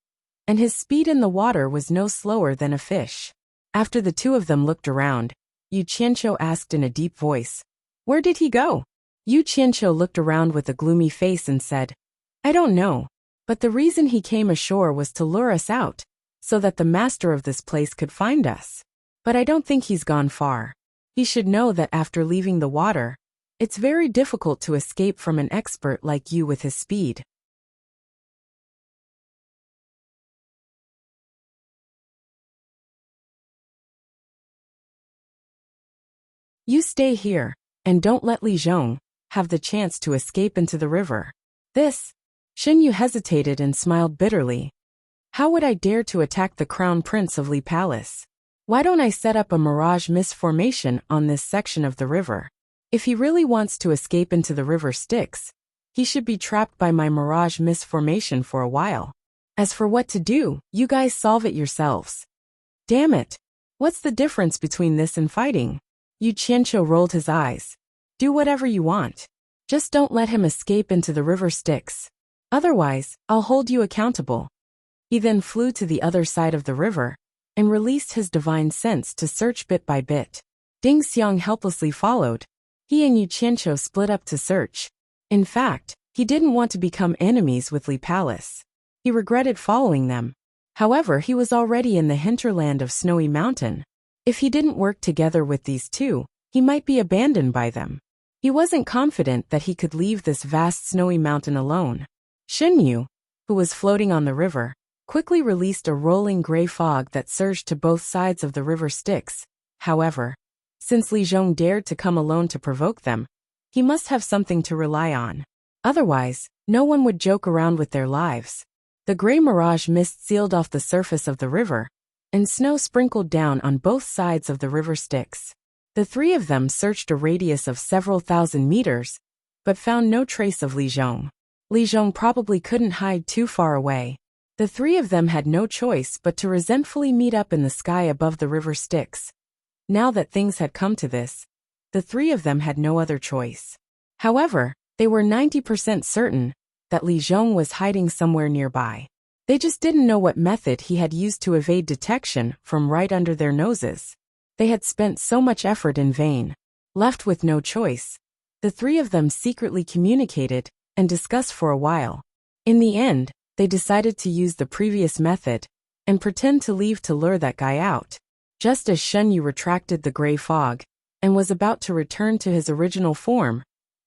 and his speed in the water was no slower than a fish. After the two of them looked around, Yu Qianqiu asked in a deep voice, "Where did he go?" Yu Qianqiu looked around with a gloomy face and said, "I don't know, but the reason he came ashore was to lure us out, so that the master of this place could find us. But I don't think he's gone far. He should know that after leaving the water, it's very difficult to escape from an expert like you with his speed." "You stay here, and don't let Li Zhong have the chance to escape into the river." This, Xinyu hesitated and smiled bitterly. "How would I dare to attack the crown prince of Li Palace? Why don't I set up a mirage mist formation on this section of the river? If he really wants to escape into the river Styx, he should be trapped by my mirage mist formation for a while. As for what to do, you guys solve it yourselves." Damn it! What's the difference between this and fighting? Yu Qianqiu rolled his eyes. Do whatever you want. Just don't let him escape into the river Styx. Otherwise, I'll hold you accountable. He then flew to the other side of the river and released his divine sense to search bit by bit. Ding Xiang helplessly followed. He and Yu Qianqiu split up to search. In fact, he didn't want to become enemies with Li Palace. He regretted following them. However, he was already in the hinterland of Snowy Mountain. If he didn't work together with these two, he might be abandoned by them. He wasn't confident that he could leave this vast snowy mountain alone. Xinyu, who was floating on the river, quickly released a rolling gray fog that surged to both sides of the river Styx. However, since Li Zhong dared to come alone to provoke them, he must have something to rely on. Otherwise, no one would joke around with their lives. The gray mirage mist sealed off the surface of the river, and snow sprinkled down on both sides of the river Styx. The three of them searched a radius of several thousand meters, but found no trace of Li Zhong. Li Zhong probably couldn't hide too far away. The three of them had no choice but to resentfully meet up in the sky above the river Styx. Now that things had come to this, the three of them had no other choice. However, they were 90% certain that Li Zhong was hiding somewhere nearby. They just didn't know what method he had used to evade detection from right under their noses. They had spent so much effort in vain. Left with no choice, the three of them secretly communicated and discussed for a while. In the end, they decided to use the previous method and pretend to leave to lure that guy out. Just as Shenyu retracted the gray fog and was about to return to his original form,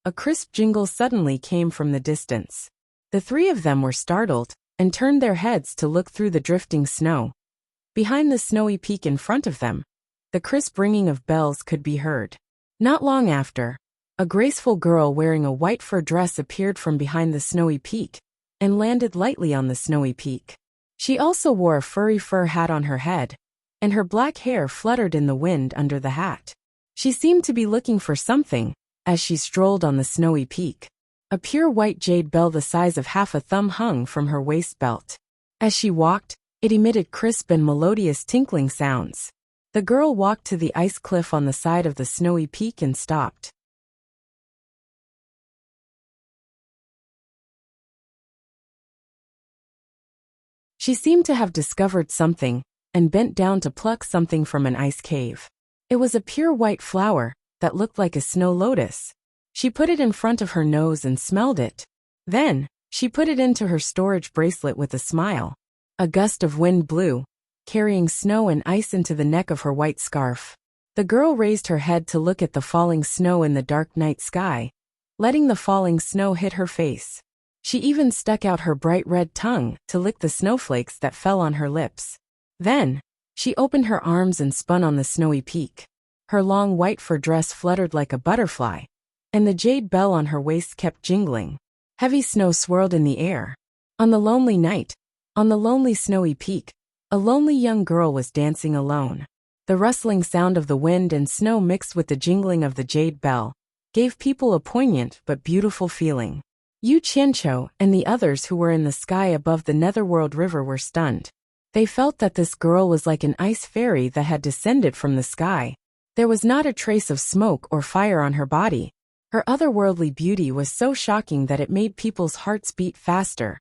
a crisp jingle suddenly came from the distance. The three of them were startled and turned their heads to look through the drifting snow. Behind the snowy peak in front of them, the crisp ringing of bells could be heard. Not long after, a graceful girl wearing a white fur dress appeared from behind the snowy peak and landed lightly on the snowy peak. She also wore a furry fur hat on her head, and her black hair fluttered in the wind under the hat. She seemed to be looking for something as she strolled on the snowy peak. A pure white jade bell the size of half a thumb hung from her waist belt. As she walked, it emitted crisp and melodious tinkling sounds. The girl walked to the ice cliff on the side of the snowy peak and stopped. She seemed to have discovered something and bent down to pluck something from an ice cave. It was a pure white flower that looked like a snow lotus. She put it in front of her nose and smelled it. Then, she put it into her storage bracelet with a smile. A gust of wind blew, carrying snow and ice into the neck of her white scarf. The girl raised her head to look at the falling snow in the dark night sky, letting the falling snow hit her face. She even stuck out her bright red tongue to lick the snowflakes that fell on her lips. Then, she opened her arms and spun on the snowy peak. Her long white fur dress fluttered like a butterfly, and the jade bell on her waist kept jingling. Heavy snow swirled in the air. On the lonely night, on the lonely snowy peak, a lonely young girl was dancing alone. The rustling sound of the wind and snow mixed with the jingling of the jade bell gave people a poignant but beautiful feeling. Yu Qianqiu and the others who were in the sky above the Netherworld River were stunned. They felt that this girl was like an ice fairy that had descended from the sky. There was not a trace of smoke or fire on her body. Her otherworldly beauty was so shocking that it made people's hearts beat faster.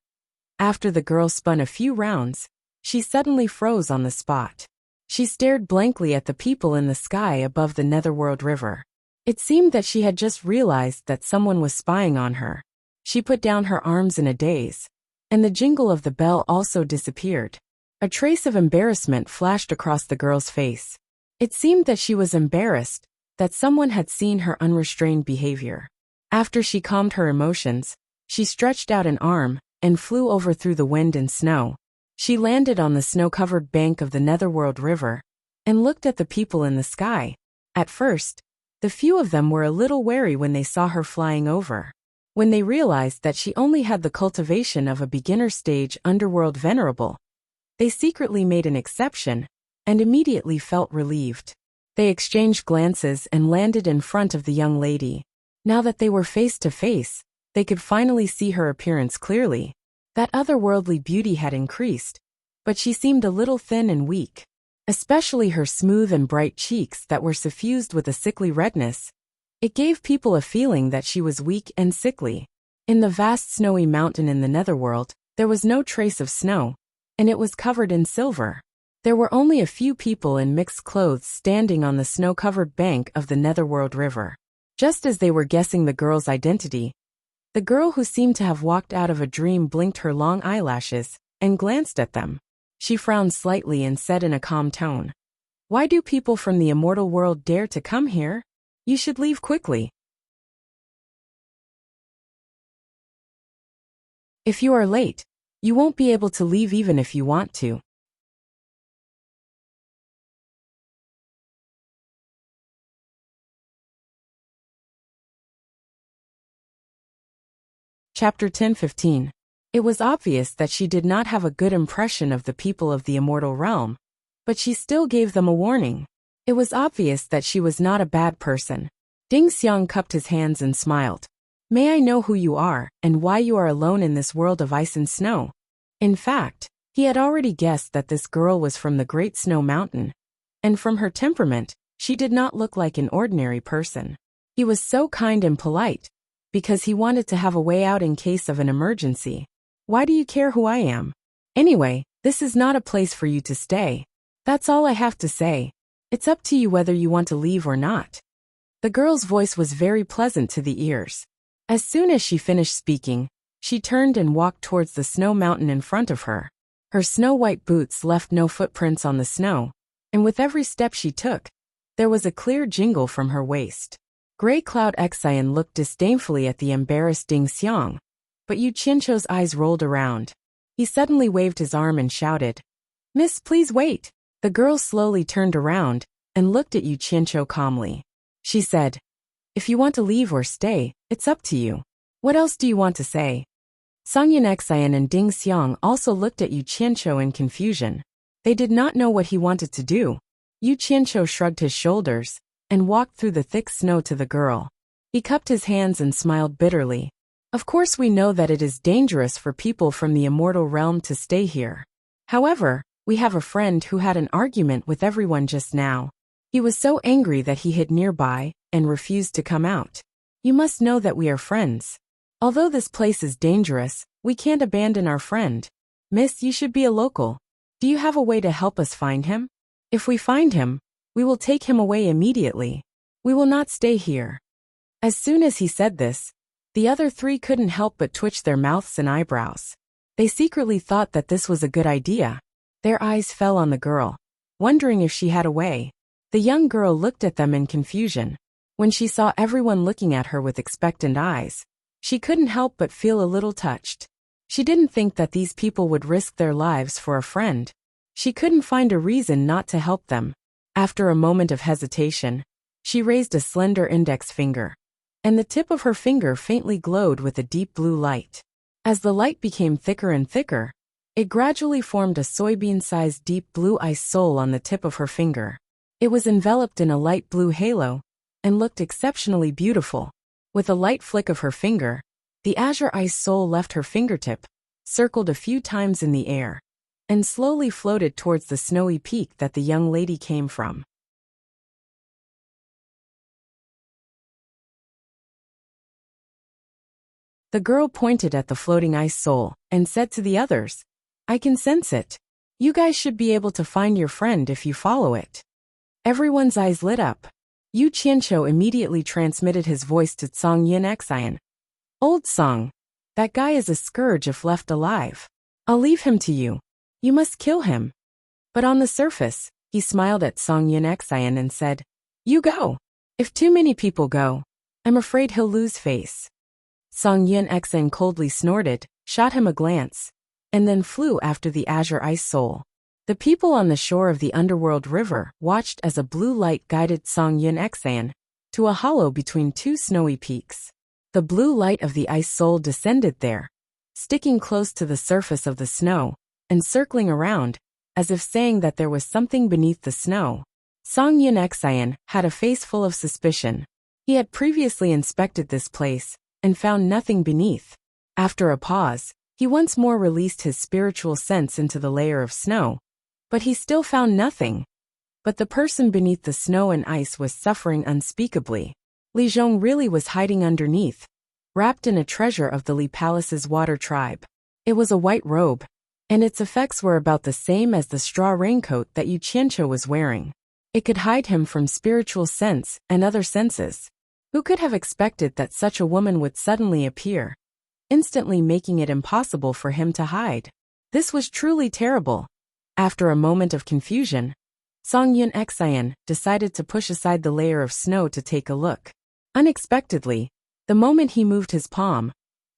After the girl spun a few rounds, she suddenly froze on the spot. She stared blankly at the people in the sky above the Netherworld River. It seemed that she had just realized that someone was spying on her. She put down her arms in a daze, and the jingle of the bell also disappeared. A trace of embarrassment flashed across the girl's face. It seemed that she was embarrassed that someone had seen her unrestrained behavior. After she calmed her emotions, she stretched out an arm and flew over through the wind and snow. She landed on the snow-covered bank of the Netherworld River and looked at the people in the sky. At first, the few of them were a little wary when they saw her flying over. When they realized that she only had the cultivation of a beginner-stage underworld venerable, they secretly made an exception and immediately felt relieved. They exchanged glances and landed in front of the young lady. Now that they were face to face, they could finally see her appearance clearly. That otherworldly beauty had increased, but she seemed a little thin and weak. especially her smooth and bright cheeks that were suffused with a sickly redness. It gave people a feeling that she was weak and sickly. In the vast snowy mountain in the netherworld, there was no trace of snow, and it was covered in silver. There were only a few people in mixed clothes standing on the snow-covered bank of the netherworld river. Just as they were guessing the girl's identity, the girl who seemed to have walked out of a dream blinked her long eyelashes and glanced at them. She frowned slightly and said in a calm tone, "Why do people from the immortal world dare to come here? You should leave quickly. If you are late, you won't be able to leave even if you want to." Chapter 10:15. It was obvious that she did not have a good impression of the people of the immortal realm, but she still gave them a warning. It was obvious that she was not a bad person. Ding Xiang cupped his hands and smiled. "May I know who you are and why you are alone in this world of ice and snow?" In fact, he had already guessed that this girl was from the Great Snow Mountain, and from her temperament, she did not look like an ordinary person. He was so kind and polite, because he wanted to have a way out in case of an emergency. "Why do you care who I am? Anyway, this is not a place for you to stay. That's all I have to say. It's up to you whether you want to leave or not." The girl's voice was very pleasant to the ears. As soon as she finished speaking, she turned and walked towards the snow mountain in front of her. Her snow-white boots left no footprints on the snow, and with every step she took, there was a clear jingle from her waist. Gray Cloud Xian looked disdainfully at the embarrassed Ding Xiang, but Yu Qianqiu's eyes rolled around. He suddenly waved his arm and shouted, "Miss, please wait." The girl slowly turned around and looked at Yu Qianqiu calmly. She said, "If you want to leave or stay, it's up to you. What else do you want to say?" Song Xian and Ding Xiang also looked at Yu Qianqiu in confusion. They did not know what he wanted to do. Yu Qianqiu shrugged his shoulders and walked through the thick snow to the girl. He cupped his hands and smiled bitterly. "Of course we know that it is dangerous for people from the immortal realm to stay here. However, we have a friend who had an argument with everyone just now. He was so angry that he hid nearby and refused to come out. You must know that we are friends. Although this place is dangerous, we can't abandon our friend. Miss, you should be a local. Do you have a way to help us find him? If we find him, we will take him away immediately. We will not stay here." As soon as he said this, the other three couldn't help but twitch their mouths and eyebrows. They secretly thought that this was a good idea. Their eyes fell on the girl, wondering if she had a way. The young girl looked at them in confusion. When she saw everyone looking at her with expectant eyes, she couldn't help but feel a little touched. She didn't think that these people would risk their lives for a friend. She couldn't find a reason not to help them. After a moment of hesitation, she raised a slender index finger, and the tip of her finger faintly glowed with a deep blue light. As the light became thicker and thicker, it gradually formed a soybean-sized deep blue ice soul on the tip of her finger. It was enveloped in a light blue halo and looked exceptionally beautiful. With a light flick of her finger, the azure ice soul left her fingertip, circled a few times in the air, and slowly floated towards the snowy peak that the young lady came from. The girl pointed at the floating ice soul and said to the others, "I can sense it. You guys should be able to find your friend if you follow it." Everyone's eyes lit up. Yu Qianqiu immediately transmitted his voice to Song Xian. "Old Song, that guy is a scourge if left alive. I'll leave him to you. You must kill him." But on the surface, he smiled at Song Xian and said, "You go. If too many people go, I'm afraid he'll lose face." Song Xian coldly snorted, shot him a glance, and then flew after the azure ice soul. The people on the shore of the underworld river watched as a blue light guided Song Xian to a hollow between two snowy peaks. The blue light of the ice soul descended there, sticking close to the surface of the snow, and circling around, as if saying that there was something beneath the snow. Song Xian had a face full of suspicion. He had previously inspected this place, and found nothing beneath. After a pause, he once more released his spiritual sense into the layer of snow, but he still found nothing. But the person beneath the snow and ice was suffering unspeakably. Li Zhong really was hiding underneath, wrapped in a treasure of the Li Palace's water tribe. It was a white robe, and its effects were about the same as the straw raincoat that Yu Qianqiu was wearing. It could hide him from spiritual sense and other senses. Who could have expected that such a woman would suddenly appear, instantly making it impossible for him to hide? This was truly terrible. After a moment of confusion, Song Yun Xian decided to push aside the layer of snow to take a look. Unexpectedly, the moment he moved his palm,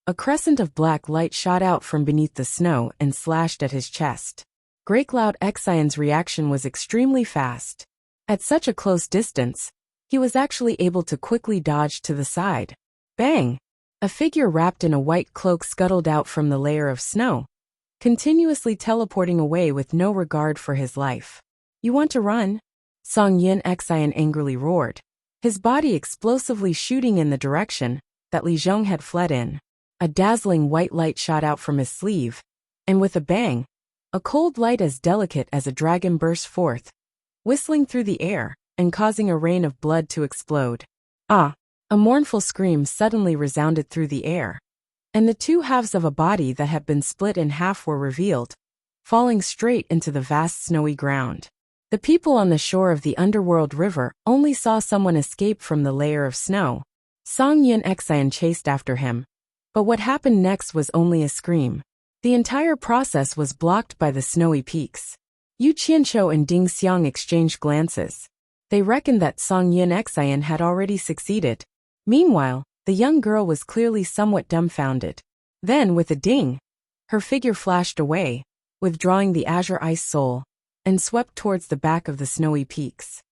a crescent of black light shot out from beneath the snow and slashed at his chest. Grey Cloud Xian's reaction was extremely fast. At such a close distance, he was actually able to quickly dodge to the side. Bang! A figure wrapped in a white cloak scuttled out from the layer of snow, continuously teleporting away with no regard for his life. You want to run? Song Yun Xian angrily roared, his body explosively shooting in the direction that Li Zhong had fled in. A dazzling white light shot out from his sleeve, and with a bang, a cold light as delicate as a dragon burst forth, whistling through the air and causing a rain of blood to explode. Ah! A mournful scream suddenly resounded through the air, and the two halves of a body that had been split in half were revealed, falling straight into the vast snowy ground. The people on the shore of the underworld river only saw someone escape from the layer of snow. Song Yun Xian chased after him, but what happened next was only a scream. The entire process was blocked by the snowy peaks. Yu Qianqiu and Ding Xiang exchanged glances. They reckoned that Song Yun Xian had already succeeded. Meanwhile, the young girl was clearly somewhat dumbfounded. Then, with a ding, her figure flashed away, withdrawing the azure ice soul, and swept towards the back of the snowy peaks.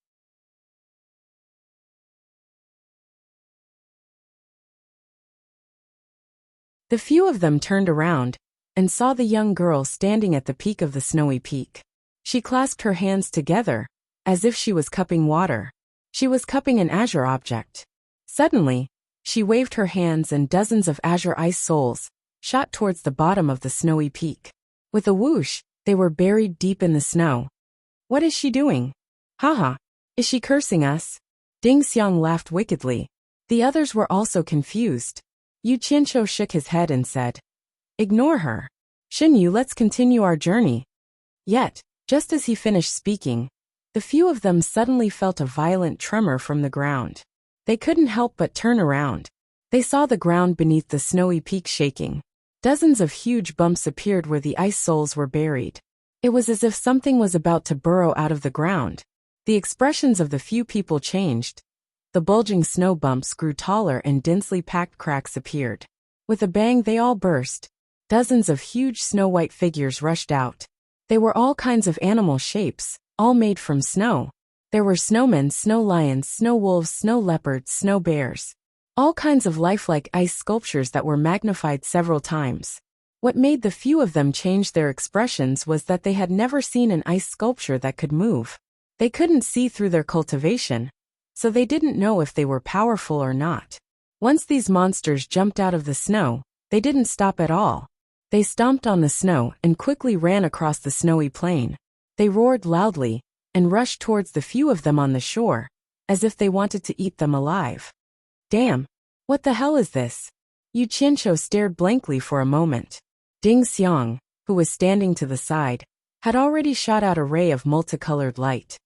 The few of them turned around and saw the young girl standing at the peak of the snowy peak. She clasped her hands together, as if she was cupping water. She was cupping an azure object. Suddenly, she waved her hands and dozens of azure ice souls shot towards the bottom of the snowy peak. With a whoosh, they were buried deep in the snow. What is she doing? Haha. Is she cursing us? Ding Xiang laughed wickedly. The others were also confused. Yu Qianqiu shook his head and said, Ignore her. Xinyu, let's continue our journey. Yet, just as he finished speaking, the few of them suddenly felt a violent tremor from the ground. They couldn't help but turn around. They saw the ground beneath the snowy peak shaking. Dozens of huge bumps appeared where the ice souls were buried. It was as if something was about to burrow out of the ground. The expressions of the few people changed. The bulging snow bumps grew taller and densely packed cracks appeared. With a bang they all burst. Dozens of huge snow-white figures rushed out. They were all kinds of animal shapes, all made from snow. There were snowmen, snow lions, snow wolves, snow leopards, snow bears. All kinds of lifelike ice sculptures that were magnified several times. What made the few of them change their expressions was that they had never seen an ice sculpture that could move. They couldn't see through their cultivation, so they didn't know if they were powerful or not. Once these monsters jumped out of the snow, they didn't stop at all. They stomped on the snow and quickly ran across the snowy plain. They roared loudly and rushed towards the few of them on the shore, as if they wanted to eat them alive. Damn! What the hell is this? Yu Qianqiu stared blankly for a moment. Ding Xiang, who was standing to the side, had already shot out a ray of multicolored light.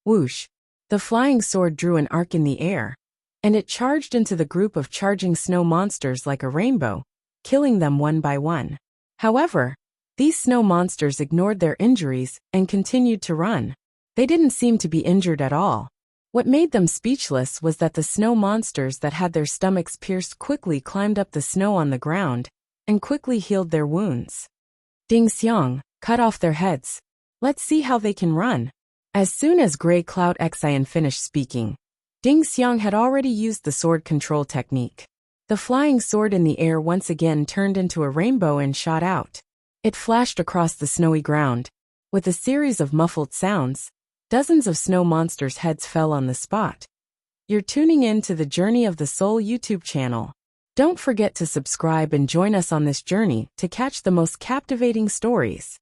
Whoosh! The flying sword drew an arc in the air, and it charged into the group of charging snow monsters like a rainbow, killing them one by one. However, these snow monsters ignored their injuries and continued to run. They didn't seem to be injured at all. What made them speechless was that the snow monsters that had their stomachs pierced quickly climbed up the snow on the ground and quickly healed their wounds. Ding Xiang, cut off their heads. Let's see how they can run. As soon as Grey Cloud Xian finished speaking, Ding Xiang had already used the sword control technique. The flying sword in the air once again turned into a rainbow and shot out. It flashed across the snowy ground. With a series of muffled sounds, dozens of snow monsters' heads fell on the spot. You're tuning in to the Journey of the Soul YouTube channel. Don't forget to subscribe and join us on this journey to catch the most captivating stories.